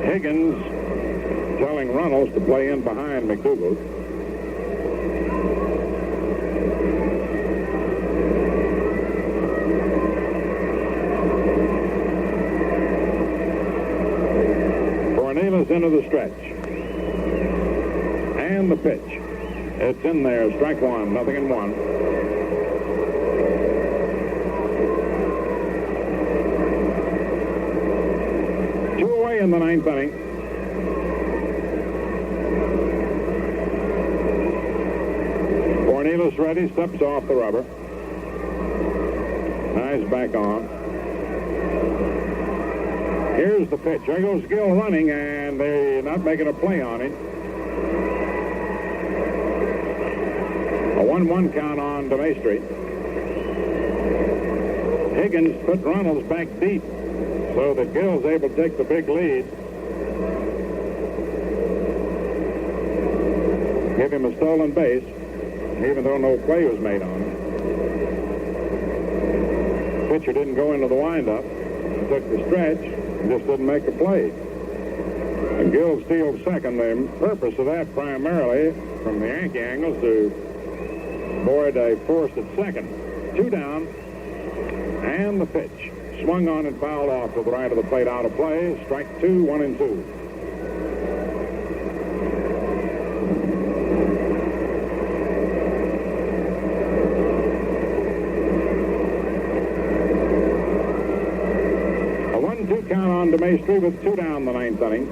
Higgins telling Runnels to play in behind McDougall. Into the stretch. And the pitch. It's in there. Strike one. 0-1. Two away in the ninth inning. Cornelius ready. Steps off the rubber. Eyes back on. Here's the pitch. There goes Gill running, and they're not making a play on it. A 1-1 count on DeMaestri. Higgins put Runnels back deep so that Gill's able to take the big lead. Give him a stolen base, even though no play was made on him. Pitcher didn't go into the windup. Took the stretch. Just didn't make a play. And Gill steals second. The purpose of that primarily, from the Yankee angle, is to avoid a force at second. 2 down, and the pitch. Swung on and fouled off to the right of the plate, out of play. Strike 2, 1-2. Count on DeMaestri with 2 down the ninth inning.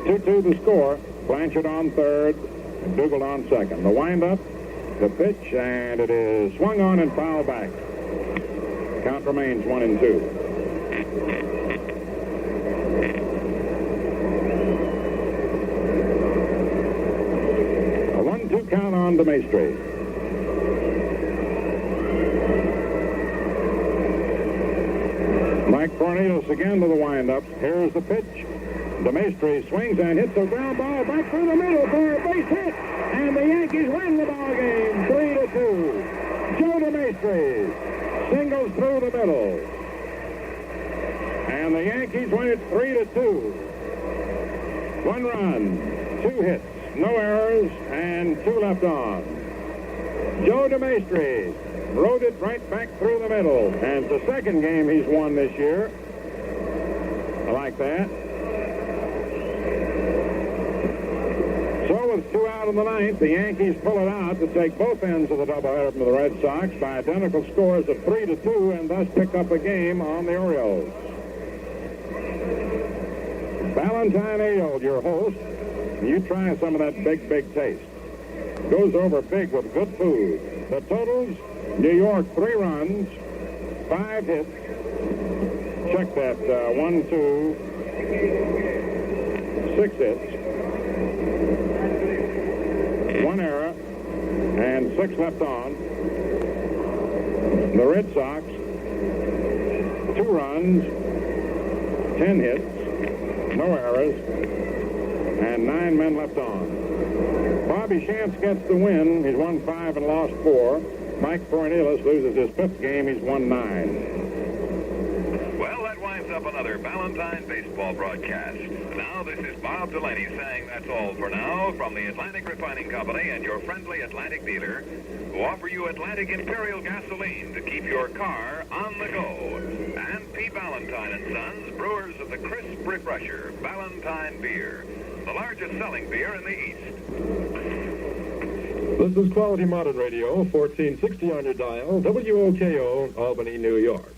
2-2 the score. Blanchard on third, and Dougal on second. The windup, the pitch, and it is swung on and fouled back. Count remains 1-2. A 1-2 count on DeMaestri. Mike Cornelius again to the windup. Here's the pitch. DeMaestri swings and hits a ground ball back through the middle for a base hit. And the Yankees win the ball game 3-2. Joe DeMaestri singles through the middle. And the Yankees win it 3-2. 1 run, 2 hits, no errors, and 2 left on. Joe DeMaestri rode it right back through the middle. And it's the second game he's won this year. I like that. So with 2 out in the ninth, the Yankees pull it out to take both ends of the doubleheader from the Red Sox by identical scores of 3-2 and thus pick up a game on the Orioles. Valentine Ale, your host. You try some of that big, big taste. Goes over big with good food. The totals: New York 3 runs, 5 hits. Check that. 1, 2, 6 hits. 1 error, and 6 left on. The Red Sox, 2 runs, 10 hits, no errors, and 9 men left on. Bobby Shantz gets the win. He's won 5 and lost 4. Mike Fornielis loses his 5th game. He's won 9. Well, that winds up another Valentine baseball broadcast. Now, this is Bob Delaney saying that's all for now from the Atlantic Refining Company and your friendly Atlantic dealer, who offer you Atlantic Imperial gasoline to keep your car on the go. And P. Valentine and Sons, brewers of the crisp refresher, Valentine Beer, the largest selling beer in the East. This is Quality Modern Radio, 1460 on your dial, WOKO, Albany, New York.